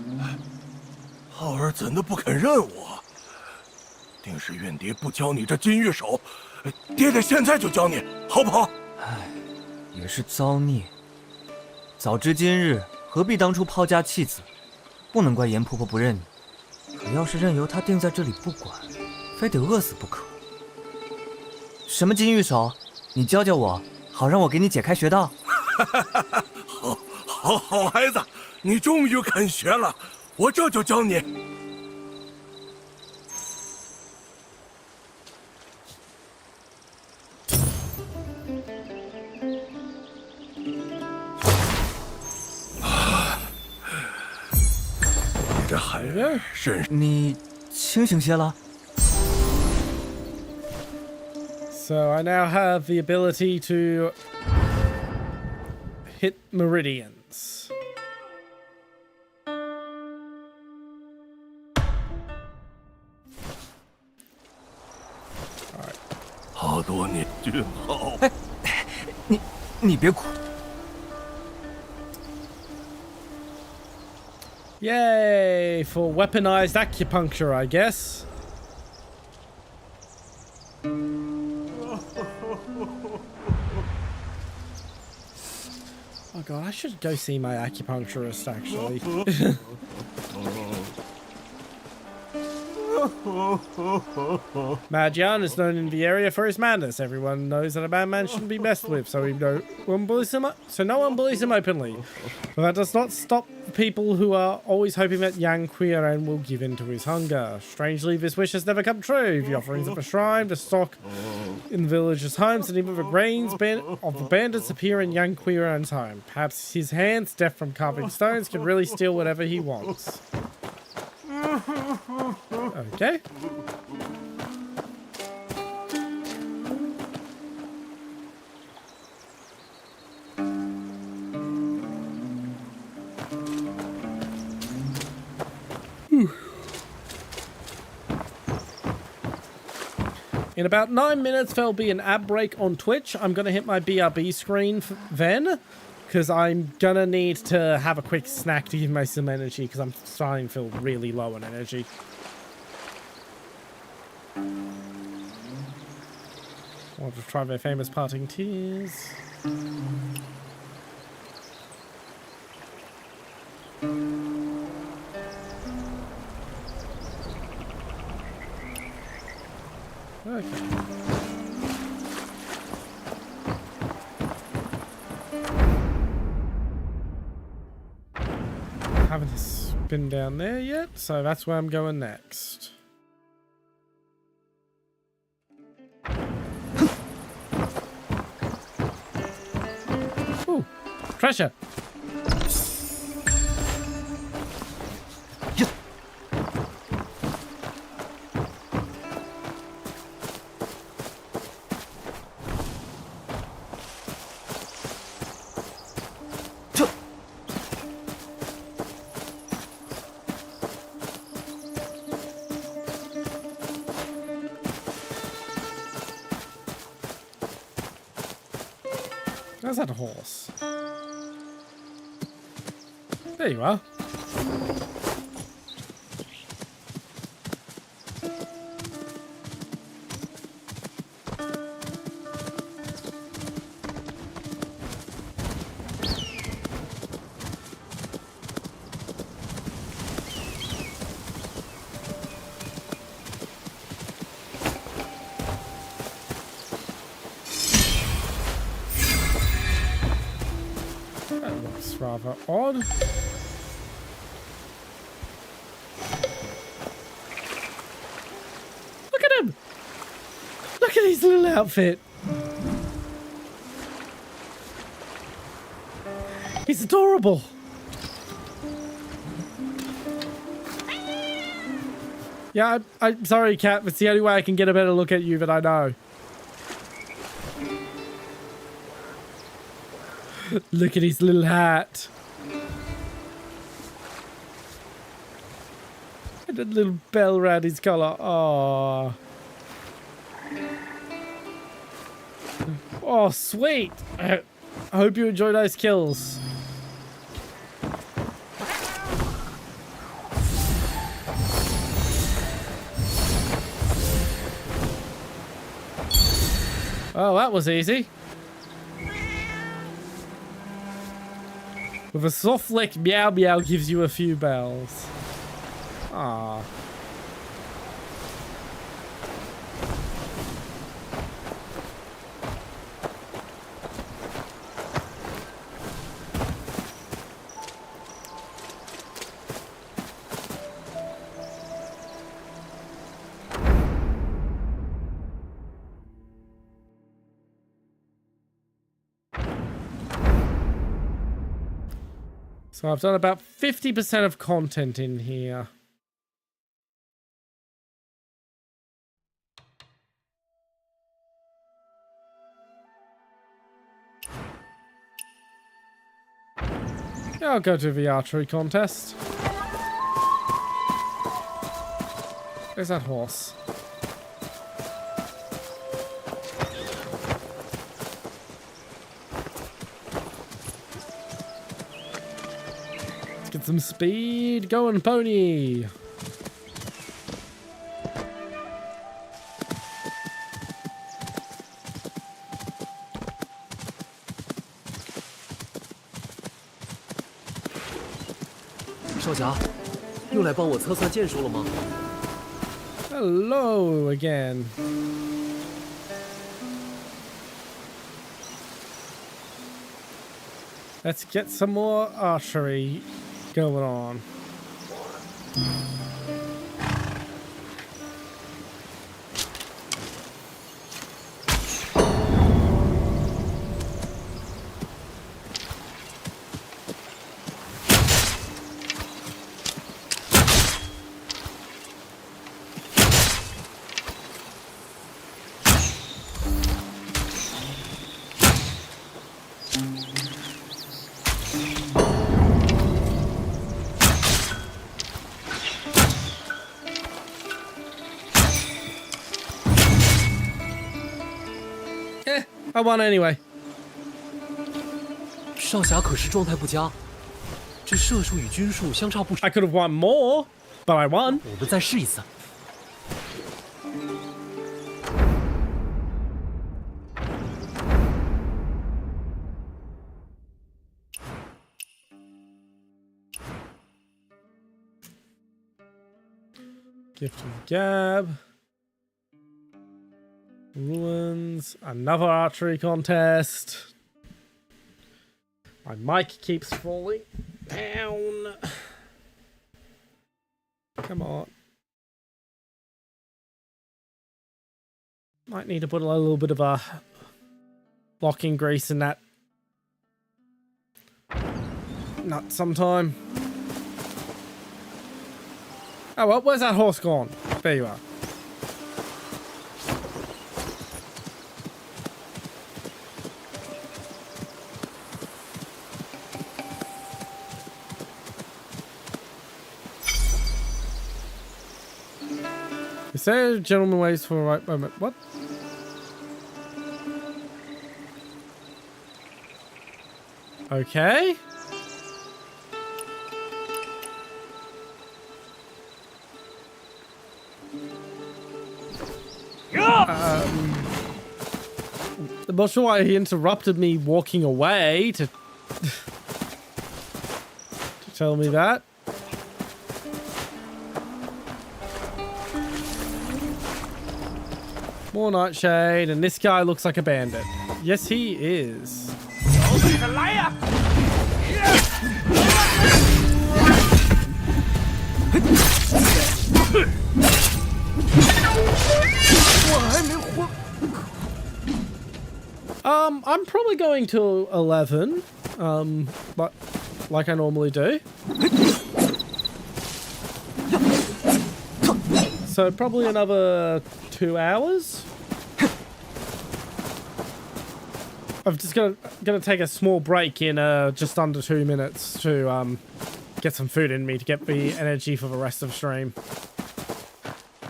浩儿怎的不肯认我？定是怨爹不教你这金玉手，爹爹现在就教你，好不好？唉，也是造孽。早知今日，何必当初抛家弃子？不能怪严婆婆不认你，可要是任由她定在这里不管，非得饿死不可。什么金玉手？你教教我，好让我给你解开穴道。好孩子，你终于肯学了，我这就教你。你这孩子身上……你清醒些了。 So I now have the ability to hit meridians. Alright. 好多年君浩。哎，你别哭。 Yay for weaponized acupuncture, I guess. Oh god, I should go see my acupuncturist actually. Madjan is known in the area for his madness. Everyone knows that a bad man shouldn't be messed with, so no one bullies him openly. But that does not stop people who are always hoping that Yang Qiren will give in to his hunger. Strangely, this wish has never come true. The offerings of a shrine, the stock in the villagers' homes, and even the grains of the bandits appear in Yang Qiren's home. Perhaps his hands, deaf from carving stones, can really steal whatever he wants. Okay. In about 9 minutes, there'll be an ad break on Twitch. I'm going to hit my BRB screen then, because I'm going to need to have a quick snack to give me some energy, because I'm starting to feel really low on energy. I'll just try their famous parting tears. Okay. Haven't been down there yet, so that's where I'm going next. Ooh, treasure! Where's that horse? There you are. Rather odd. Look at him! Look at his little outfit. He's adorable. Yeah, I'm sorry, Cat. It's the only way I can get a better look at you that I know. Look at his little hat. And a little bell around his collar. Aww. Oh, sweet. I hope you enjoy those kills. Oh, that was easy. With a soft lick, Meow Meow gives you a few bells. Ah. So I've done about 50% of content in here. Yeah, I'll go to the archery contest. Where's that horse? Get some speed going, pony. Hello again. Let's get some more archery going on. I won anyway. 少侠可是状态不佳，这射术与均术相差不少。 I could have won more, but I won. 我们再试一次。Gift of Gab. Ruins. Another archery contest. My mic keeps falling down. Come on. Might need to put a little bit of a locking grease in that nut sometime. Oh well, where's that horse gone? There you are. Is there a gentleman waits for the right moment? What? Okay. I'm not sure why he interrupted me walking away to tell me that. More Nightshade, and this guy looks like a bandit. Yes, he is. He's a liar! I'm probably going to 11, but like I normally do. So probably another 2 hours. I'm just gonna take a small break in just under 2 minutes to get some food in me to get the energy for the rest of the stream.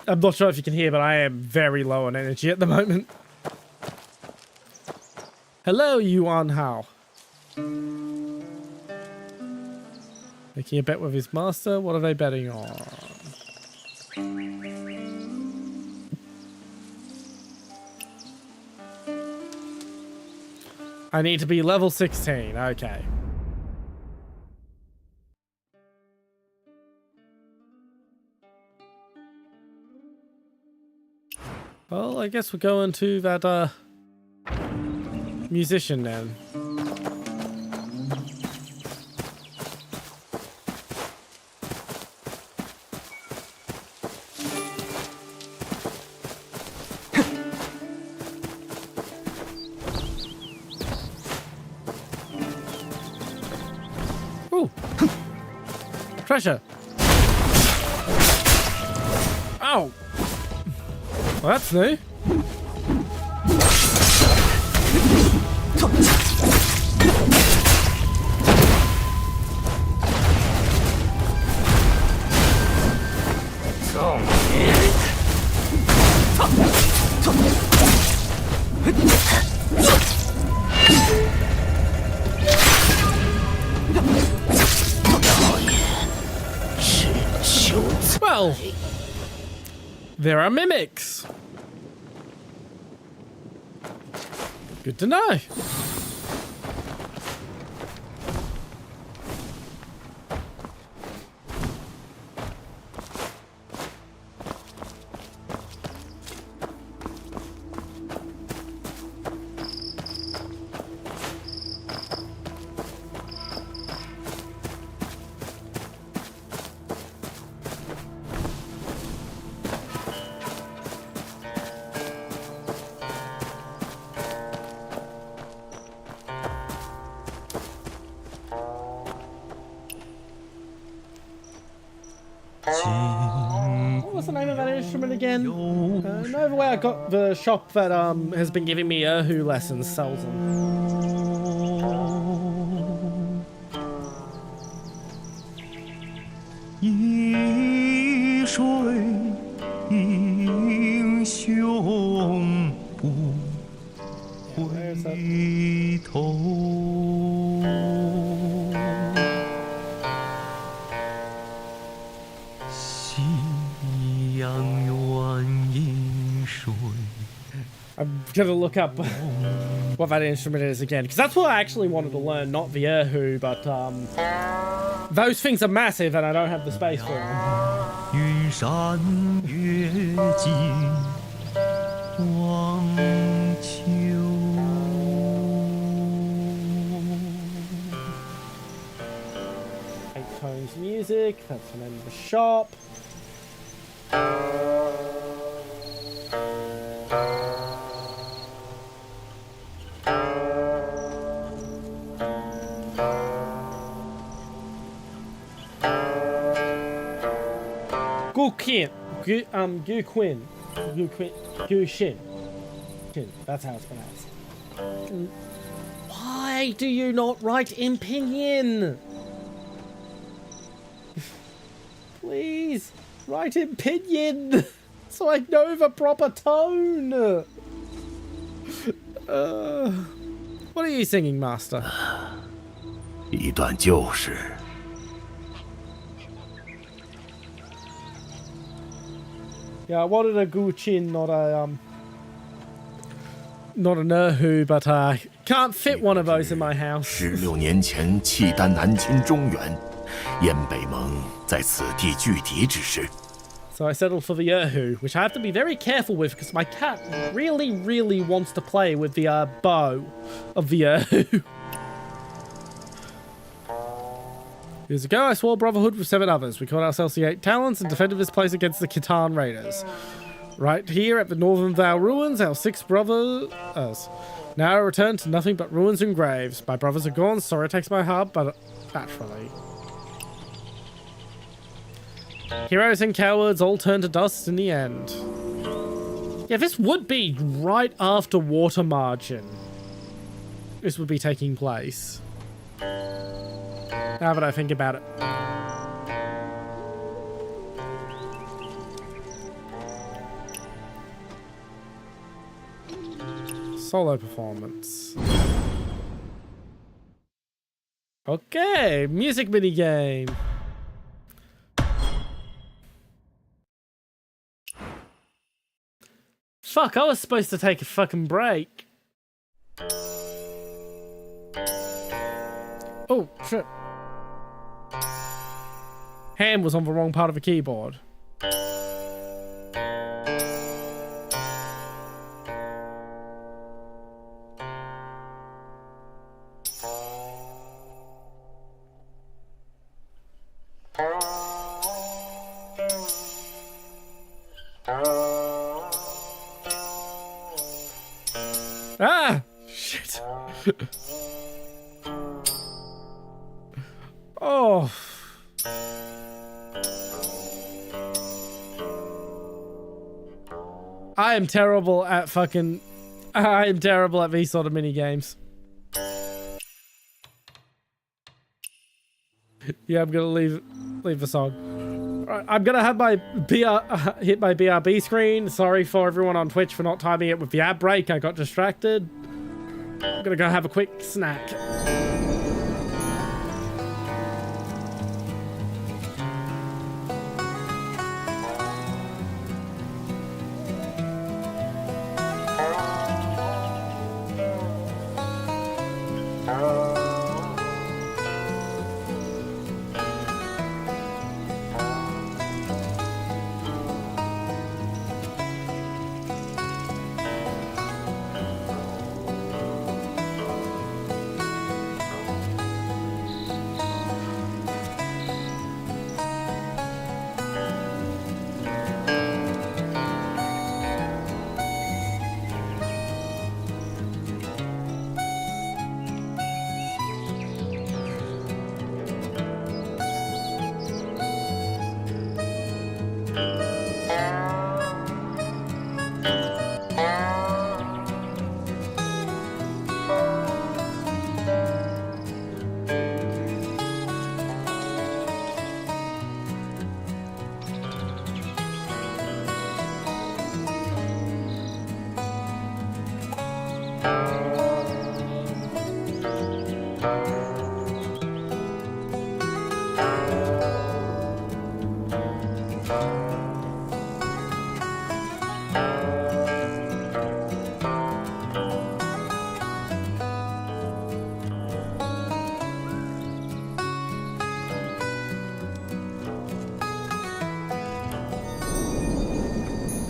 I'm not sure if you can hear, but I am very low on energy at the moment. Hello, Yuan Hao. Making a bet with his master. What are they betting on? I need to be level 16. Okay. Well, I guess we're going to that musician then. Ooh. Treasure. Ow. Well, that's new. Well, there are mimics. Good to know. What was the name of that instrument again? Over where I got the shop that has been giving me Erhu lessons sells them. 一水英雄不回头。 I'm gonna look up what that instrument is again, because that's what I actually wanted to learn, not the Erhu, but those things are massive and I don't have the space for them. 云山月尽望秋。 8 Tones Music, that's the name of the shop. Gushin. That's how it's pronounced. Why do you not write in pinyin? Please, write in pinyin so I know the proper tone. What are you singing, Master? 一段旧事。 Yeah, I wanted a Guqin, not an Erhu, but I can't fit one of those in my house. 16年前，契丹南侵中原，燕北盟在此地拒敌之时。 So I settled for the Erhu, which I have to be very careful with because my cat really, really wants to play with the bow of the Erhu. Years ago, I swore brotherhood with 7 others. We called ourselves the 8 Talents and defended this place against the Khitan raiders. Right here at the Northern Vale ruins, our 6 brothers. Now I return to nothing but ruins and graves. My brothers are gone. Sorry it takes my heart, but naturally. Heroes and cowards all turn to dust in the end. Yeah, this would be right after Water Margin. This would be taking place. Now that I think about it. Solo performance. Okay, music mini game. Fuck, I was supposed to take a fucking break. Oh, shit. Hand was on the wrong part of the keyboard. Ah! Shit. Oh. I am terrible at these sort of mini games. Yeah, I'm gonna leave the song. Right, I'm gonna have my hit my BRB screen. Sorry for everyone on Twitch for not timing it with the ad break. I got distracted. I'm gonna go have a quick snack.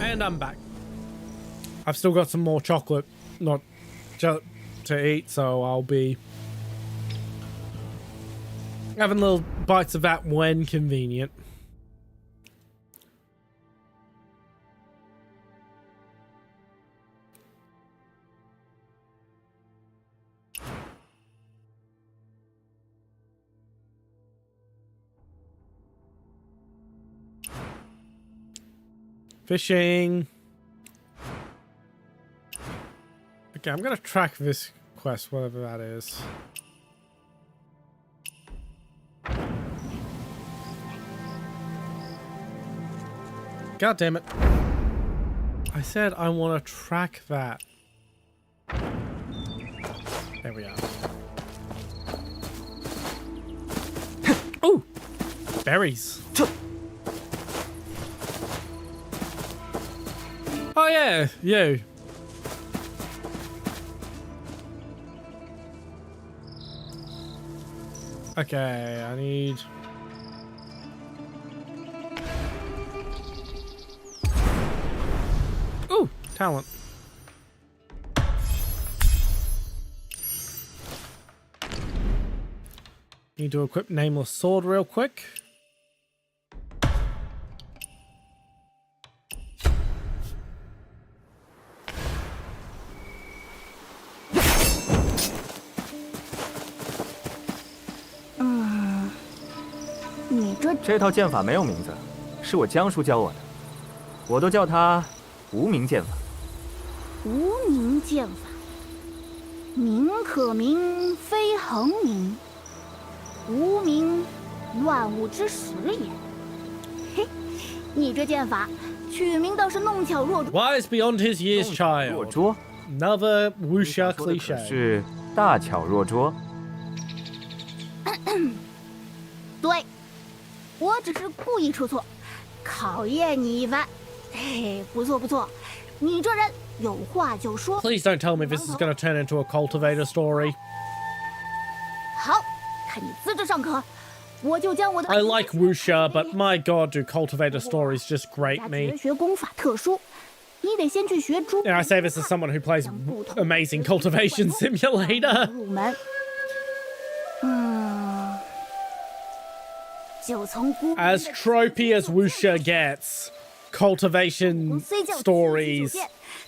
And I'm back. I've still got some more chocolate to eat, so I'll be having little bites of that when convenient. Fishing. Okay, I'm gonna track this quest, whatever that is. God damn it. I said I want to track that. There we are. Ooh! Berries. Oh yeah, you. Okay, I need... Ooh, talent. Need to equip Nameless Sword real quick.这套剑法没有名字，是我江叔教我的，我都叫它无名剑法。无名剑法，名可名，非恒名。无名，万物之始也。嘿，你这剑法取名倒是弄巧若拙。 Wise beyond his years, child. 若拙， Another wuxia cliche. 是大巧若拙。对，我只是故意出错，考验你一番。嘿，不错不错，你这人有话就说。 Please don't tell me this is going to turn into a cultivator story. 好，看你资质尚可，我就将我的 I like wuxia, but my god, do cultivator stories just grate 绝 me. 学功法特殊，你得先去学猪。 And I say this as someone who plays amazing cultivation simulator. 入门，就从孤 As tropey as wuxia gets, cultivation stories,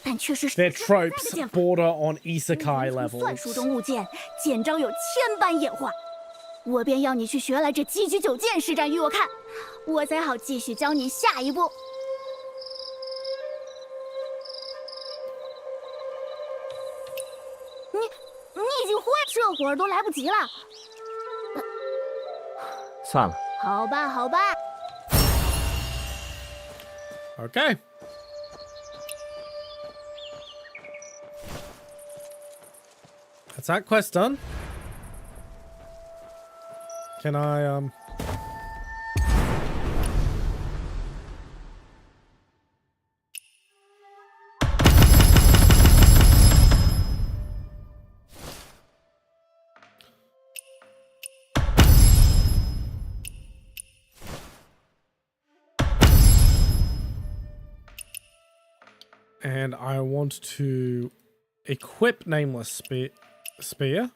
但却是 their tropes border on isekai 算术 levels. 中物件，见招有千般演化。我便要你去学来这击举九剑施展于我看，我才好继续教你下一步。你已经会，这会儿都来不及了。算了，好吧，好吧。 Okay. That's that quest done. Can I, And I want to equip Nameless Spear.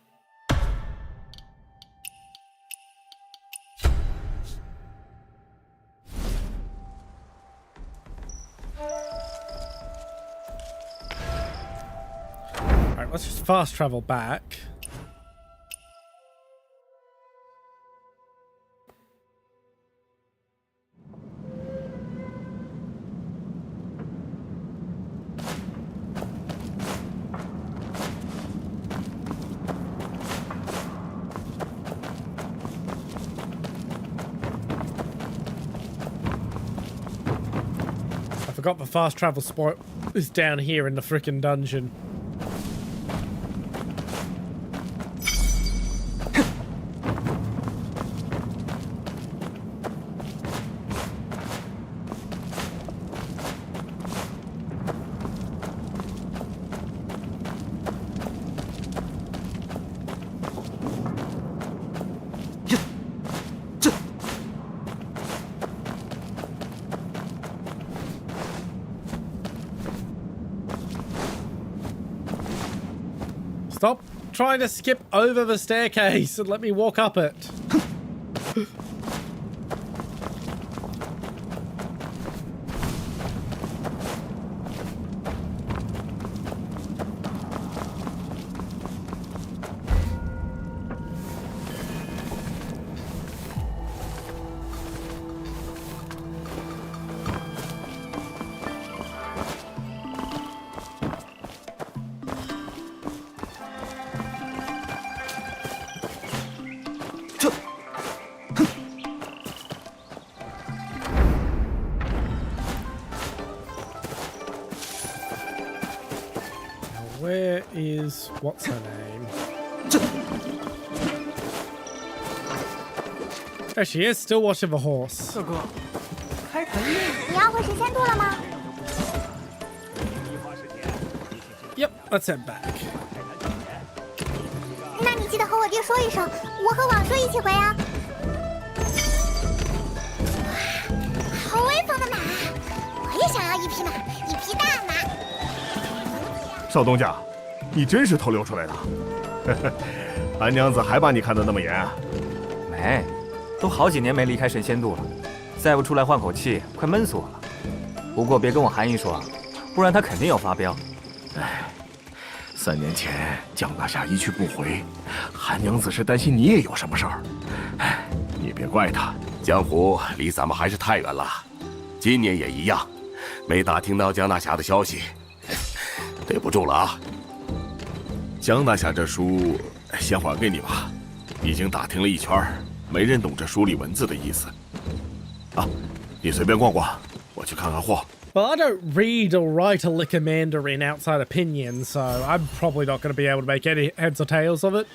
Alright, let's just fast travel back. I forgot the fast travel spot is down here in the frickin' dungeon. Stop trying to skip over the staircase and let me walk up it. Where is what's her name? There she is, still watching the horse. 哥哥，开垦猎，你要回神仙渡了吗？ Yep, let's head back. 那你记得和我爹说一声，我和网叔一起回啊。好威风的马，我也想要一匹马，一匹大马。 少东家，你真是偷溜出来的。韩娘子还把你看得那么严啊？没，都好几年没离开神仙渡了，再不出来换口气，快闷死我了。不过别跟我韩姨说，不然她肯定要发飙。哎，3年前江大侠一去不回，韩娘子是担心你也有什么事儿。哎，你别怪她，江湖离咱们还是太远了。今年也一样，没打听到江大侠的消息。 对不住了啊，江大侠这书先还给你吧，已经打听了一圈，没人懂这书里文字的意思。啊，你随便逛逛，我去看看货。Well, I don't read or write a lick of Mandarin outside of Pinyin, so I'm probably not going to be able to make any heads or tails of it.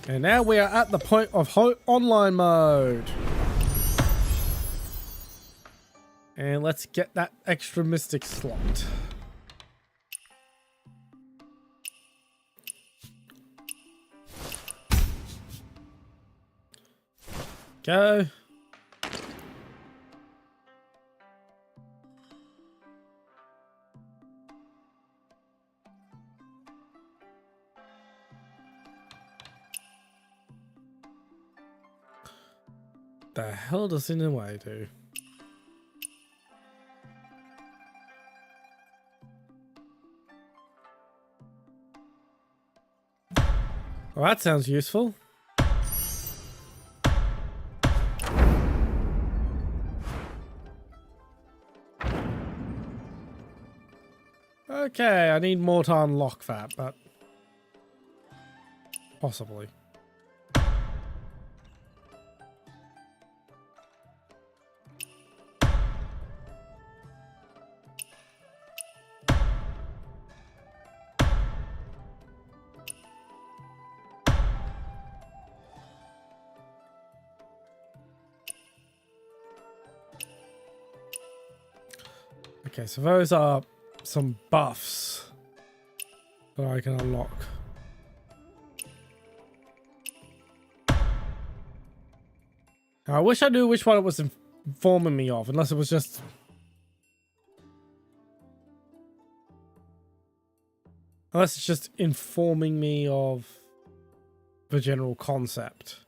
And now we are at the point of online mode. And let's get that extra mystic slot. Go. The hell does In the Way do? Well, that sounds useful. Okay, I need more to unlock that, but possibly. Okay, so those are some buffs that I can unlock. I wish I knew which one it was informing me of, unless it was just... Unless it's just informing me of the general concept.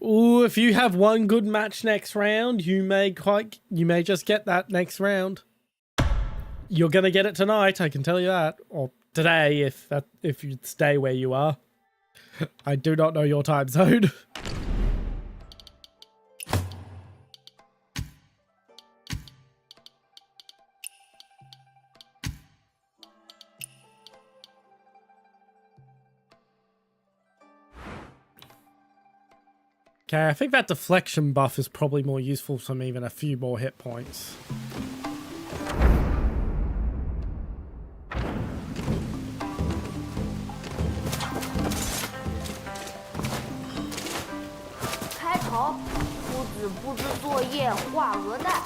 Ooh, if you have one good match next round, you may just get that next round. You're gonna get it tonight, I can tell you that, or today if you stay where you are. I do not know your time zone. Okay, I think that deflection buff is probably more useful for me than a few more hit points.开头，夫子布置作业，画鹅蛋。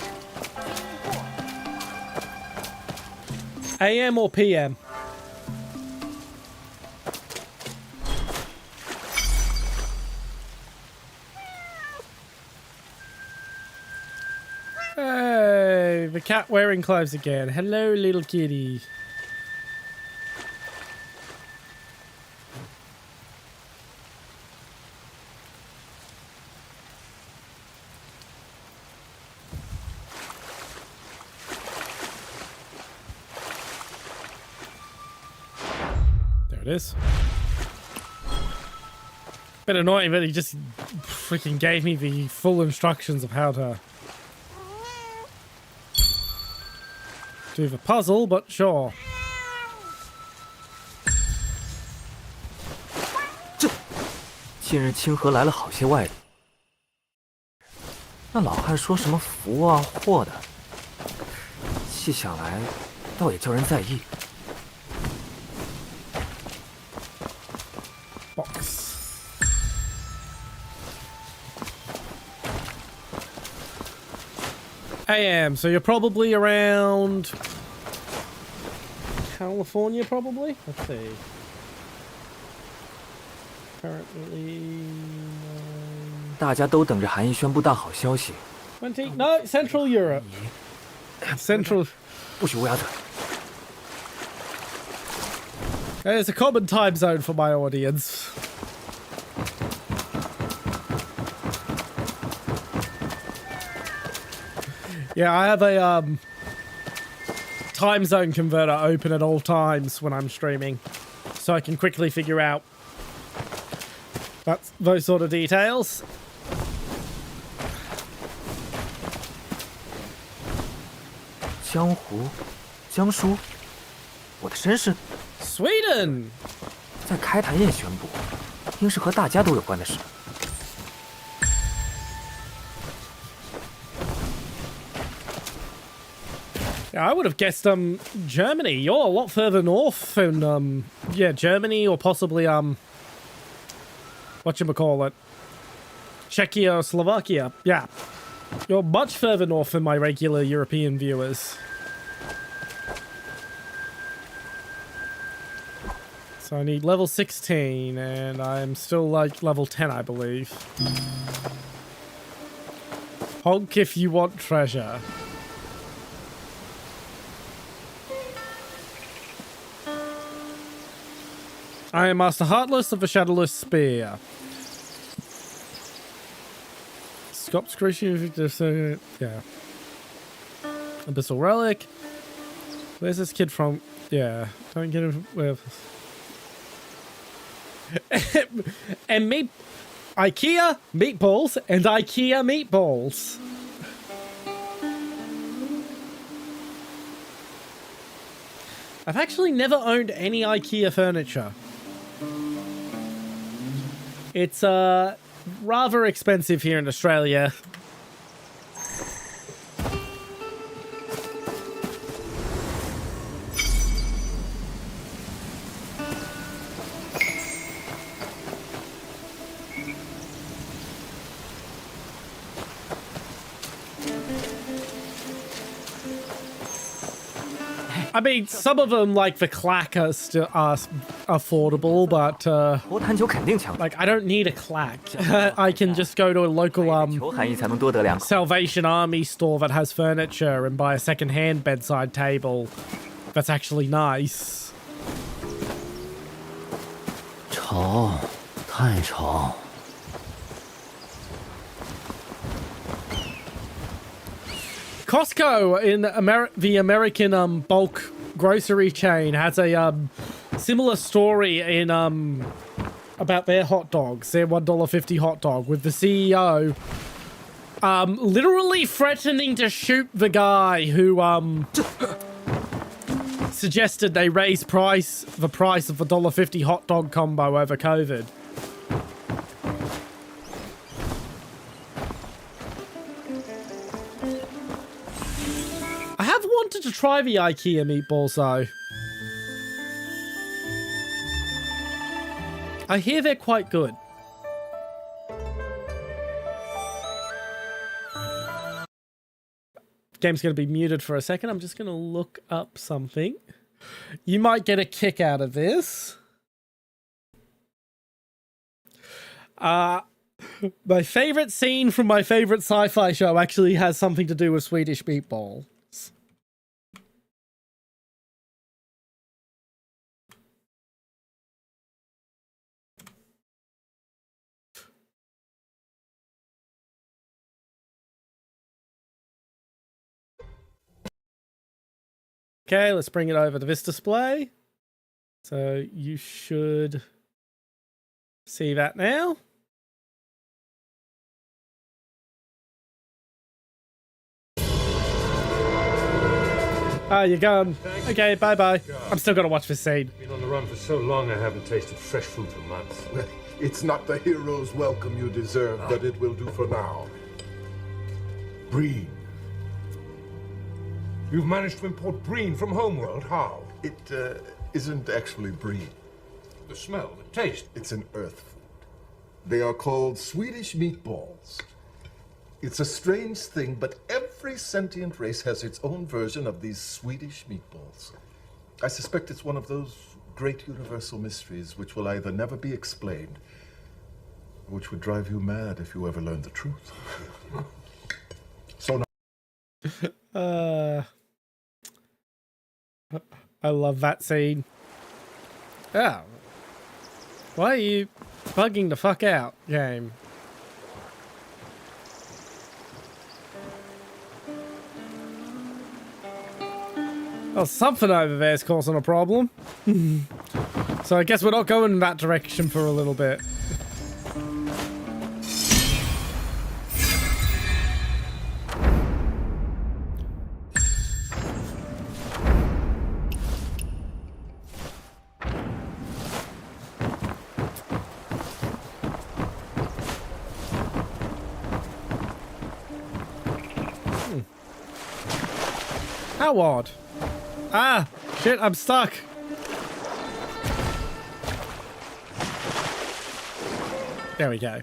AM or PM? Hey, the cat wearing clothes again. Hello, little kitty. There it is. Bit annoying, but he just freaking gave me the full instructions of how to do the puzzle, but sure. 近日清河来了好些外力，那老汉说什么福啊祸的，细想来，倒也叫人在意。Box. AM, so you're probably around California, probably? Let's see. Currently... 大家都等着韩义宣布大好消息。 20? No, Central Europe. Central... 不许乌鸦嘴。 It's a common time zone for my audience. Yeah, I have a time zone converter open at all times when I'm streaming, so I can quickly figure out those sort of details. 江湖江疏，我的身世。Sweden 在开坛宴宣布，应是和大家都有关的事。Yeah, I would have guessed Germany. You're a lot further north in yeah, Germany or possibly whatchamacallit, Czechia or Slovakia. Yeah. You're much further north than my regular European viewers. So I need level 16 and I'm still like level 10, I believe. Honk if you want treasure. I am Master Heartless of the Shadowless Spear. Stop screeching. Yeah. Abyssal Relic. Where's this kid from? Yeah. Don't get him. And meat. IKEA meatballs and IKEA meatballs. I've actually never owned any IKEA furniture. It's rather expensive here in Australia. I mean, some of them, like the clack, are still affordable, but like I don't need a clack. I can just go to a local Salvation Army store that has furniture and buy a second-hand bedside table that's actually nice. 吵，太吵。 Costco in the American bulk grocery chain has a similar story in about their hot dogs, their $1.50 hot dog, with the CEO literally threatening to shoot the guy who suggested they raise the price of the $1.50 hot dog combo over COVID. I have wanted to try the IKEA meatballs though. I hear they're quite good. Game's going to be muted for a second. I'm just going to look up something. You might get a kick out of this. My favorite scene from my favorite sci-fi show actually has something to do with Swedish meatballs. Okay, let's bring it over to this display. So you should see that now. Ah, you're gone. Okay, bye-bye. I'm still gonna watch this scene. Been on the run for so long I haven't tasted fresh food for months. It's not the hero's welcome you deserve, but it will do for now. Breen. You've managed to import Breen from Homeworld. How? It isn't actually Breen. The smell, the taste. It's an earth food. They are called Swedish meatballs. It's a strange thing, but every sentient race has its own version of these Swedish meatballs. I suspect it's one of those great universal mysteries which will either never be explained, or which would drive you mad if you ever learned the truth. So now... I love that scene. Oh. Why are you bugging the fuck out, game? Well, something over there is causing a problem. So I guess we're not going in that direction for a little bit. How odd. Ah, shit, I'm stuck. There we go.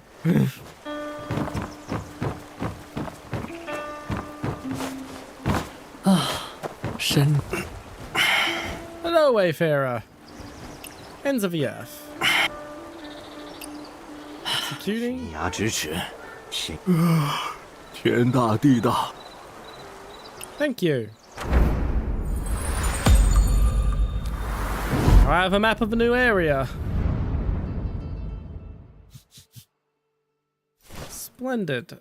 Hello, Wayfarer. Ends of the earth. Executing. 牙咫尺，天大地大。 Thank you. I have a map of a new area. Splendid.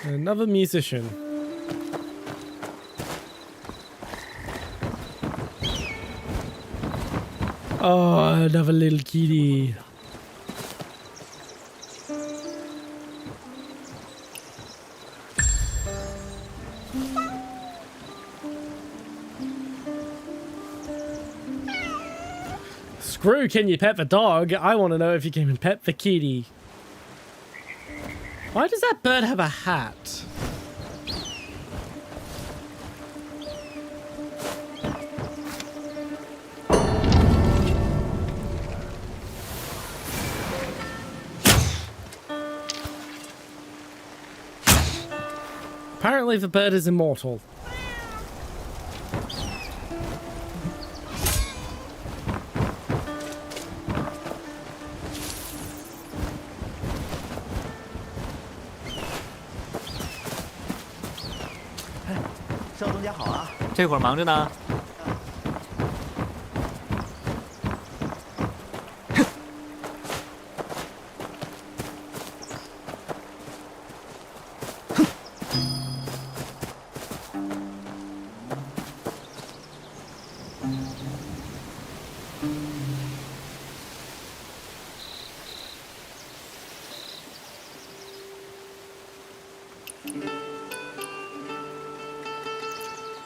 Another musician. Oh, another little kitty. Screw, can you pet the dog? I want to know if you can pet the kitty. Why does that bird have a hat? Apparently the bird is immortal. Hey, 少东家好啊！这会儿忙着呢。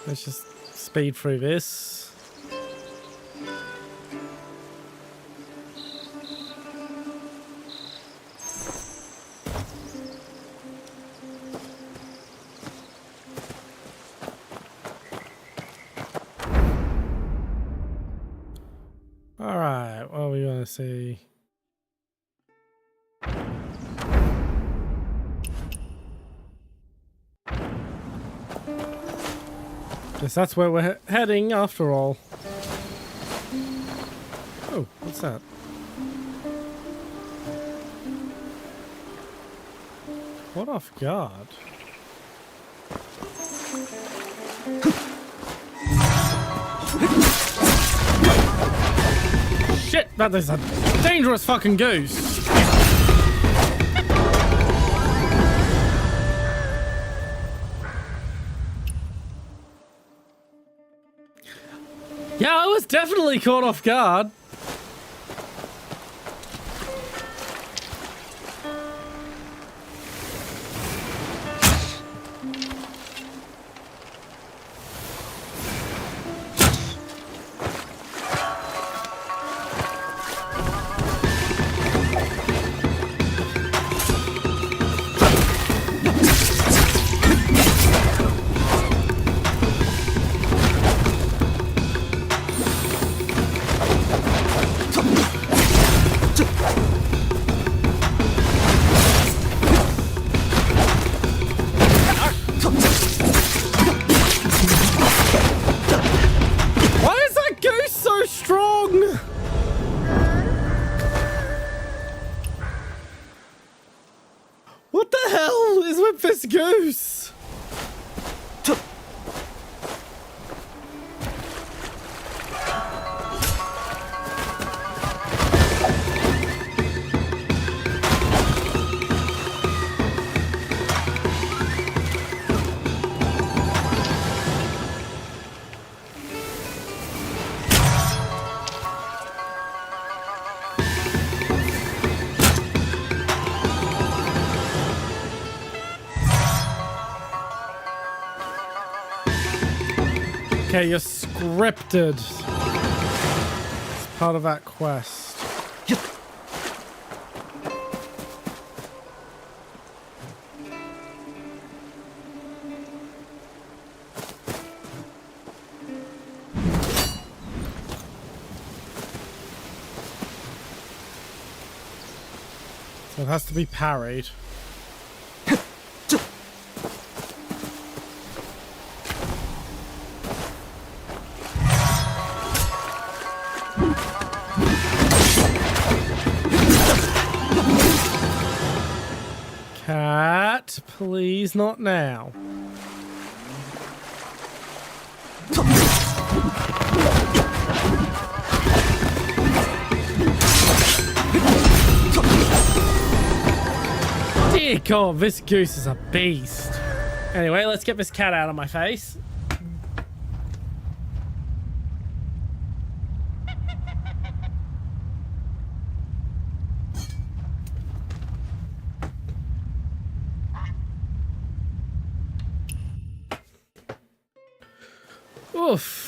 Let's just speed through this. All right, what are we going to see? Guess that's where we're heading after all. Oh, what's that? What off guard? Shit, that is a dangerous fucking goose. Yeah, I was definitely caught off guard. Okay, you're scripted. It's part of that quest. So it has to be parried. Cat, please not now. Dear God, this goose is a beast. Anyway, let's get this cat out of my face. Oof.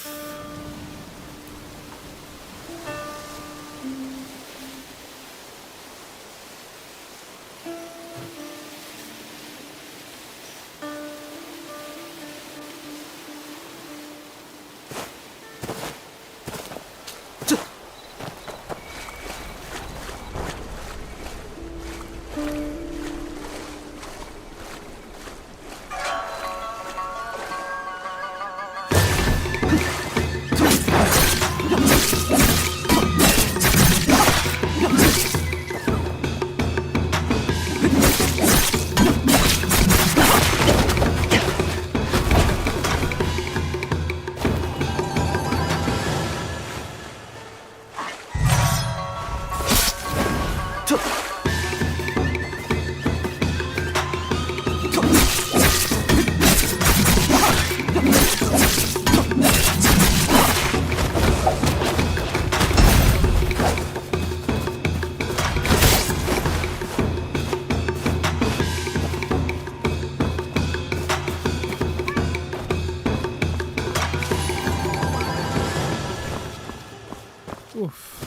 Oof.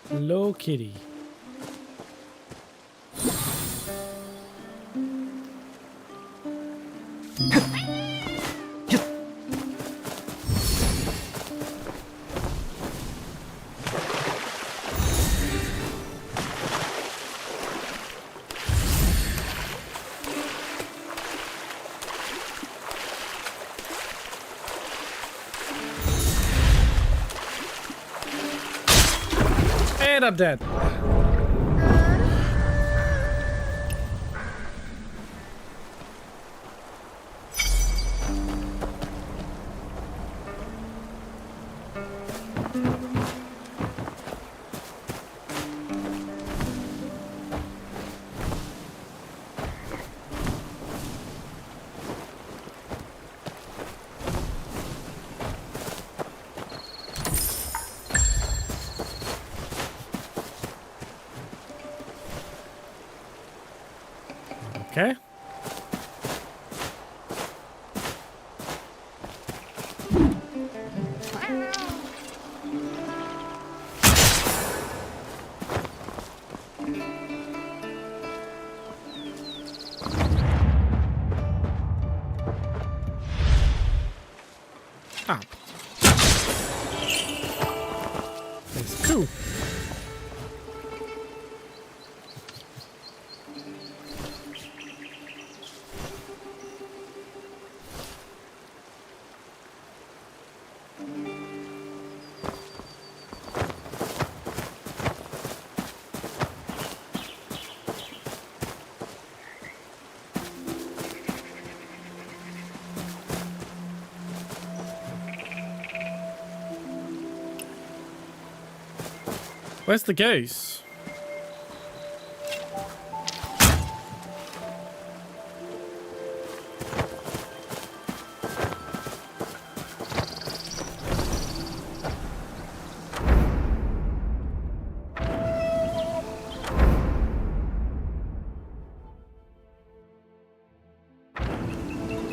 Hello, kitty. And I'm dead. Okay. Ah. That's cool. Where's the goose?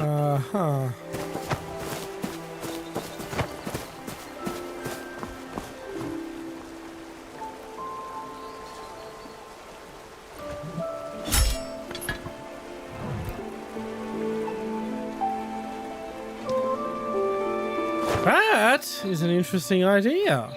Uh-huh. That is an interesting idea.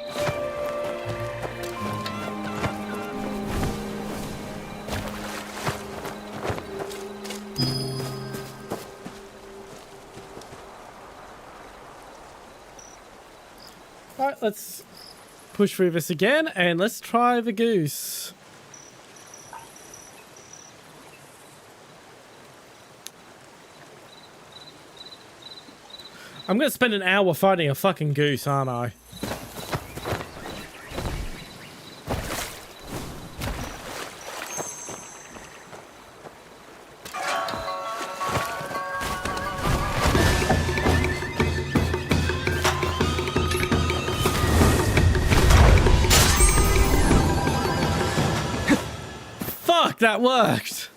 Alright, let's push through this again and let's try the goose. I'm gonna spend an hour fighting a fucking goose, aren't I? Fuck, that worked!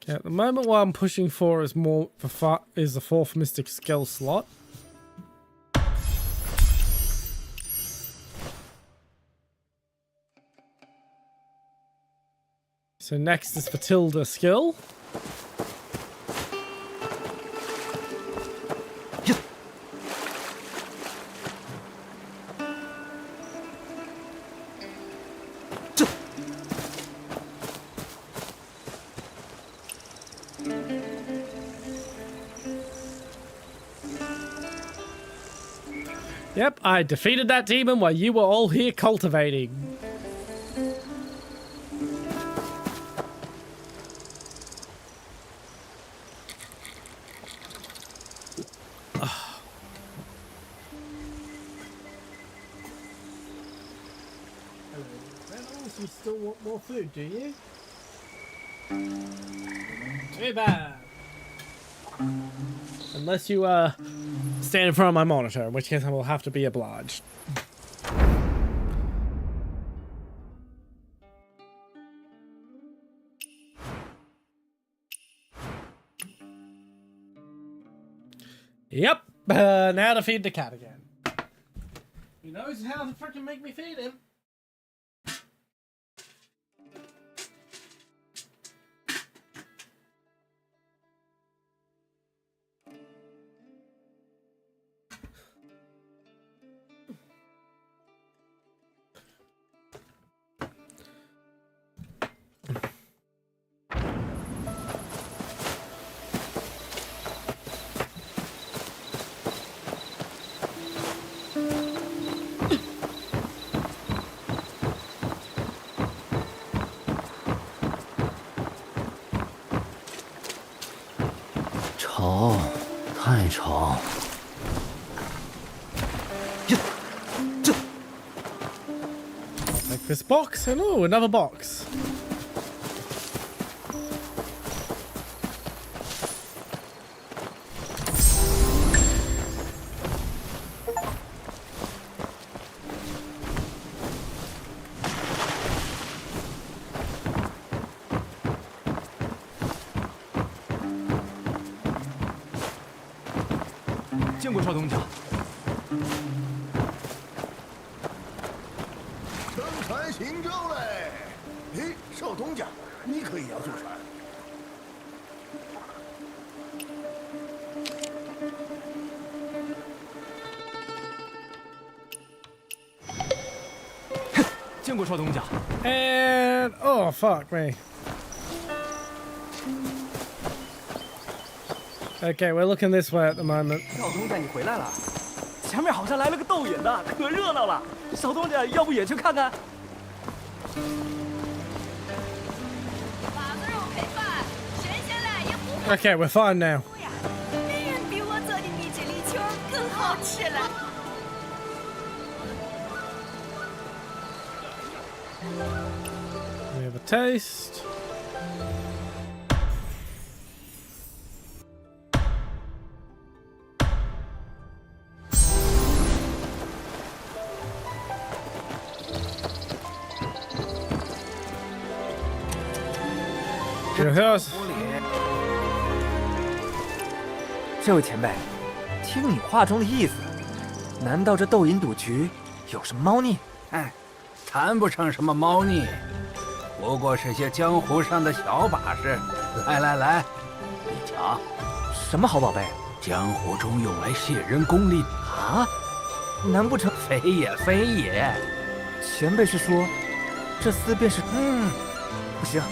Okay, at the moment, what I'm pushing for is the fourth mystic skill slot. So next is Fatilda skill. Yep, I defeated that demon while you were all here cultivating. You still want more food, do you? Too bad. Unless you stand in front of my monitor, in which case I will have to be obliged. Yep, now to feed the cat again. He knows how to freaking make me feed him.吵，太吵。Like this box, and oh, another box.见过少东家。登船行舟嘞！咦，少东家，你可也要坐船？见过少东家。And oh fuck me. Okay, we're looking this way at the moment. 少东家，你回来了。前面好像来了个斗饮的，可热闹了。少东家，要不也去看看？马子肉配饭，神仙来也不 Okay, we're fine now. 没人比我做的蜜汁里球更好吃了。We have a taste. 这位前辈，听你话中的意思，难道这斗银赌局有什么猫腻？哎，谈不上什么猫腻，不过是些江湖上的小把式。来，你瞧，什么好宝贝？江湖中用来泄人功力啊？难不成非也？前辈是说，这厮便是……不行，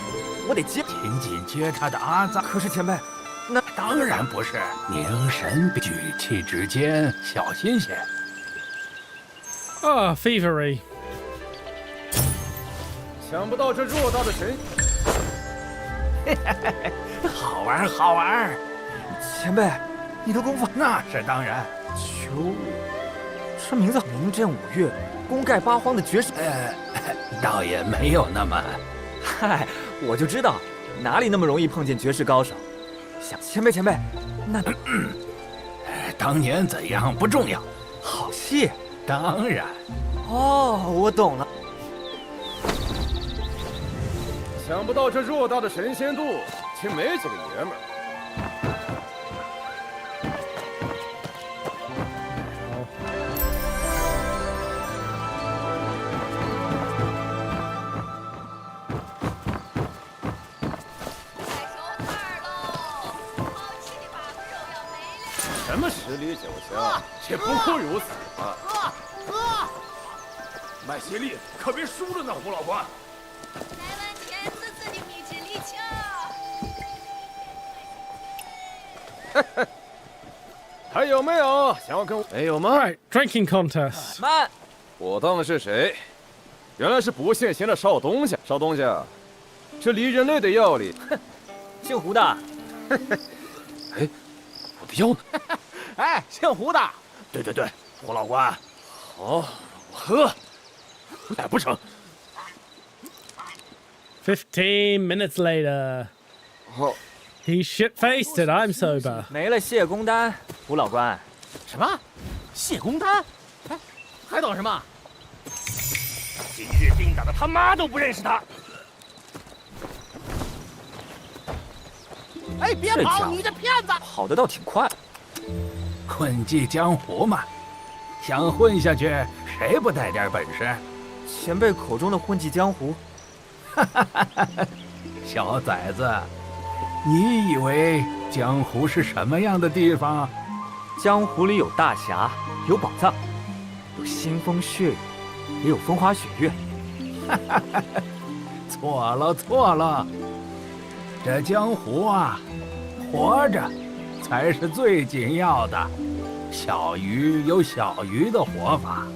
我得接，紧紧接他的阿臧。可是前辈，那当然不是，凝神举气之间，小心些。啊 ，thievery。想不到这偌大的神，好玩。前辈，你的功夫那是当然。求，这名字名震五岳，功盖八荒的绝世……倒也没有那么……嗨，我就知道哪里那么容易碰见绝世高手。想前辈，那当年怎样不重要，好戏。当然。哦，我懂了。想不到这偌大的神仙渡，竟没几个爷们儿。什么十里九乡，且不过如此啊！喝！麦西利可别输了呢，胡老官。还有没有想要跟我？没有吗 ？Right, drinking contest. 慢！我当的是谁？原来是不现形的少东家。少东家，这离人类的药里，姓胡的。哎，我的药呢？哎，姓胡的。对，胡老官。好，我喝。哎，不成。 15 minutes later. He shit-faced it. I'm sober. 没了谢公丹，胡老官。什么？谢公丹？哎，还等什么？今日定打的他妈都不认识他。哎，别跑！你这骗子！跑得倒挺快。混迹江湖嘛，想混下去，谁不带点本事？前辈口中的混迹江湖。 小崽子，你以为江湖是什么样的地方？江湖里有大侠，有宝藏，有腥风血雨，也有风花雪月。错了，这江湖啊，活着才是最紧要的。小鱼有小鱼的活法，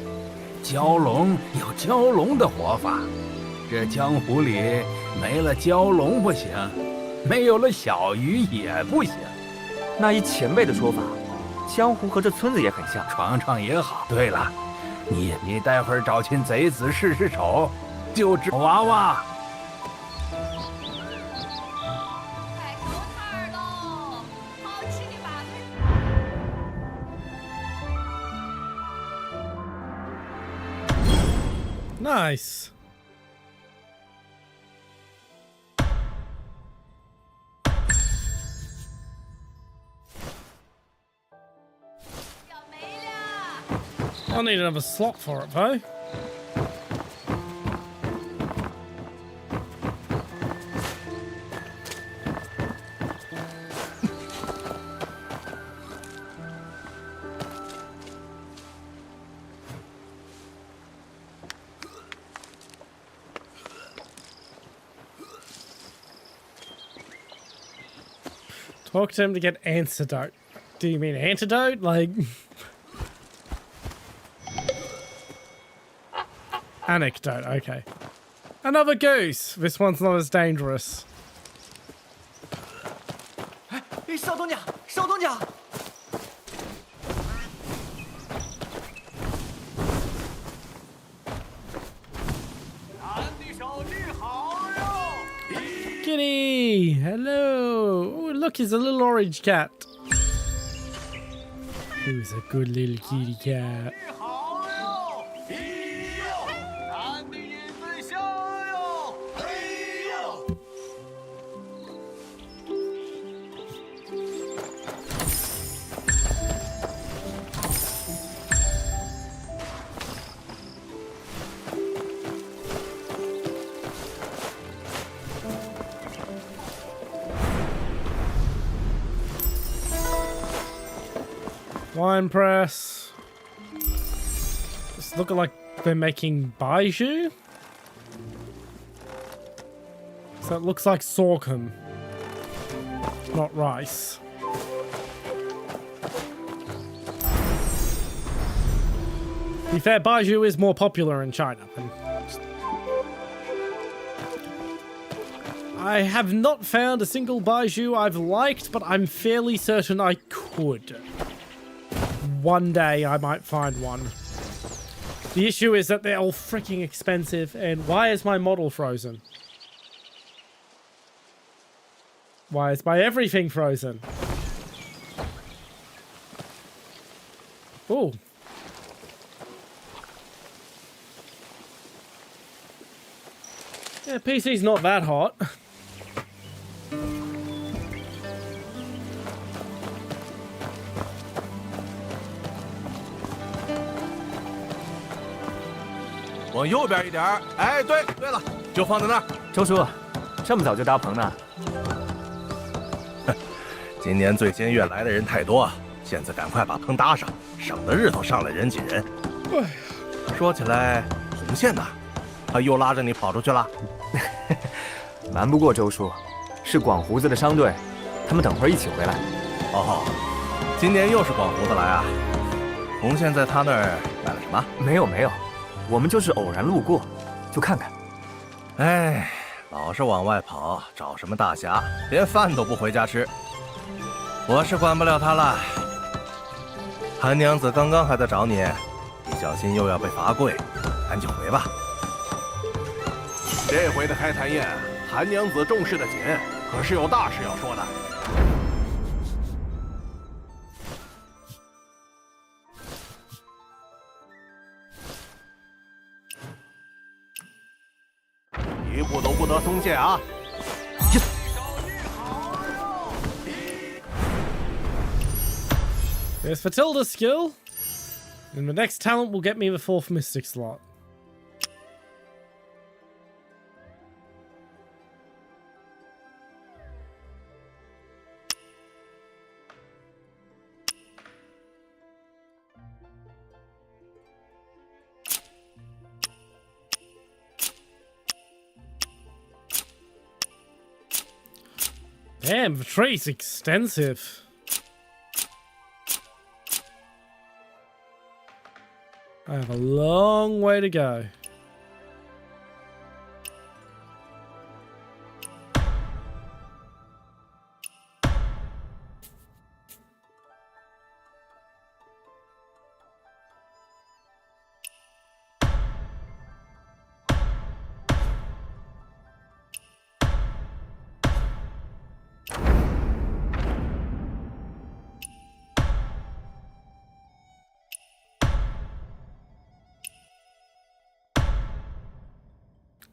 蛟龙有蛟龙的活法。 这江湖里没了蛟龙不行，没有了小鱼也不行。那依前辈的说法，江湖和这村子也很像，闯也好。对了，你待会儿找群贼子试手，就知娃娃。快收摊喽！好吃的把子。Nice. I'll need another slot for it, though. Talk to him to get antidote. Do you mean antidote? Like... Anecdote, okay. Another goose! This one's not as dangerous. 少东家！Kitty! Hello! Oh, look, it's a little orange cat. Who's a good little kitty cat? Wine press. It's looking like they're making baijiu. So it looks like sorghum, not rice. To be fair, baijiu is more popular in China. I have not found a single baijiu I've liked, but I'm fairly certain I could. One day I might find one. The issue is that they're all freaking expensive, and why is my model frozen? Why is my everything frozen? Oh. Yeah, PC's not that hot.往右边一点儿。哎，对了，就放在那儿。周叔，这么早就搭棚呢？今年最监院来的人太多，现在赶快把棚搭上，省得日头上来人挤人。说起来，红线呢？他又拉着你跑出去了？瞒不过周叔，是广胡子的商队，他们等会儿一起回来。哦，今年又是广胡子来啊？红线在他那儿买了什么？没有，我们就是偶然路过，就看看。哎，老是往外跑，找什么大侠，连饭都不回家吃。我是管不了他了。韩娘子刚刚还在找你，一小心又要被罚跪，赶紧回吧。这回的开坛宴，韩娘子重视的紧，可是有大事要说的。一步都不得松懈啊！ There's Fatilda's skill. And the next talent will get me the 4th Mystic slot. Damn, the tree's extensive. I have a long way to go.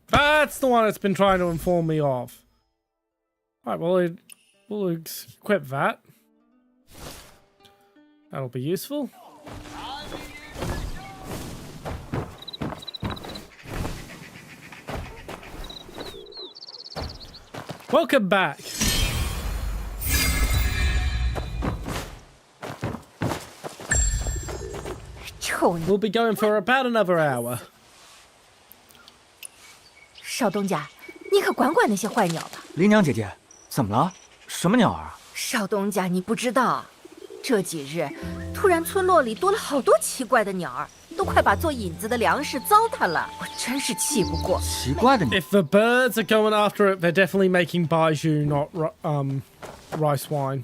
That's the one it's been trying to inform me of. Alright, well, we'll equip that. That'll be useful. Welcome back. We'll be going for about another hour. 少东家，你可管管那些坏鸟吧。林娘姐姐，怎么了？什么鸟儿啊？少东家，你不知道，这几日突然村落里多了好多奇怪的鸟儿，都快把做引子的粮食糟蹋了。我真是气不过。奇怪的鸟。 If the birds are going after it, they're definitely making baijiu, not rice wine.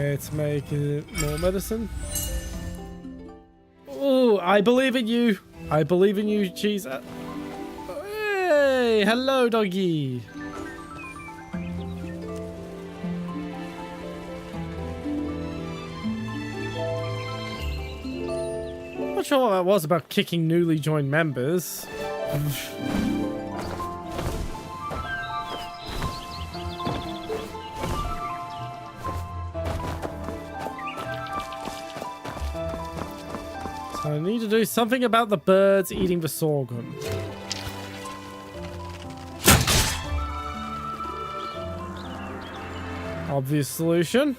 Let's make more medicine. Oh, I believe in you. I believe in you, cheese. Hey, hello, doggy. Not sure what that was about kicking newly joined members. So I need to do something about the birds eating the sorghum. Obvious solution.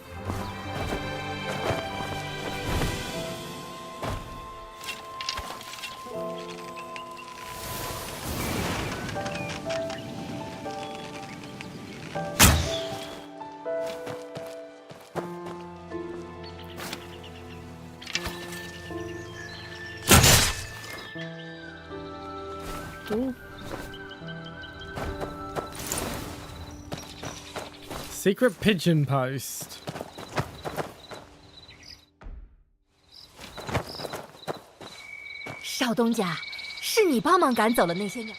Ooh. Secret pigeon post. 少东家，是你帮忙赶走了那些鸟。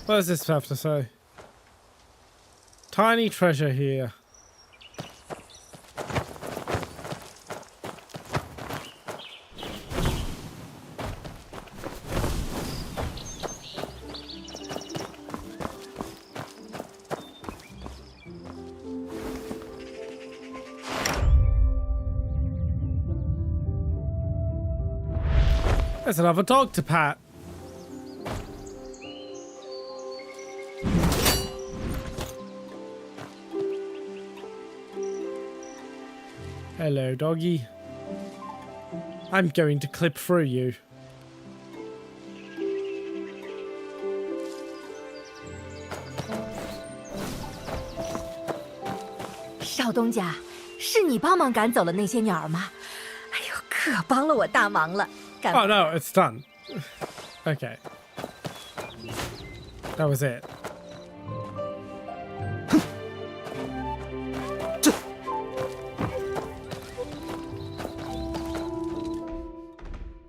What does this have to say? Tiny treasure here. There's another dog to pat. Hello, doggy. I'm going to clip through you. 少东家，是你帮忙赶走了那些鸟儿吗？哎呦，可帮了我大忙了。 Oh no, it's done. Okay. That was it.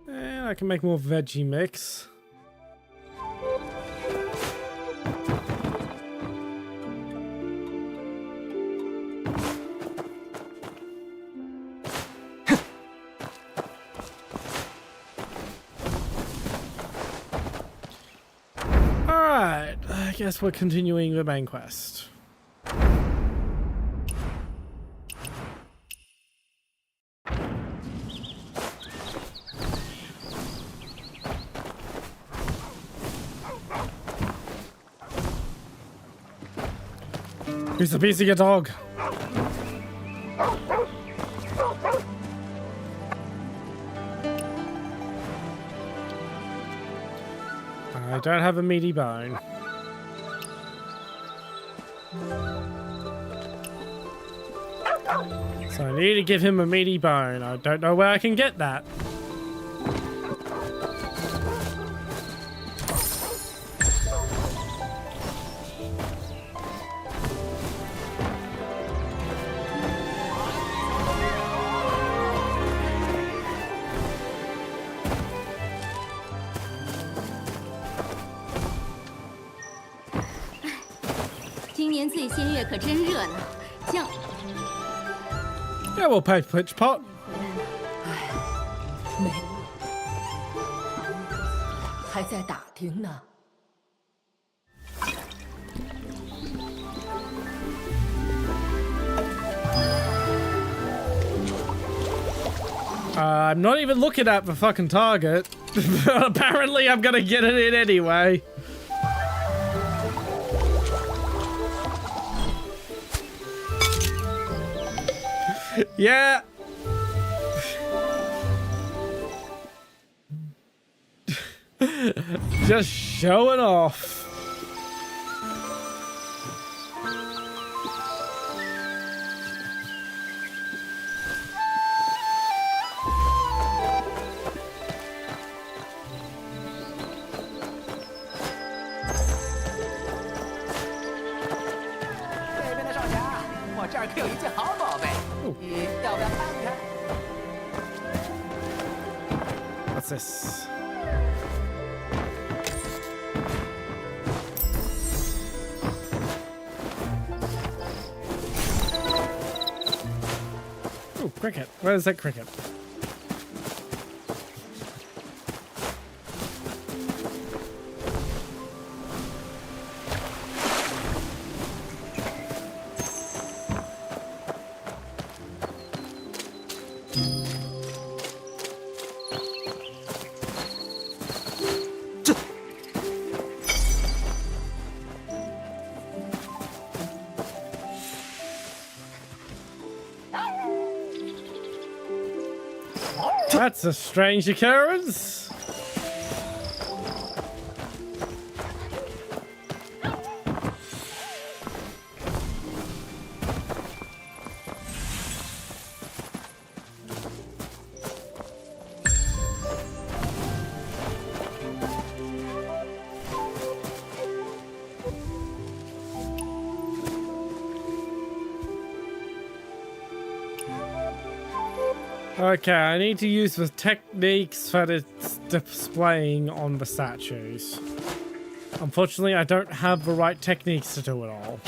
And I can make more veggie mix. Alright, I guess we're continuing the main quest. Who's the piece of your dog? I don't have a meaty bone. So I need to give him a meaty bone. I don't know where I can get that. Yeah, we'll play Pitch Pot. 没，还在打听呢。 I'm not even looking at the fucking target. Apparently I'm gonna get it in anyway. Yeah. Just showing off. What's this? Oh, cricket. Where is that cricket? That's a strange occurrence. Okay, I need to use the techniques that it's displaying on the statues. Unfortunately, I don't have the right techniques to do it all.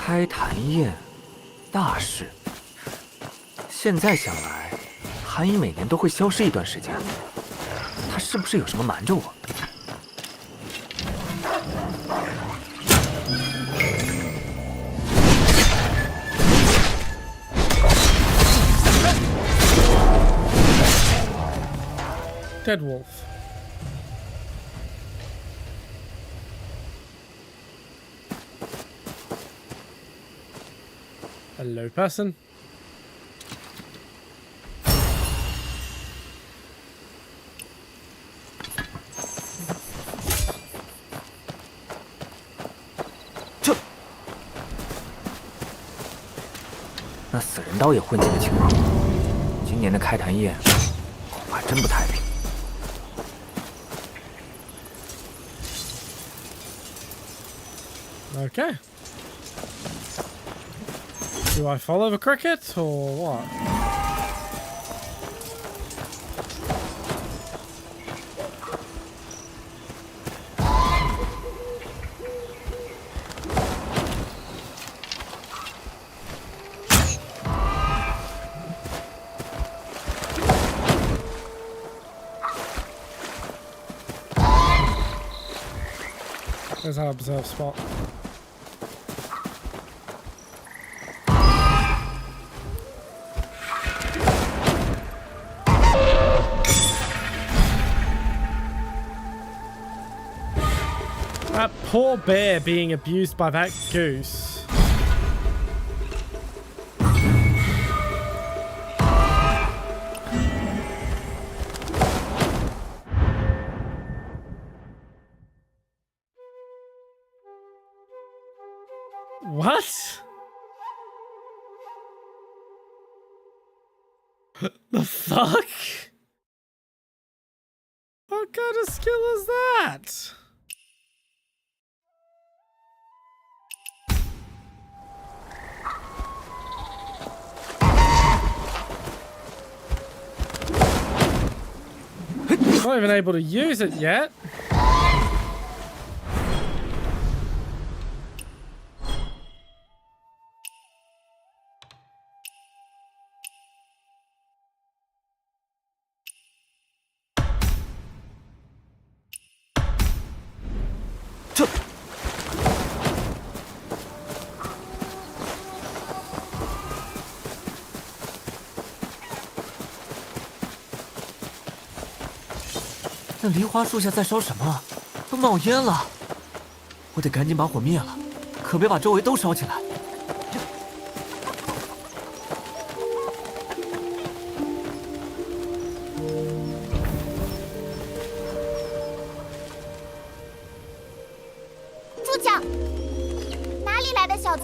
开坛宴，大事。现在想来，韩姨每年都会消失一段时间，她是不是有什么瞒着我？ Dead wolf. Hello, person.这，那死人刀也混进了情况。今年的开坛宴恐怕真不太平。 Okay. Do I follow the cricket or what? There's our observe spot. That poor bear being abused by that goose. What? The fuck? What kind of skill is that? Not even able to use it yet.那梨花树下在烧什么？都冒烟了！我得赶紧把火灭了，可别把周围都烧起来。住脚！哪里来的小贼，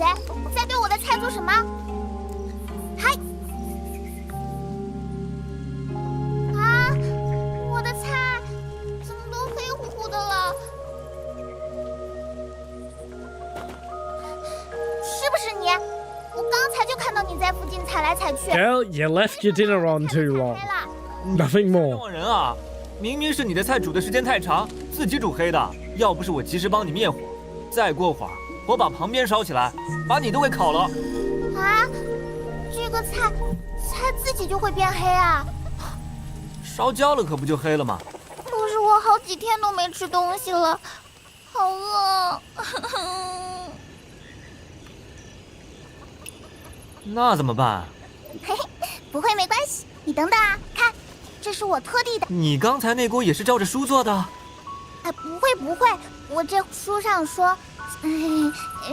在对我的菜做什么？嗨！ Girl, you left your dinner on too long. Nothing 冤 more. 枉人啊！明明是你的菜煮的时间太长，自己煮黑的。要不是我及时帮你灭火，再过会儿我把旁边烧起来，把你都给烤了。啊，这个菜自己就会变黑啊？烧焦了可不就黑了吗？可是我好几天都没吃东西了，好饿。那怎么办？嘿嘿，不会，没关系。你等等啊，看，这是我特地的。你刚才那锅也是照着书做的？哎，不会不会，我这书上说，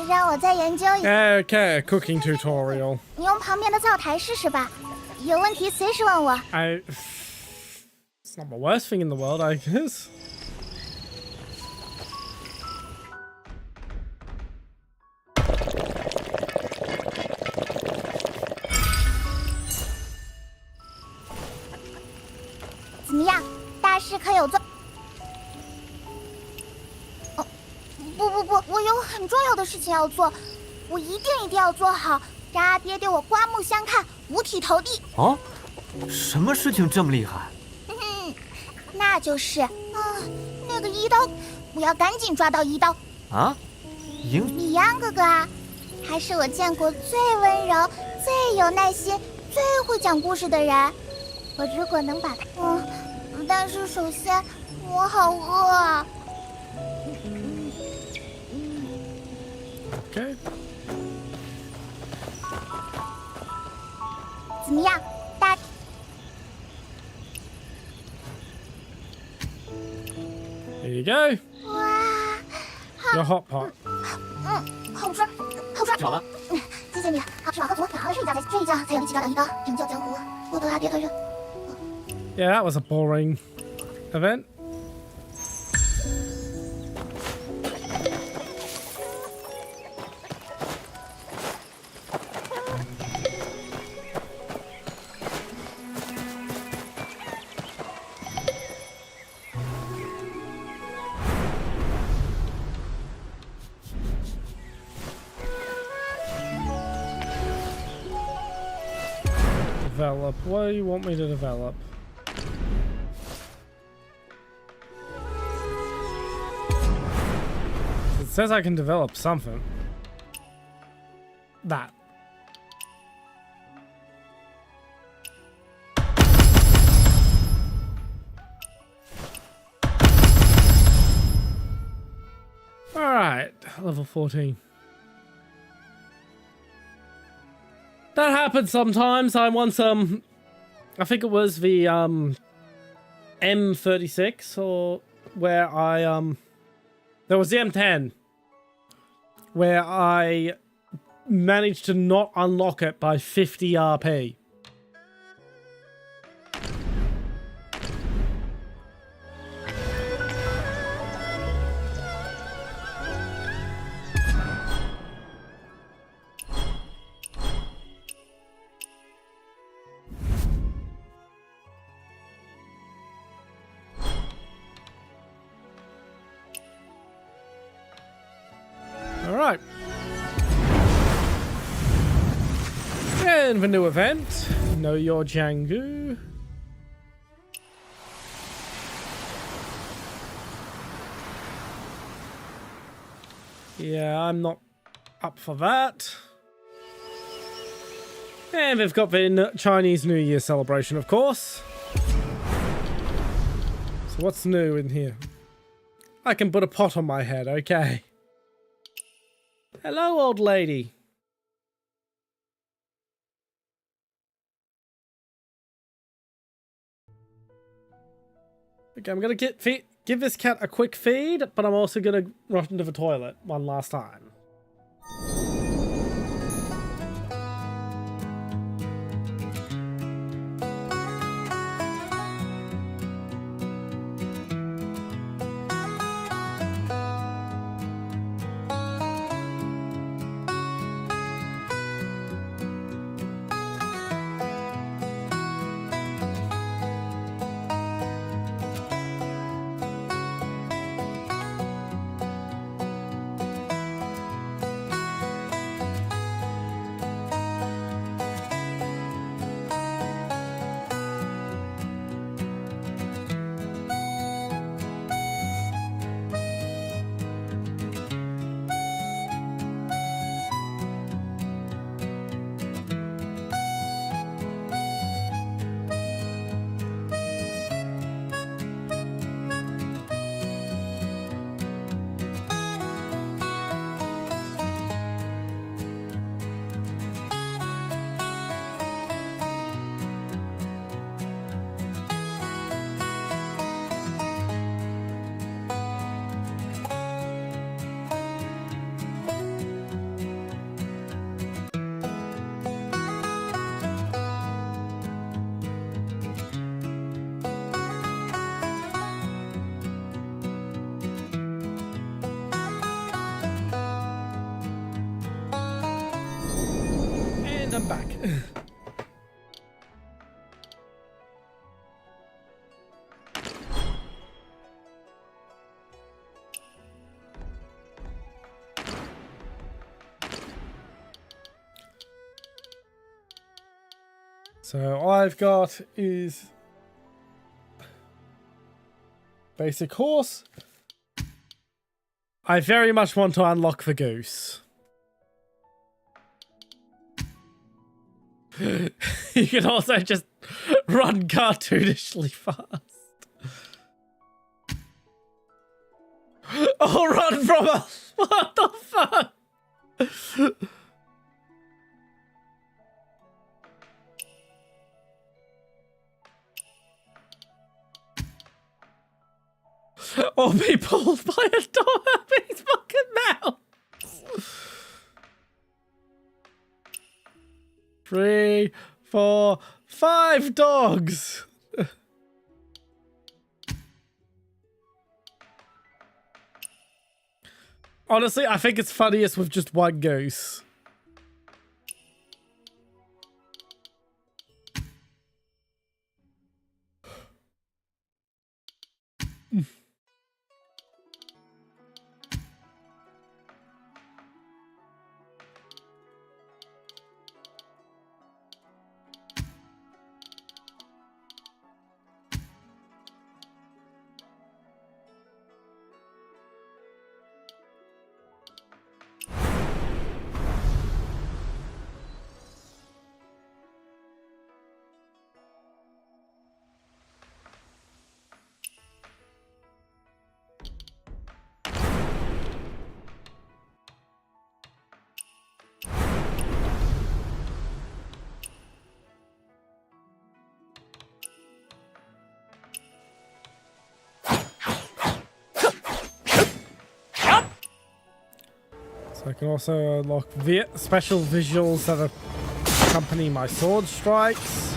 让我再研究一下。Okay, cooking tutorial. 你用旁边的灶台试试吧，有问题随时问我。It's not the worst thing in the world, I guess. 怎么样，大事可有做？哦，不，我有很重要的事情要做，我一定要做好，让阿爹对我刮目相看，五体投地。哦，什么事情这么厉害？那就是那个一刀，我要赶紧抓到一刀。啊，李阳哥哥啊，他是我见过最温柔、最有耐心、最会讲故事的人。我如果能把他，但是首先我好饿啊。Okay. 怎么样，大？Here you go. 哇，Your hot pot. 好吃，好吃。巧了，谢谢你。好吃饱喝足，好好睡一觉，才有力气抓到一刀，拯救江湖，获得阿爹的认。Yeah, that was a boring event. Develop. What do you want me to develop? It says I can develop something. That. Alright, level 14. That happens sometimes. I once, I think it was the, M36, or where I, there was the M10, where I managed to not unlock it by 50 RP. Alright. And the new event, Know Your Django. Yeah, I'm not up for that. And they've got the Chinese New Year celebration, of course. So what's new in here? I can put a pot on my head, okay. Hello, old lady. Okay, I'm gonna give this cat a quick feed, but I'm also gonna rush into the toilet one last time. And I'm back. So all I've got is basic horse. I very much want to unlock the goose. You can also just run cartoonishly fast. Oh, run from us! What the fuck? Or be pulled by a dog up his fucking mouth. 3, 4, 5 dogs. Honestly, I think it's funniest with just one goose. So I can also unlock special visuals that accompany my sword strikes.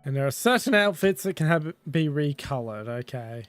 And there are certain outfits that can be recolored, okay.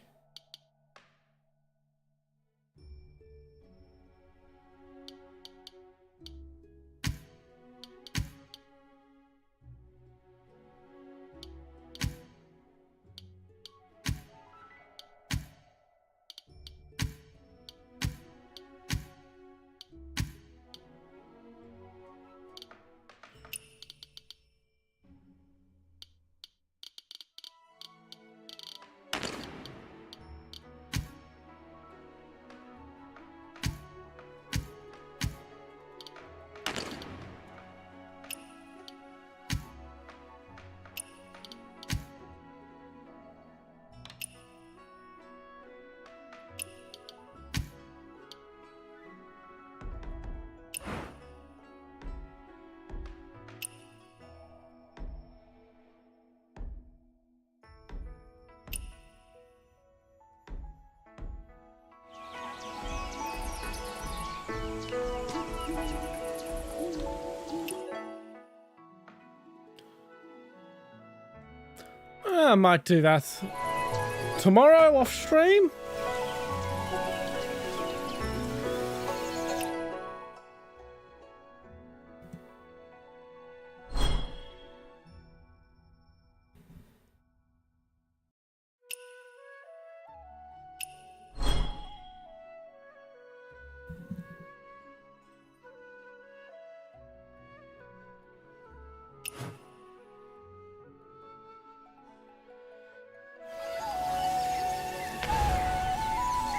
I might do that tomorrow off stream.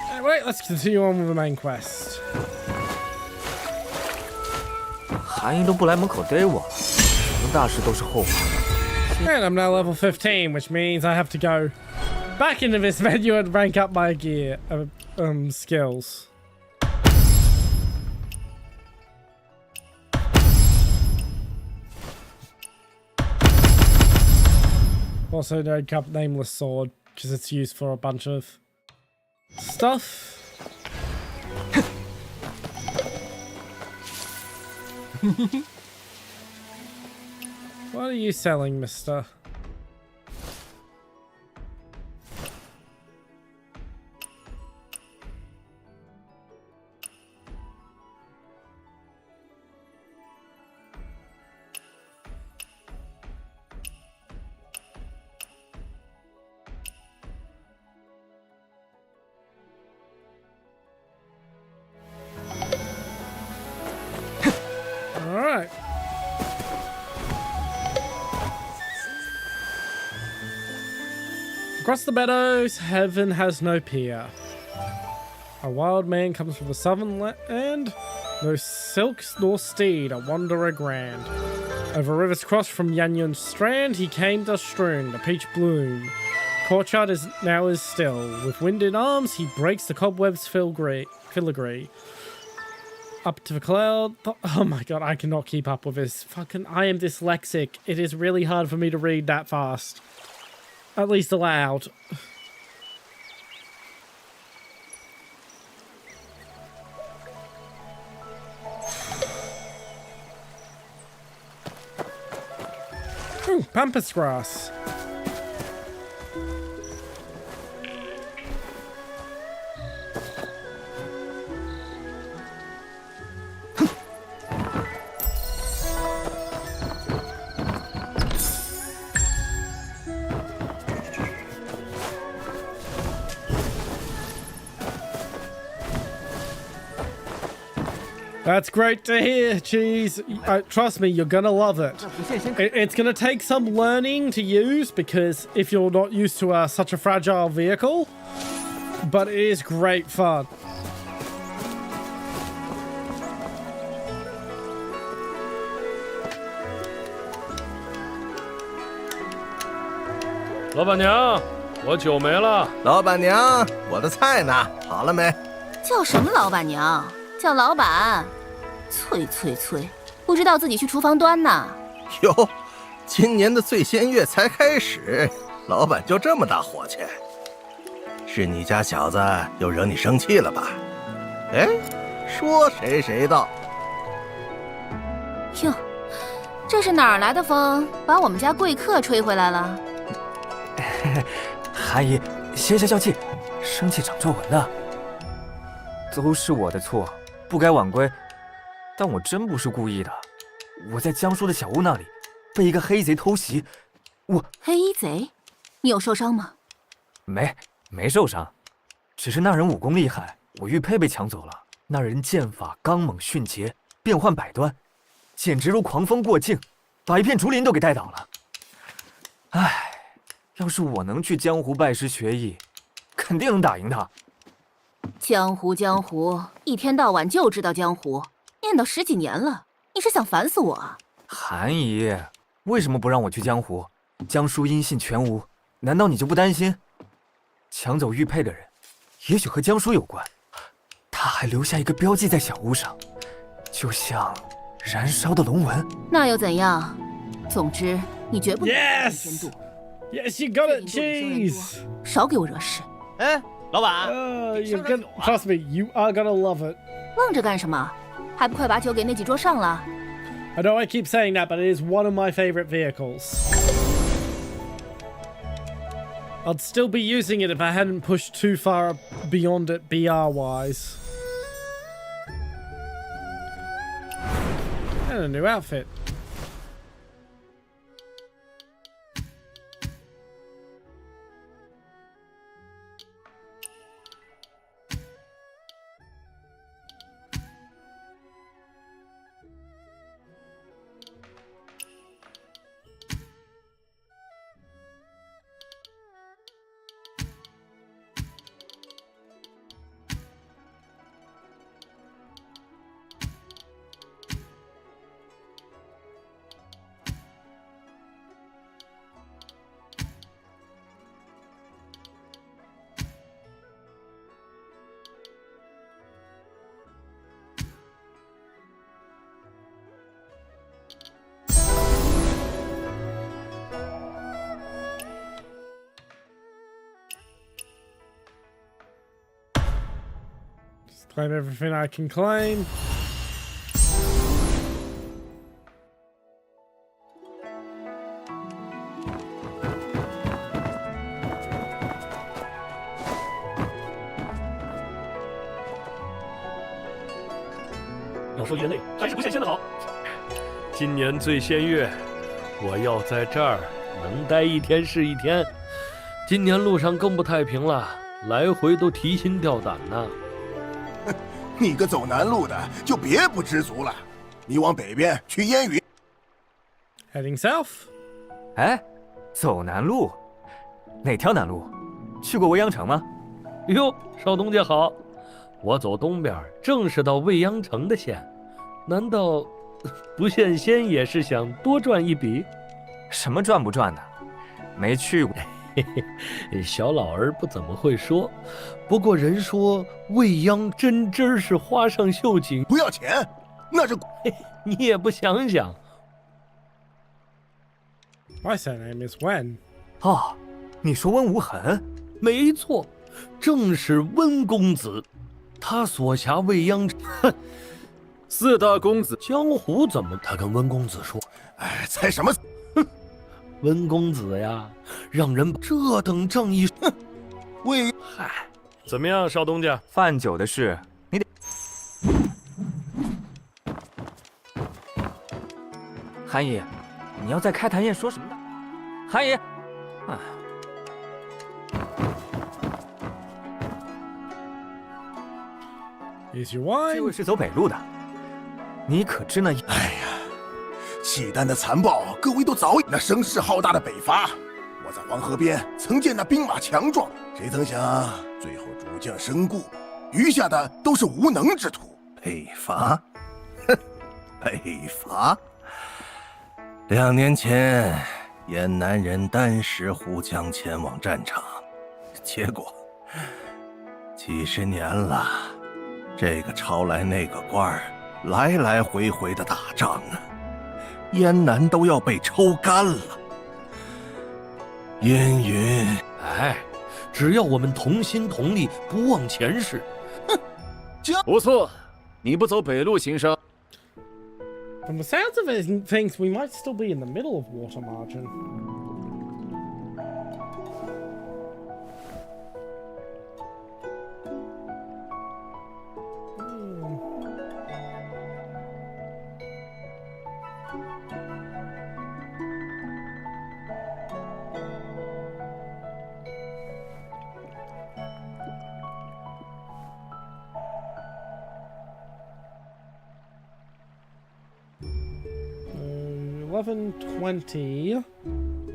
Anyway, let's continue on with the main quest. 韩英都不来门口逮我，什么大事都是后话。 And I'm now level 15, which means I have to go back into this menu and rank up my gear, skills. Also, no nameless sword because it's used for a bunch of stuff. What are you selling, mister? Alright. Across the meadows, heaven has no peer. A wild man comes from the southern land, no silks nor steed, a wanderer grand. Over rivers crossed from Yanyon's strand, he came to Stroon, the peach bloom. Courtyard is now is still. With wind in arms, he breaks the cobwebs filigree. Up to the cloud. Oh my god, I cannot keep up with this. I am dyslexic. It is really hard for me to read that fast. At least aloud. Ooh, pampas grass. That's great to hear, Cheese. Trust me, you're gonna love it. It's gonna take some learning to use because if you're not used to such a fragile vehicle, but it is great fun.老板娘，我酒没了。老板娘，我的菜呢？好了没？叫什么老板娘？叫老板。催，不知道自己去厨房端呢。哟，今年的醉仙月才开始，老板就这么大火气？是你家小子又惹你生气了吧？哎，说谁谁道。哟，这是哪儿来的风，把我们家贵客吹回来了？韩姨，歇歇笑气，生气长皱纹的。都是我的错，不该晚归。但我真不是故意的，我在江叔的小屋那里被一个黑贼偷袭，黑贼？你有受伤吗？没受伤，只是那人武功厉害，我玉佩被抢走了。那人剑法刚猛迅捷，变幻百端，简直如狂风过境，把一片竹林都给带倒了。唉，要是我能去江湖拜师学艺，肯定能打赢他。江湖，一天到晚就知道江湖。念叨10几年了，你是想烦死我啊？韩姨，为什么不让我去江湖？江叔音信全无，难道你就不担心？抢走玉佩的人，也许和江叔有关。他还留下一个标记在小屋上，就像燃烧的龙纹。那又怎样？总之，你绝不能Yes, you got it, Cheese. 少给我惹事。哎，老板， you're gonna trust me. You are gonna love it. 愣着干什么？还不快把酒给那几桌上了 I know I keep saying that, but it is one of my favorite vehicles. I'd still be using it if I hadn't pushed too far beyond it BR-wise. And a new outfit. Claim everything I can claim.要说月内还是不限仙的好。今年最仙月，我要在这儿能待一天是一天。今年路上更不太平了，来回都提心吊胆呢。你个走南路的，就别不知足了。你往北边去烟云。Heading south。哎，走南路？哪条南路？去过未央城吗？哟，少东家好。我走东边，正是到未央城的线。难道不羡仙也是想多赚一笔？什么赚不赚的？没去过。小老儿不怎么会说，不过人说未央真是花上绣锦，不要钱，那是你也不想想。My surname is Wen。哦，你说温无痕？没错，正是温公子。他所辖未央，哼，四大公子江湖怎么？他跟温公子说，哎，猜什么？温公子呀，让人这等正义，哼，为嗨，怎么样，少东家？饭酒的事，你得。韩爷，你要在开坛宴说什么呢？韩爷，哎。Is your wine？ 这位是走北路的，你可知那？哎呀，契丹的残暴，各位都早已那声势浩大的北伐。我在黄河边曾见那兵马强壮，谁曾想最后主将身故，余下的都是无能之徒。北伐？北伐？2年前，燕南人单使呼将前往战场，结果几十年了。这个朝来那个官儿，来来回回的打仗啊，燕南都要被抽干了。燕云，哎，只要我们同心同力，不忘前世，哼，不错，你不走北路行商。From the sounds of things, we might still be in the middle of Water Margin. $11.20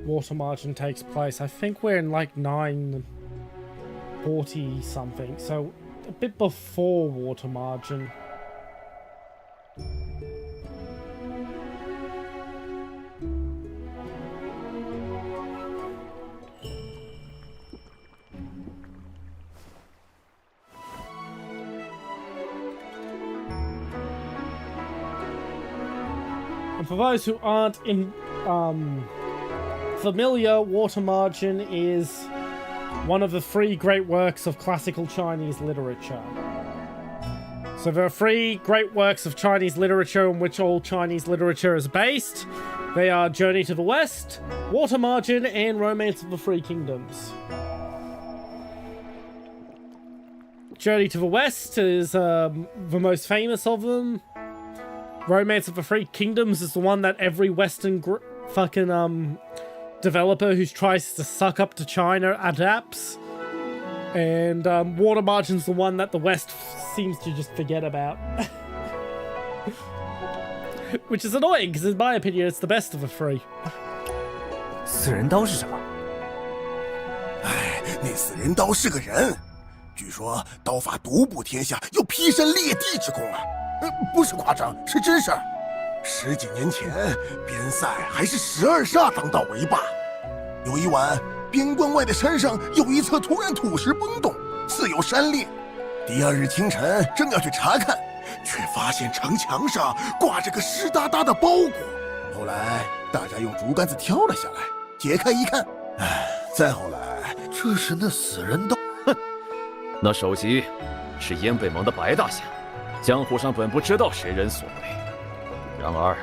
Water Margin takes place. I think we're in like 9:40 something, so a bit before Water Margin. And for those who aren't familiar, Water Margin is one of the 3 great works of classical Chinese literature. So there are 3 great works of Chinese literature on which all Chinese literature is based. They are Journey to the West, Water Margin, and Romance of the Three Kingdoms. Journey to the West is the most famous of them. Romance of the Three Kingdoms is the one that every Western developer who tries to suck up to China adapts. And Water Margin's the one that the West seems to just forget about. Which is annoying, because in my opinion, it's the best of the 3. 死人刀是什么？哎，那死人刀是个人，据说刀法独步天下，有劈山裂地之功啊！不是夸张，是真事儿。10几年前，边塞还是12煞当道为霸。有一晚，边关外的山上有一侧突然土石崩动，似有山裂。第2日清晨，正要去查看，却发现城墙上挂着个湿哒哒的包裹。后来，大家用竹竿子挑了下来，解开一看，哎，再后来，这是那死人刀。哼，那首级是燕北盟的白大侠，江湖上本不知道谁人所为。然而，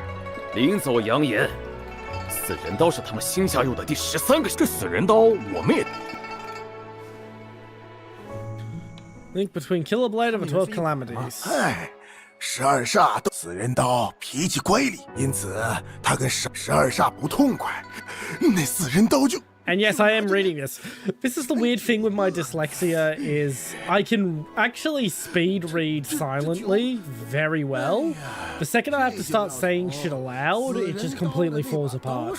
临走扬言，死人刀是他们新加入的第13个。这死人刀，我们也。 Link between Killer Blade and the 12 Calamities. 哎，12煞都死人刀脾气乖戾，因此他跟12煞不痛快，那死人刀就。 And yes, I am reading this. This is the weird thing with my dyslexia is I can actually speed read silently very well. The second I have to start saying shit aloud, it just completely falls apart.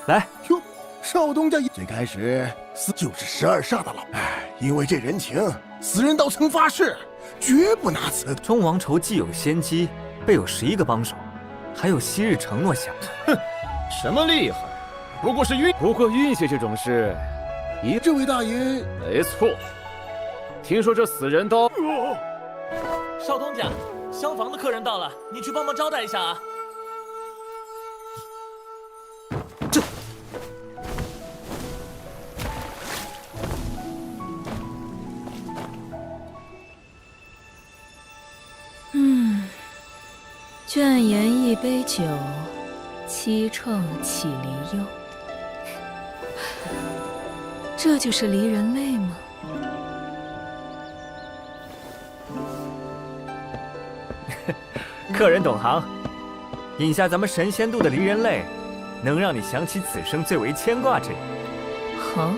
来，哟，少东家最开始就是12煞的老，哎，因为这人情，死人刀曾发誓，绝不拿此。中王朝既有仙姬，备有11个帮手，还有昔日承诺下。哼。 什么厉害？不过运气这种事，这位大爷，没错。听说这死人刀，少东家，厢房的客人到了，你去帮忙招待一下啊。这，倦言一杯酒。 凄怆起离忧，这就是离人泪吗？客人懂行，饮下咱们神仙渡的离人泪，能让你想起此生最为牵挂之人。好，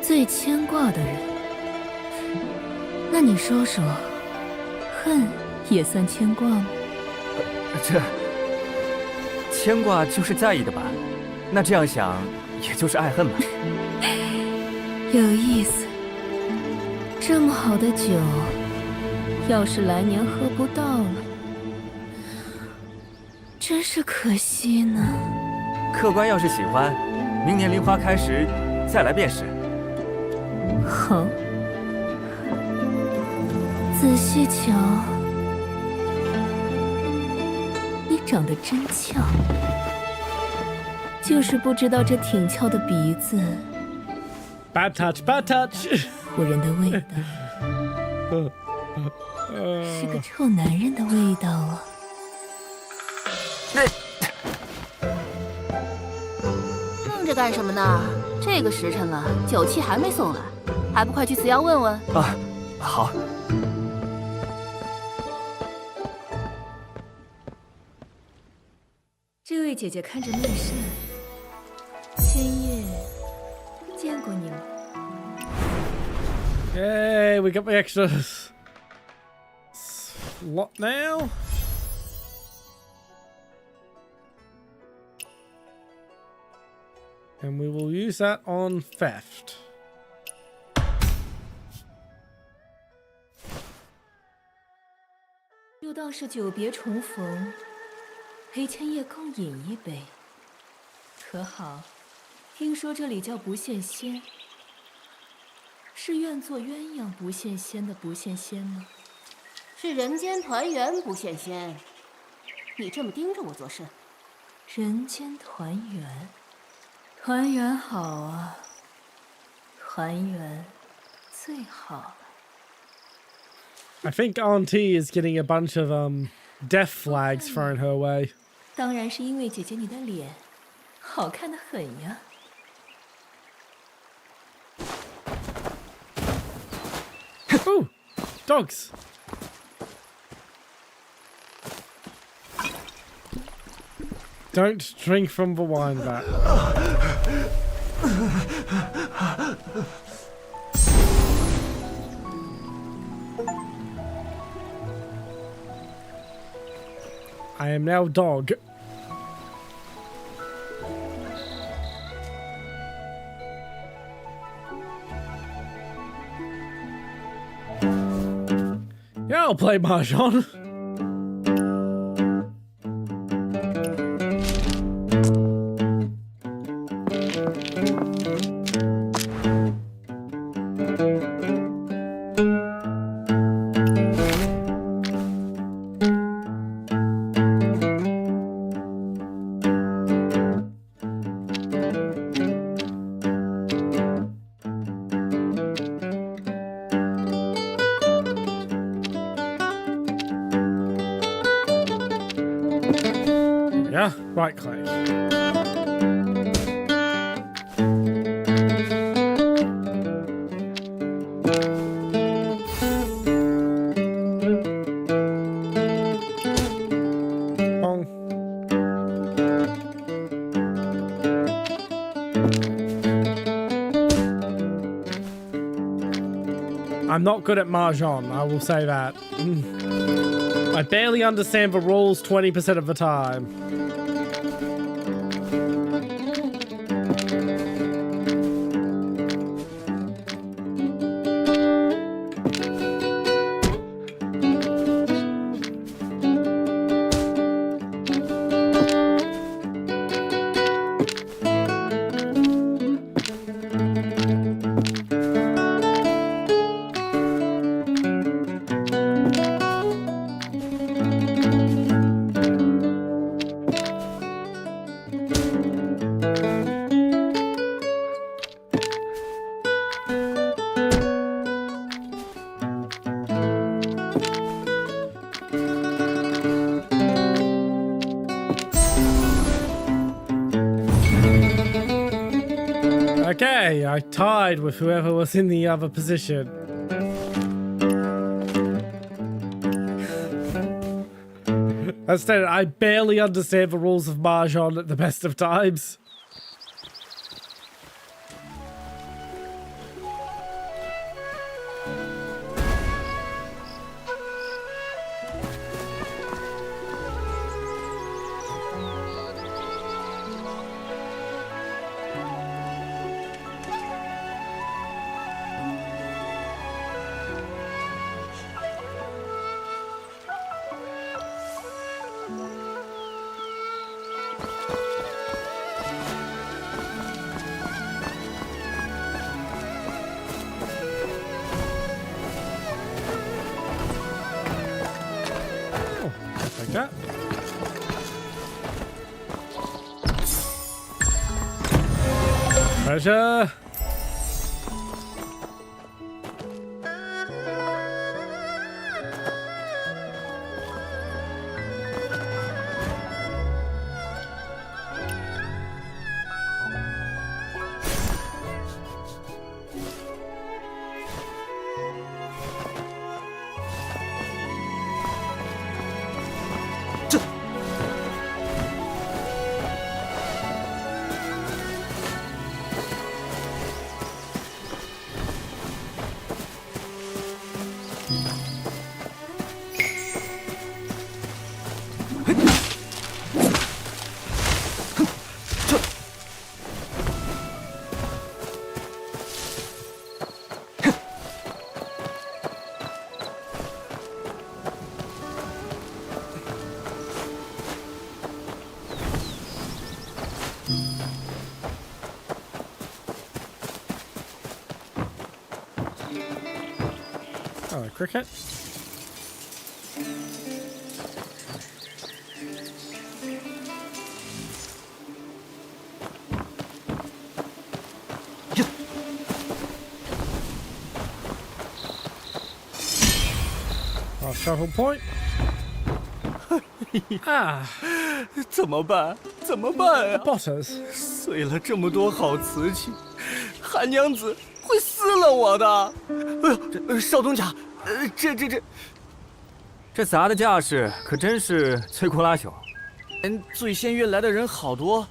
最牵挂的人，那你说说，恨也算牵挂吗？这。 牵挂就是在意的吧？那这样想，也就是爱恨吧。有意思。这么好的酒，要是来年喝不到了，真是可惜呢。客官要是喜欢，明年梨花开时再来便是。好，仔细瞧。 长得真俏，就是不知道这挺翘的鼻子 ，bad touch， bad touch， 唬人的味道，是个臭男人的味道啊！愣着干什么呢？这个时辰了，酒器还没送来，还不快去祠窑问问？啊，好。 这位姐姐看着面善，千叶见过你吗？ Yay, we got the extra slot now. And we will use that on theft. 又道是久别重逢。 陪千叶共饮一杯，可好？听说这里叫不羡仙，是愿做鸳鸯不羡仙的不羡仙吗？是人间团圆不羡仙。你这么盯着我做甚？人间团圆，团圆好啊，团圆最好了。I think Auntie is getting a bunch of death flags thrown her way. 当然是因为姐姐你的脸好看得很呀。Ooh, dogs. Don't drink from the wine vat. I am now dog. Yeah, I'll play Mahjong. yeah? Right click. I'm not good at Mahjong, I will say that. I barely understand the rules 20% of the time. Okay, I tied with whoever was in the other position. As stated, I barely understand the rules of Mahjong at the best of times. Like that. Treasure. Oh, a cricket. Our shuttle point. 啊，怎么办？怎么办啊 ？Butters 碎了这么多好瓷器，韩娘子会撕了我的。哎呦，少东家，这砸的架势可真是摧枯拉朽。醉仙院来的人好多，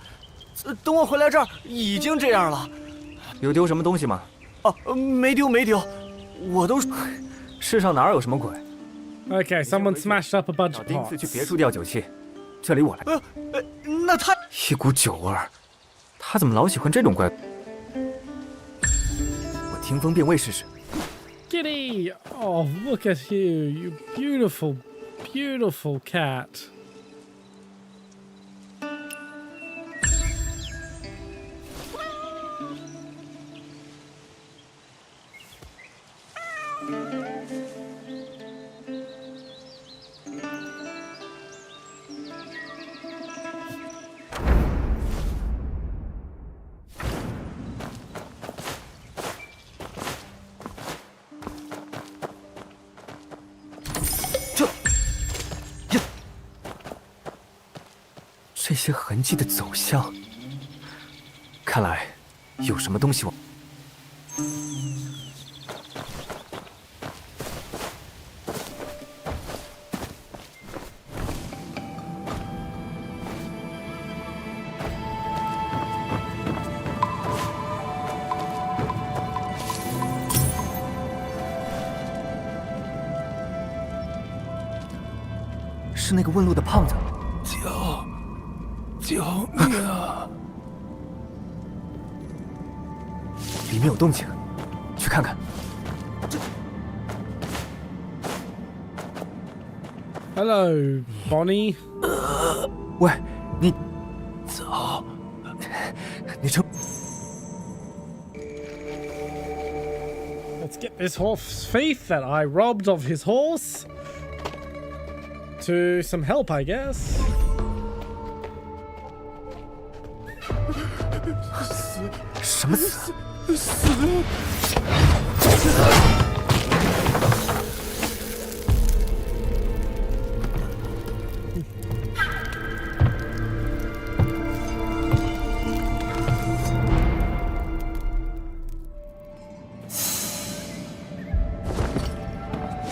等我回来这儿已经这样了。有丢什么东西吗？哦，没丢，我都世上哪有什么鬼？ Okay, someone smashed up a bunch of 丁次 pots. 去别处调酒器，这里我来。那他一股酒味儿，他怎么老喜欢这种怪？我听风辨位试试。 Giddy! Oh, look at you, you beautiful, beautiful cat. 些痕迹的走向，看来有什么东西往。是那个问路的胖子。救命啊！里面有动静，去看看。Hello, Bonnie. 喂，你走，你这。 Let's get this horse's faith that I robbed of his horse to some help, I guess. 什么死？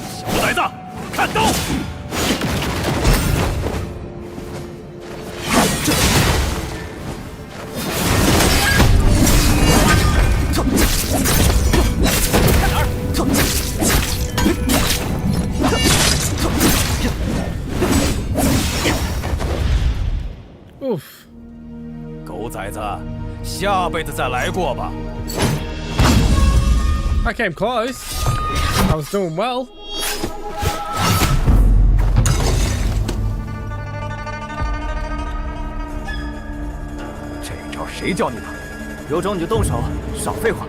小崽子，看刀！ 狗崽子，下辈子再来过吧。 I came close. I was doing well. 这招谁教你的？有种你就动手，少废话。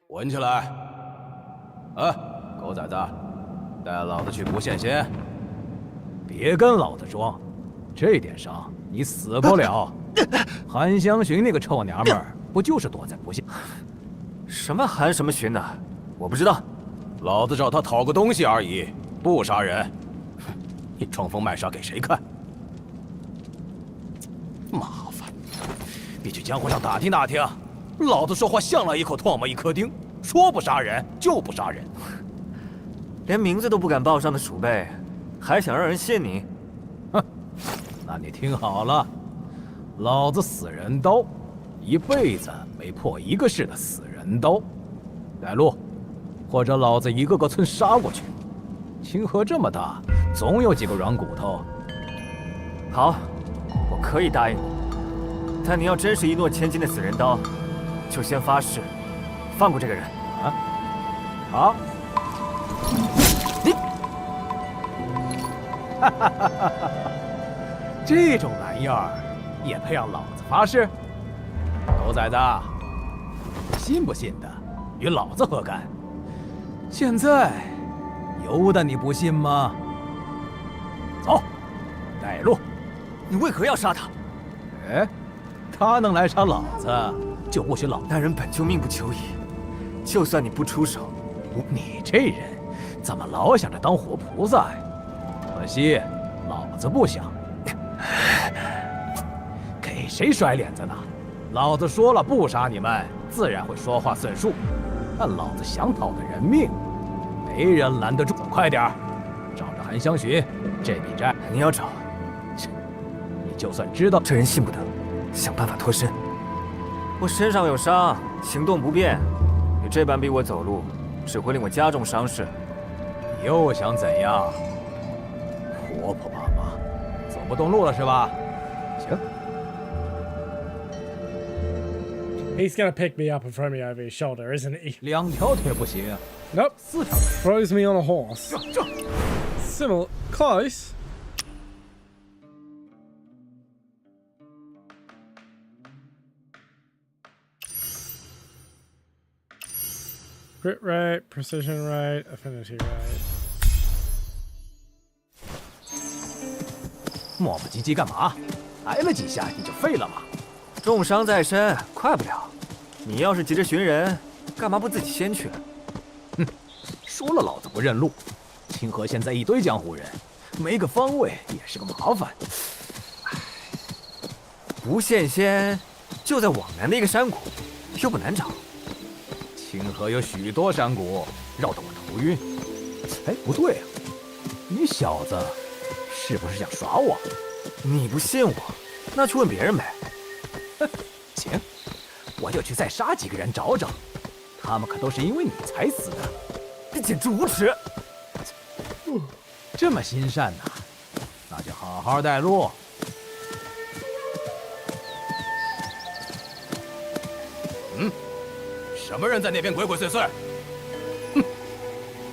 闻起来！啊，狗崽子，带老子去不羡仙！别跟老子装，这点伤你死不了。韩香寻那个臭娘们儿，不就是躲在不羡？什么韩什么寻的，我不知道。老子找他讨个东西而已，不杀人。你装疯卖傻给谁看？麻烦，别去江湖上打听打听。老子说话像了一口唾沫一颗钉，说不杀人就不杀人。连名字都不敢报上的鼠辈，还想让人信你？哼，那你听好了，老子死人刀，一辈子没破一个市的死人刀。带路，或者老子一个个村杀过去。清河这么大，总有几个软骨头。好，我可以答应你，但你要真是一诺千金的死人刀，就先发誓放过这个人。啊？好。你，哈哈哈哈哈！这种玩意儿也配让老子发誓？狗崽子，信不信的与老子何干？现在由得你不信吗？走，带路。你为何要杀他？哎，他能来杀老子，就不许老那人本就命不久矣。就算你不出手，你这人怎么老想着当活菩萨呀？可惜老子不想。给谁甩脸子呢？老子说了不杀你们，自然会说话算数。但老子想讨的人命，没人拦得住。快点儿，找着韩香寻，这笔债你要找。你就算知道，这人信不得，想办法脱身。我身上有伤，行动不便，你这般逼我走路，只会令我加重伤势。你又想怎样？婆婆妈妈，走不动路了是吧？行。 He's gonna pick me up and throw me over his shoulder, isn't he? 2条腿不行。 Nope. 4条腿。 Throws me on a horse. Similar, close. Crit rate, precision rate, affinity rate. 磨磨唧唧干嘛？挨了几下你就废了吗？ 重伤在身，快不了。你要是急着寻人，干嘛不自己先去？说了，老子不认路。清河现在一堆江湖人，没个方位也是个麻烦。不羡仙就在往南的一个山谷，又不难找。清河有许多山谷，绕得我头晕。哎，不对啊，你小子是不是想耍我？你不信我，那去问别人呗。行，我就去再杀几个人找找，他们可都是因为你才死的，你简直无耻！这么心善呐，那就好好带路。什么人在那边鬼鬼祟祟？哼，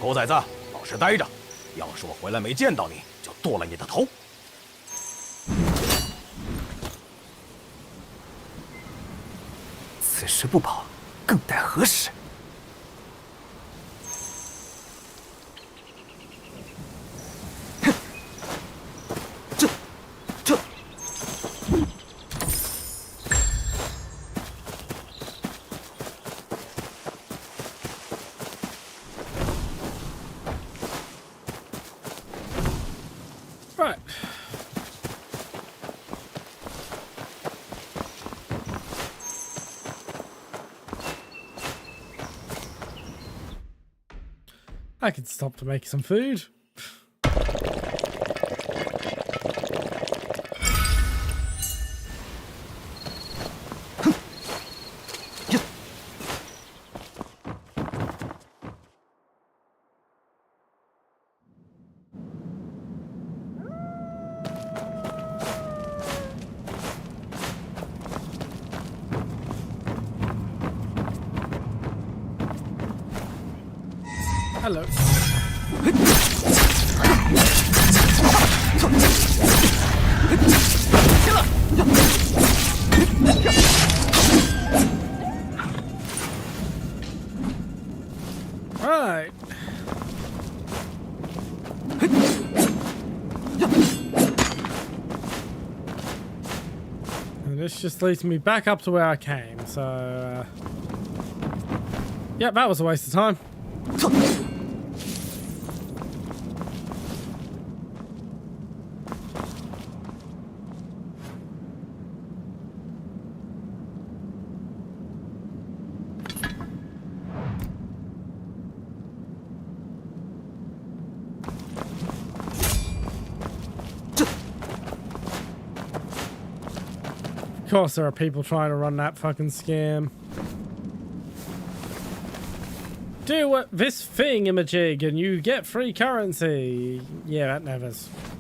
狗崽子，老实待着，要是我回来没见到你，就剁了你的头。此时不跑，更待何时？哼，这。Right. I could stop to make some food. Hello. Right. And this just leads me back up to where I came, so yeah, that was a waste of time. Of course there are people trying to run that fucking scam. Do this thingamajig and you get free currency. Yeah,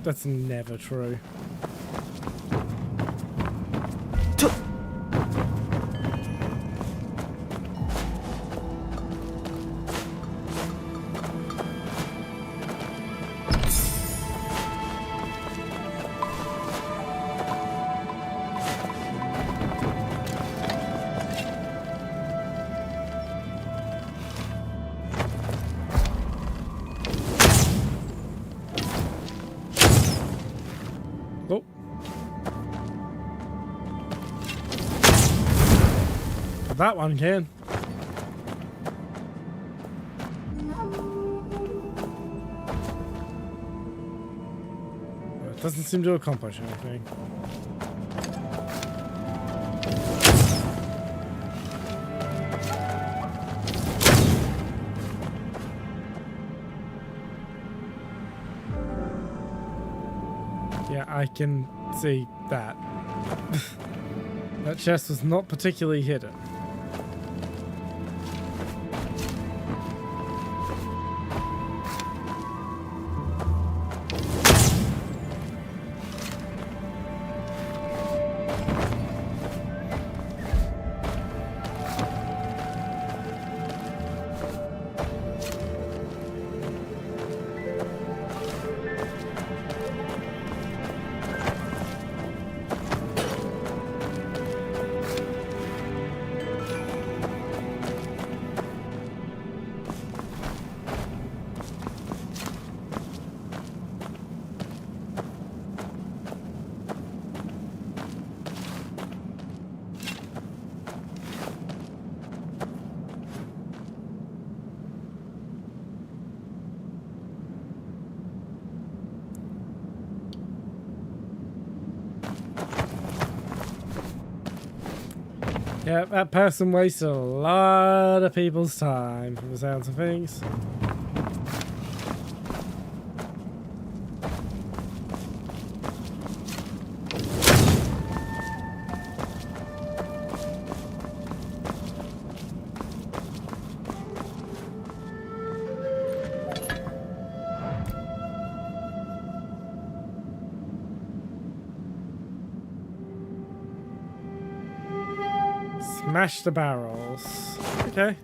that's never true. Oh. That one can. It doesn't seem to accomplish anything. Yeah, I can see that. That chest was not particularly hidden. Yeah, that person wasted a lot of people's time from the sounds of things. Smash the barrels. Okay.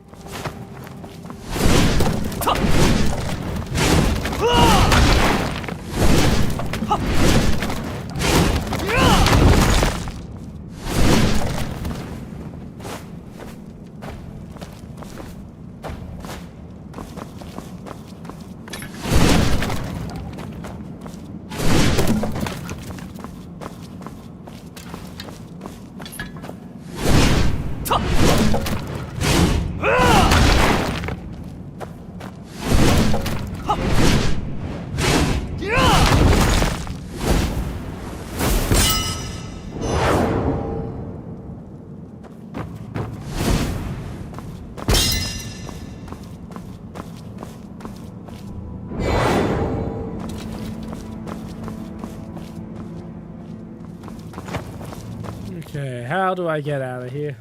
Okay, how do I get out of here?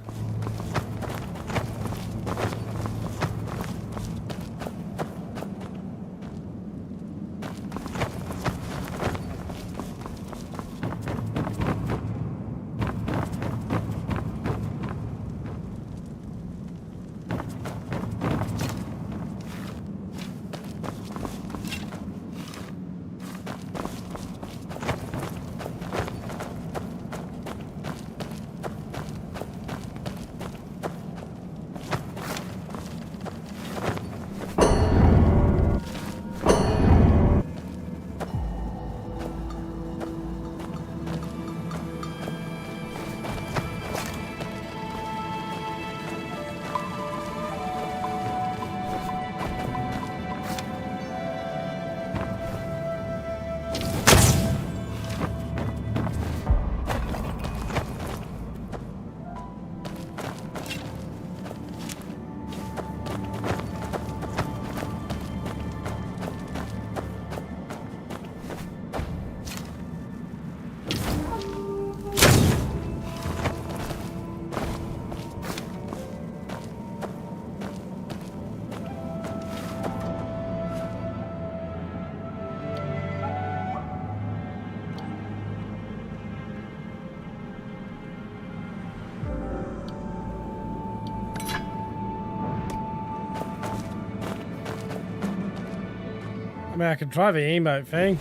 I mean, I could try the emote thing.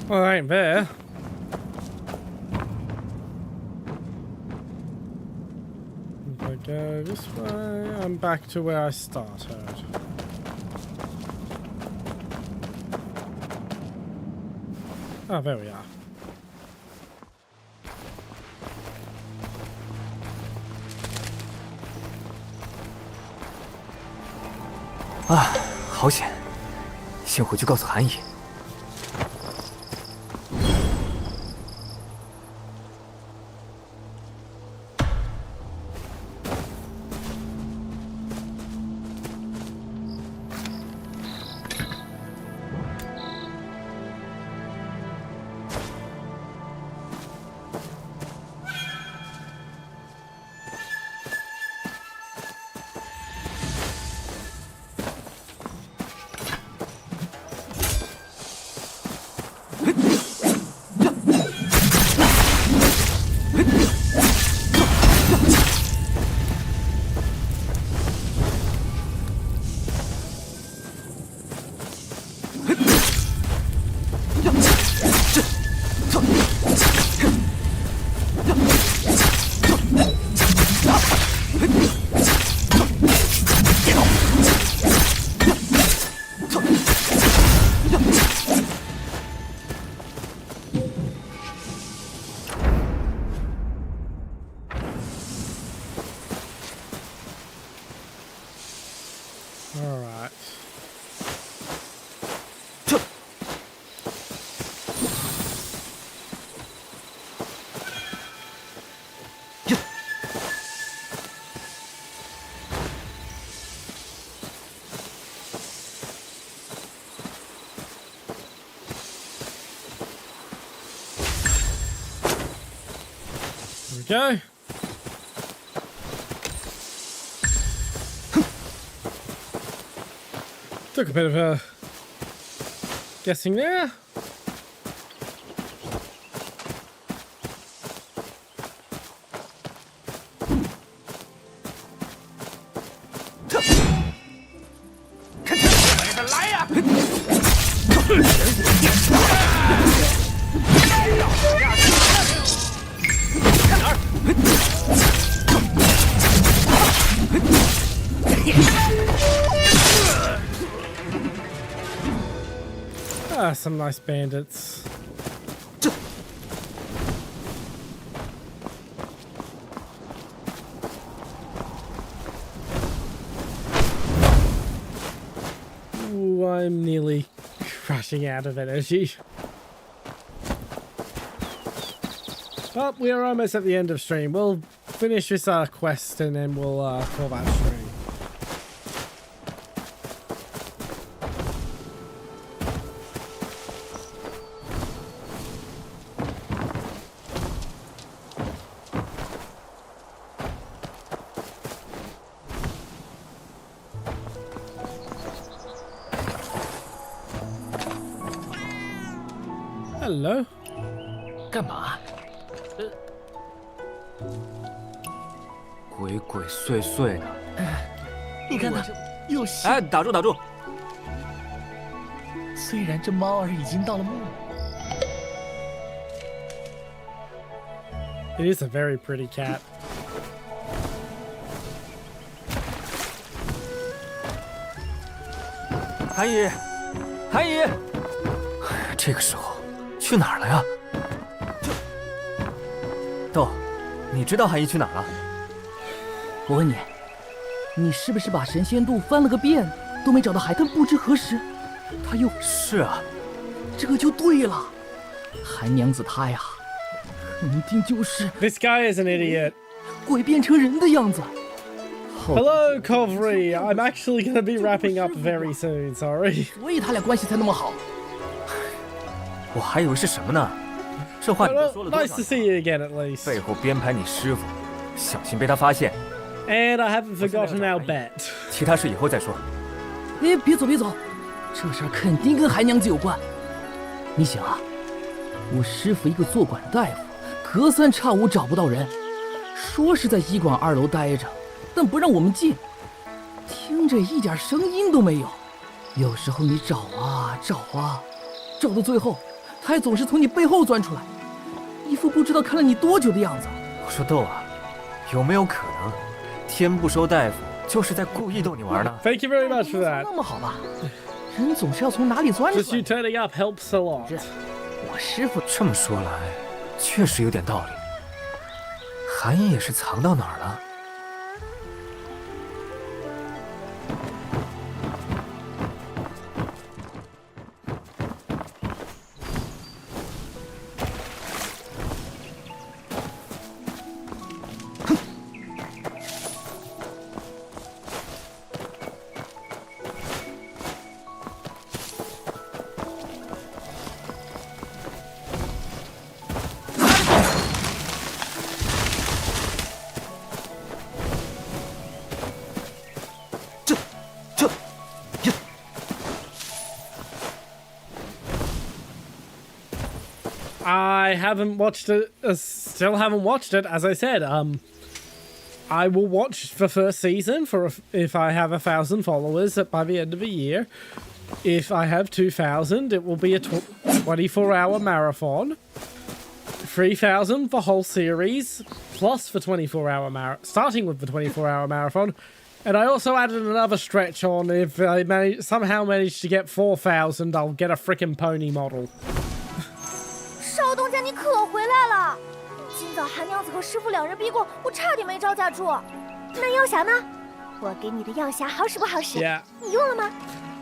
Well, I ain't there. If I go this way, I'm back to where I started. Oh, there we are. 啊，好险！先回去告诉韩姨。we go. Took a bit of a guessing there. Ah, some nice bandits. Ooh, I'm nearly crashing out of energy. But we are almost at the end of stream. We'll finish this quest and then we'll call that stream. Hello. 干嘛？鬼鬼祟祟的。你看它又醒。哎，打住打住！虽然这猫儿已经到了墓。 It is a very pretty cat. 韩姨，韩姨，这个时候去哪儿了呀？豆，你知道韩姨去哪儿了？我问你，你是不是把神仙渡翻了个遍，都没找到海豚？不知何时，他又……是啊，这就对了。韩娘子她呀，肯定就是 This guy is an idiot. 鬼变成人的样子。 Hello, Kovri. I'm actually going to be wrapping up very soon. Sorry. 所以他俩关系才那么好。我还以为是什么呢？这话你都说了多少 Nice to see you again, at least. 背后编排你师傅，小心被他发现。 And I haven't forgotten our bet. 其他事以后再说。哎，别走别走，这事儿肯定跟韩娘子有关。你想啊，我师傅一个坐馆的大夫，隔三差五找不到人，说是在医馆2楼待着。 但不让我们进，听着一点声音都没有。有时候你找啊找啊，找到最后，他还总是从你背后钻出来，一副不知道看了你多久的样子。我说豆啊，有没有可能，天不收大夫就是在故意逗你玩呢 ？Thank you very much for that. 那么好吧，人总是要从哪里钻出来。 Just you turning up helps a lot. 我师傅这么说来，确实有点道理。韩姨也是藏到哪儿了？ I haven't watched it. Still haven't watched it. As I said, I will watch the first season for if I have 1,000 followers by the end of the year. If I have 2,000, it will be a 24-hour marathon. 3,000 for whole series, plus the 24-hour marathon, starting with the 24-hour marathon. And I also added another stretch on if I somehow manage to get 4,000, I'll get a frickin' pony model. 少东家，你可回来了！今早韩娘子和师傅2人逼过，我差点没招架住。那药匣呢？我给你的药匣好使不好使？ Yeah. 你用了吗？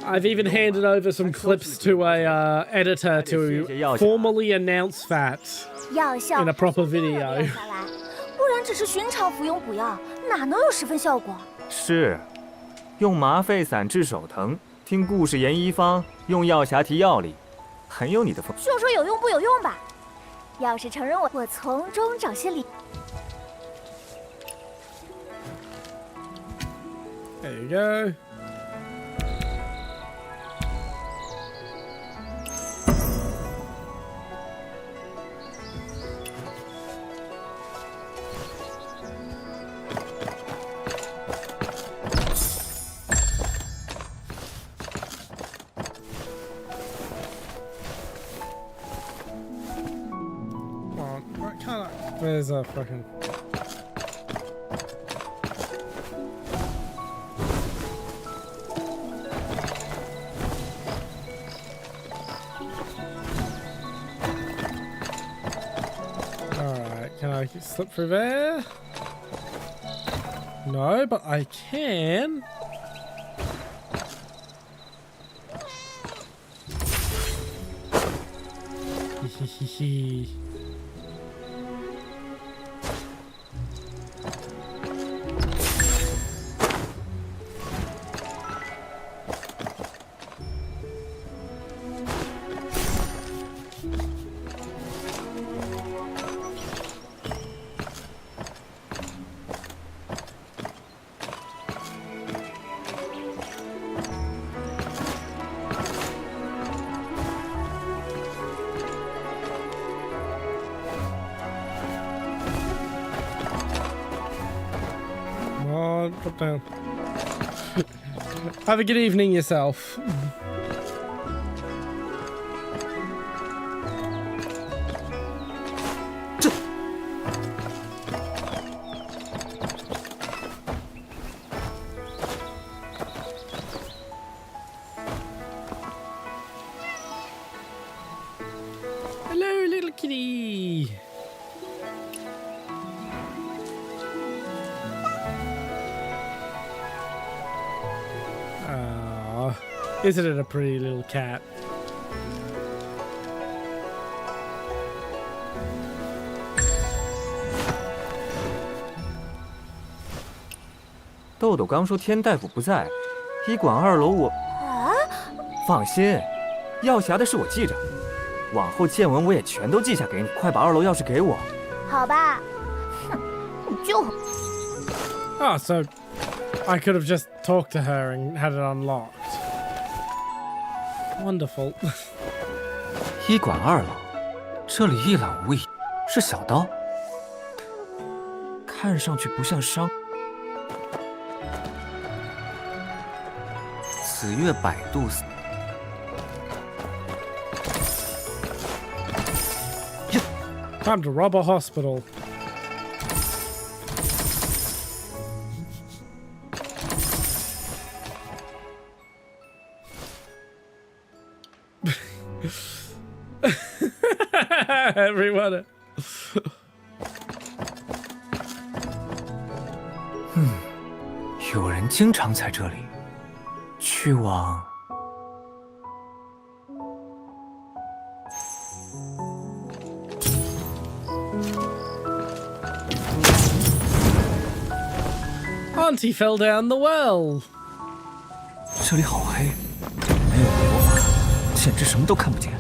I've even handed over some clips to a editor to formally announce that in a proper video. 不然只是寻常服用补药，哪能有10分效果？是，用麻沸散治手疼，听故事研医方，用药匣提药理，很有你的风。就说有用不有用吧。要是承认我从中找些理。There you go. Where's a fucking... Alright, can I slip through there? No, but I can. Hehehe. Drop down. Have a good evening yourself. Hello, little kitty. Isn't it a pretty little cat?豆豆刚说天大夫不在，医馆2楼我……放心，药匣的事我记着，往后见闻我也全都记下给你。快把2楼钥匙给我。好吧。哼，你就。Ah, so I could have just talked to her and had it unlocked. Wonderful. 医馆2楼，这里一览无遗，是小刀，看上去不像伤。此月百度死。Time to rob a hospital. Everyone. 有人经常在这里，去往。Auntie fell down the well. 这里好黑，没有魔法，简直什么都看不见。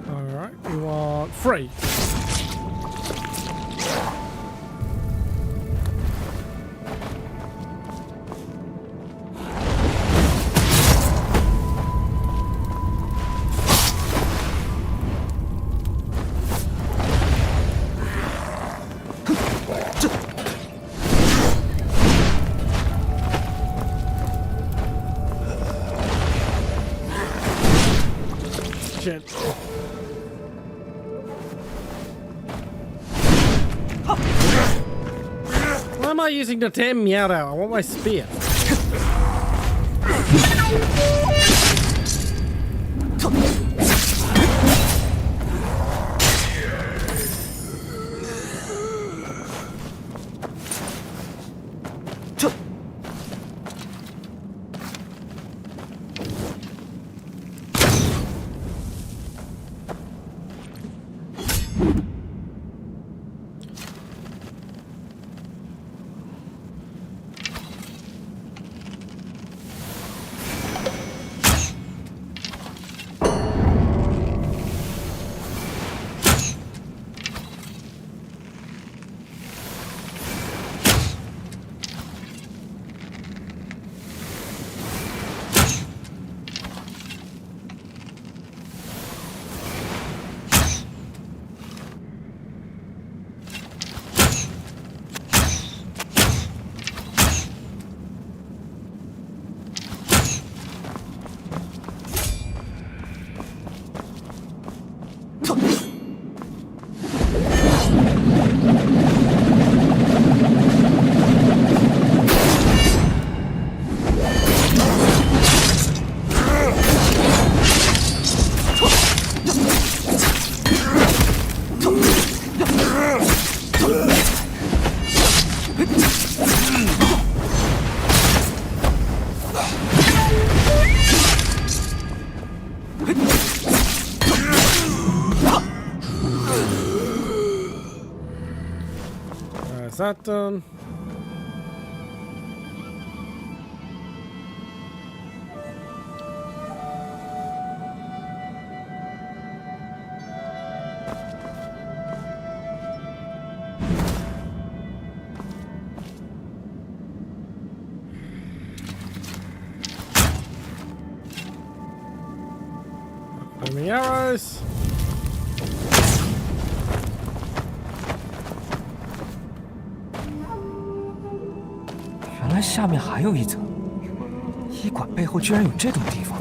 Alright, we want free. Shit. I using the damn Miaow? I want my spear. Is that done? Enemy arrows. 原来下面还有一层，医馆背后居然有这种地方。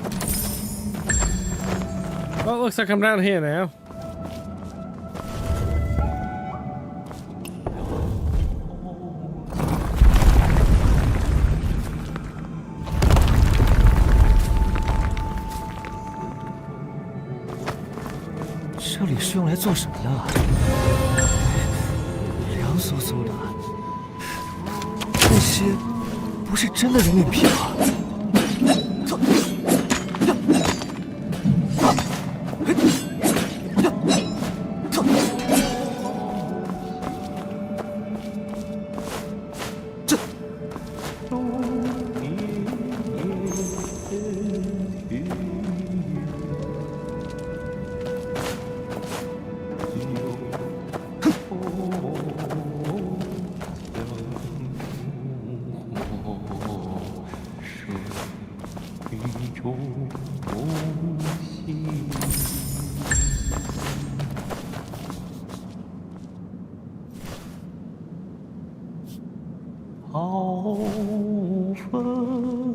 Well, it looks like I'm down here now. 这里是用来做什么的？凉飕飕的，那些不是真的人面皮吧？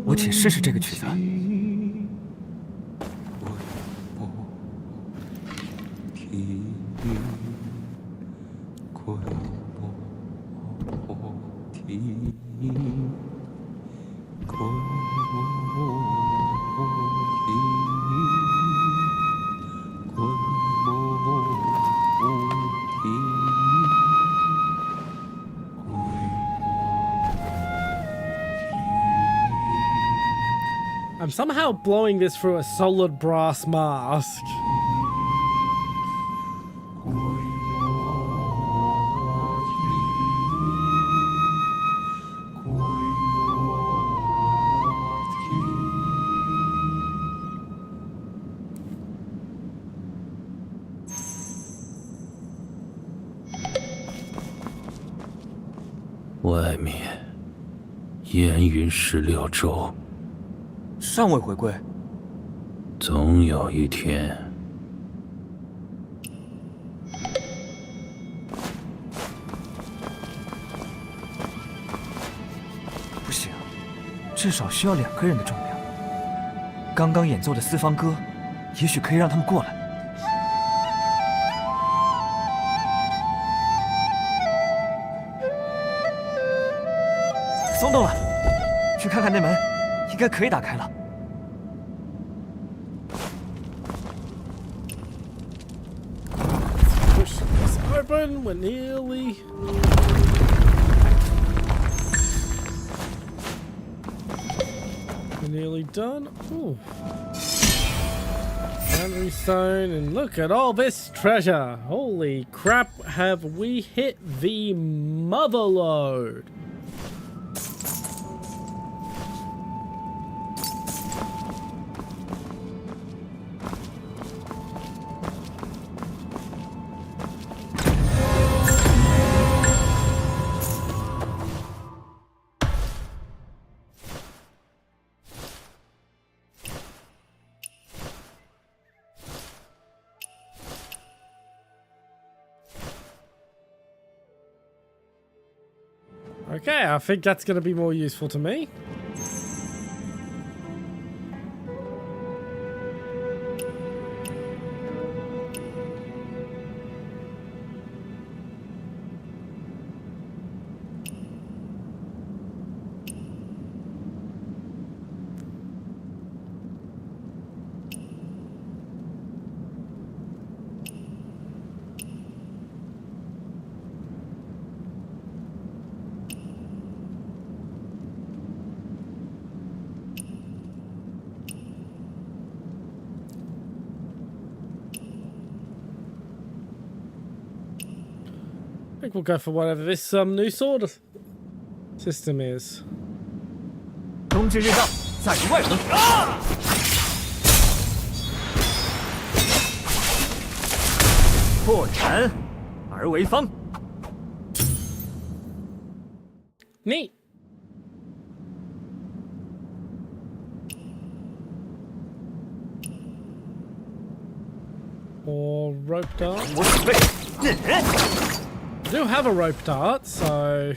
我且试试这个曲子。I'm somehow blowing this through a solid brass mask.外面烟云16州，尚未回归。总有一天。不行，至少需要2个人的重量。刚刚演奏的四方歌，也许可以让他们过来。动了，去看看那门，应该可以打开了。 Open, we're nearly done. Ooh. Boundary stone, and look at all this treasure. Holy crap, have we hit the mother lode? Okay, I think that's going to be more useful to me. I think we'll go for whatever this new sword system is. 冬至日到，在于外城。啊！破斩而为方。Neat. Or rope dart. I do have a rope dart, so...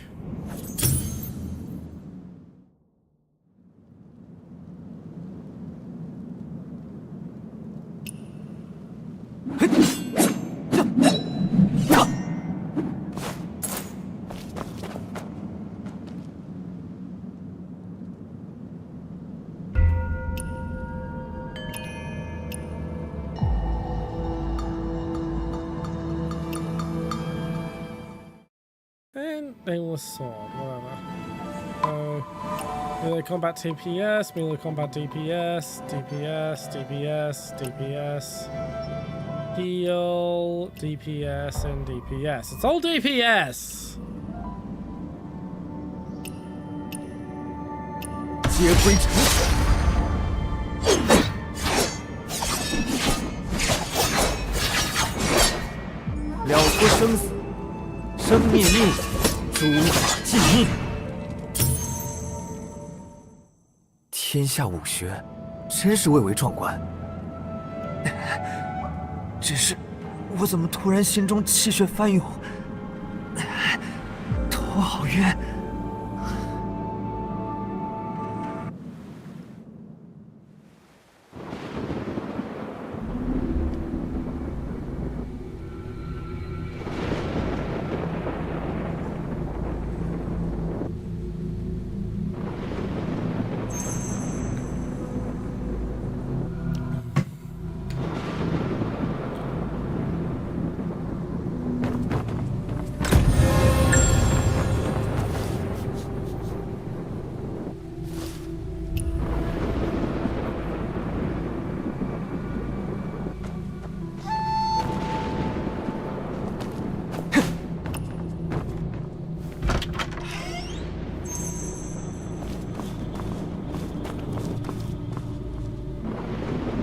Nameless sword, whatever. So, melee combat TPS, melee combat DPS, DPS, DPS, DPS, heal, DPS, and DPS. It's all DPS! 皆归尘土。了脱生死，生灭命。 诸法尽命，天下武学真是蔚为壮观。只是我怎么突然心中气血翻涌，头好晕。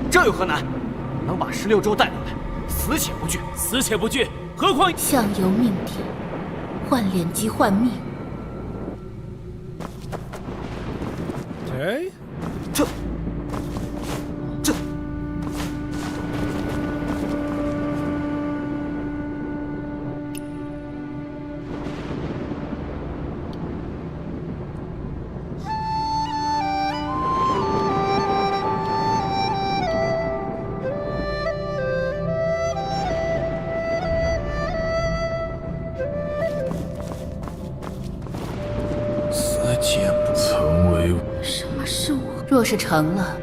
这有何难？能把16州带回来，死且不惧，死且不惧。何况相由命体，换脸即换命。Okay. 这。死且不若是成了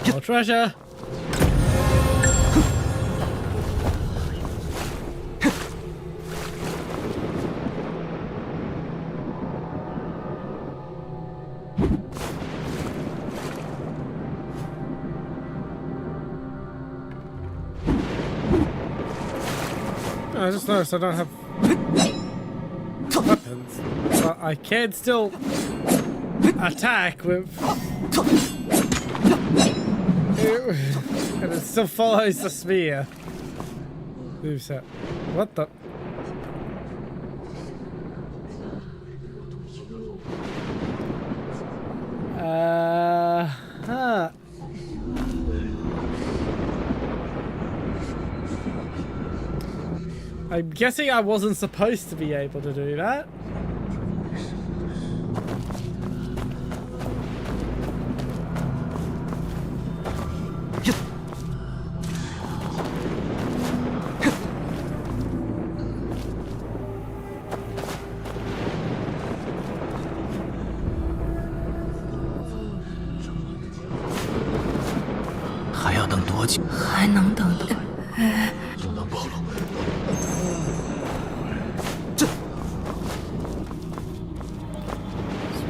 ，More treasure. I just noticed I don't have weapons, but I can still attack with. And it still follows the spear. Moveset. What the? Huh. I'm guessing I wasn't supposed to be able to do that.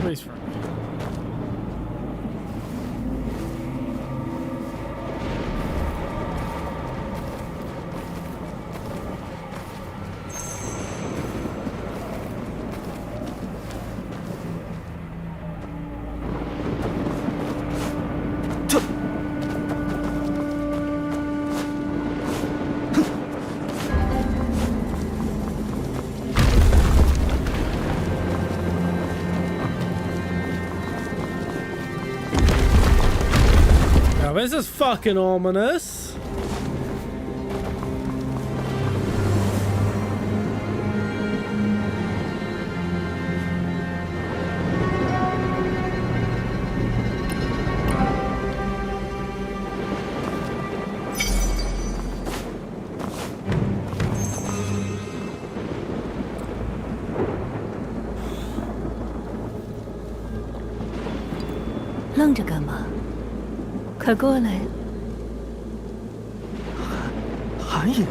Please for me. This is fucking ominous.愣着干嘛？快过来！寒野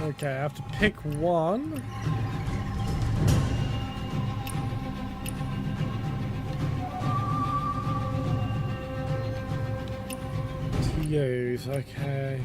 ，Okay, I have to pick one. To use, okay.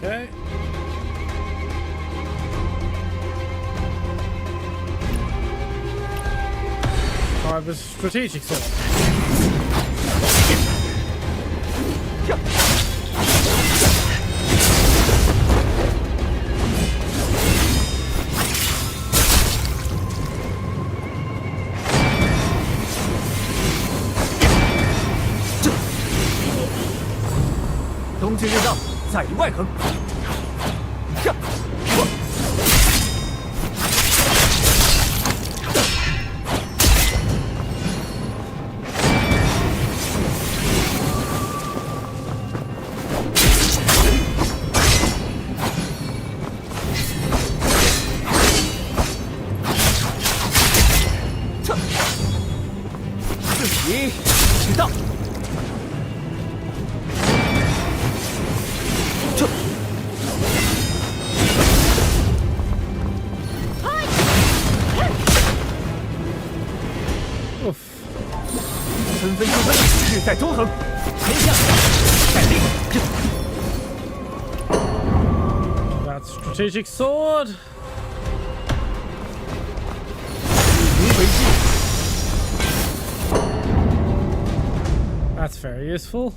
Okay. I have a strategic sword. “东京任道，在于外横。”一起到。这。分分钟分，志在中恒，天下待定。 That strategic sword. That's very useful.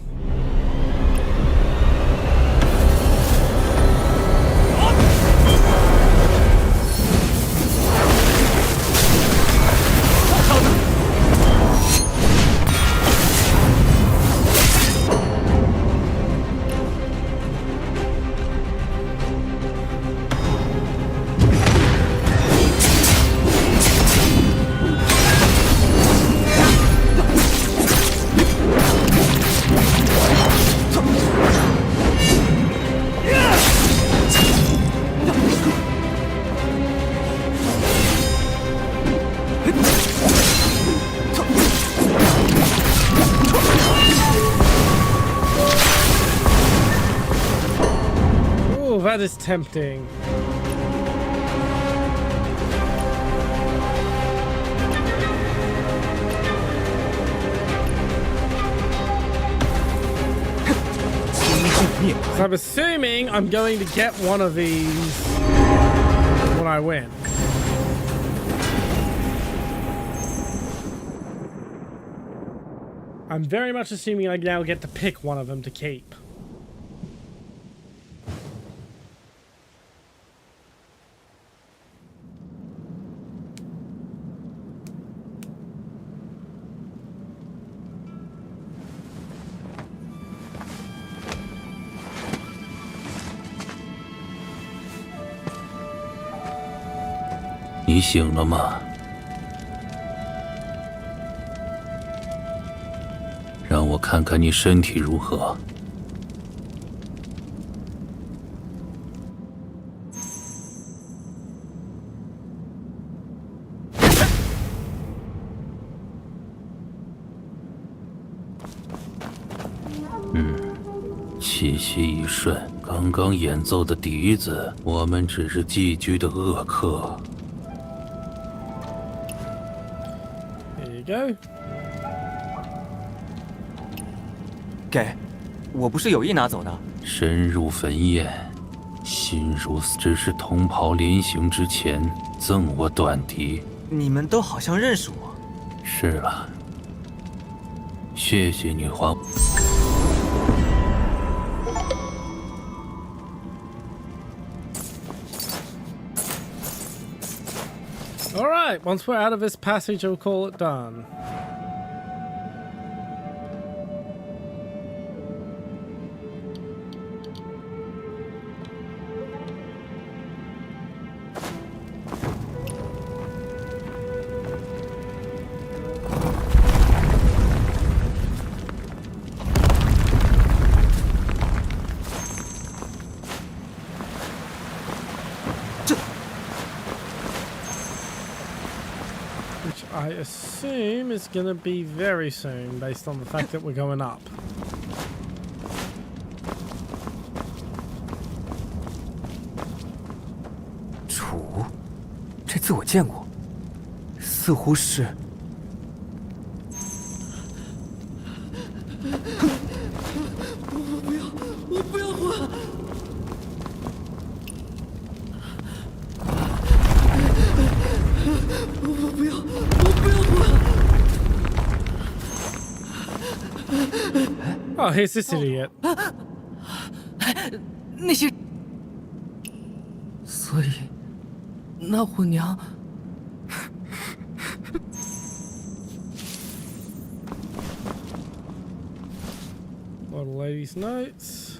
That is tempting. So I'm assuming I'm going to get one of these when I win. I'm very much assuming I now get to pick one of them to keep. “你醒了吗？让我看看你身体如何。”气息一顺，刚刚演奏的笛子，我们只是寄居的恶客。 Go. 给，我不是有意拿走的。深入坟堰，心如死，只是同袍临行之前赠我短笛。你们都好像认识我。是了，谢谢你还。 Alright, once we're out of this passage, we'll call it done. I assume it's gonna be very soon, based on the fact that we're going up. 楚，这字我见过，似乎是。我不要换！我不要！ Oh, here's this idiot. 那些，所以，那伙娘。Old lady's notes.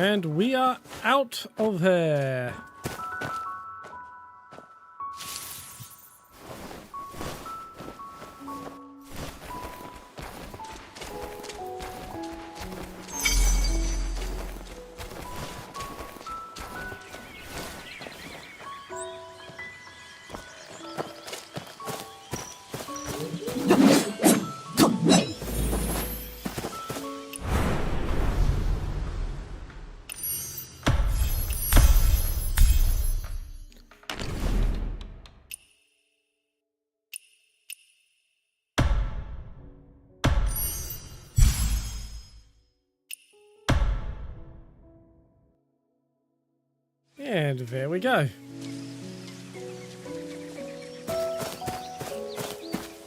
And we are out of here. And there we go.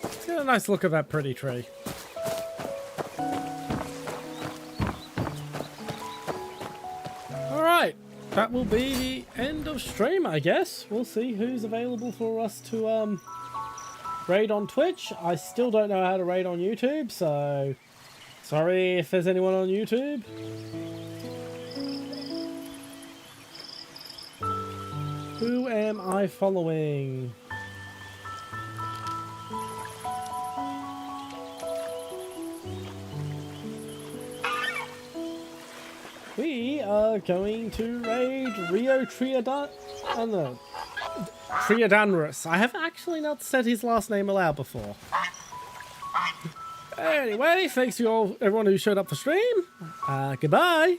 Let's get a nice look at that pretty tree. Alright, that will be the end of stream, I guess. We'll see who's available for us to raid on Twitch. I still don't know how to raid on YouTube, so sorry if there's anyone on YouTube. Who am I following? We are going to raid Rio Triadanrus. I have actually not said his last name aloud before. Anyway, thanks to everyone who showed up for stream. Goodbye.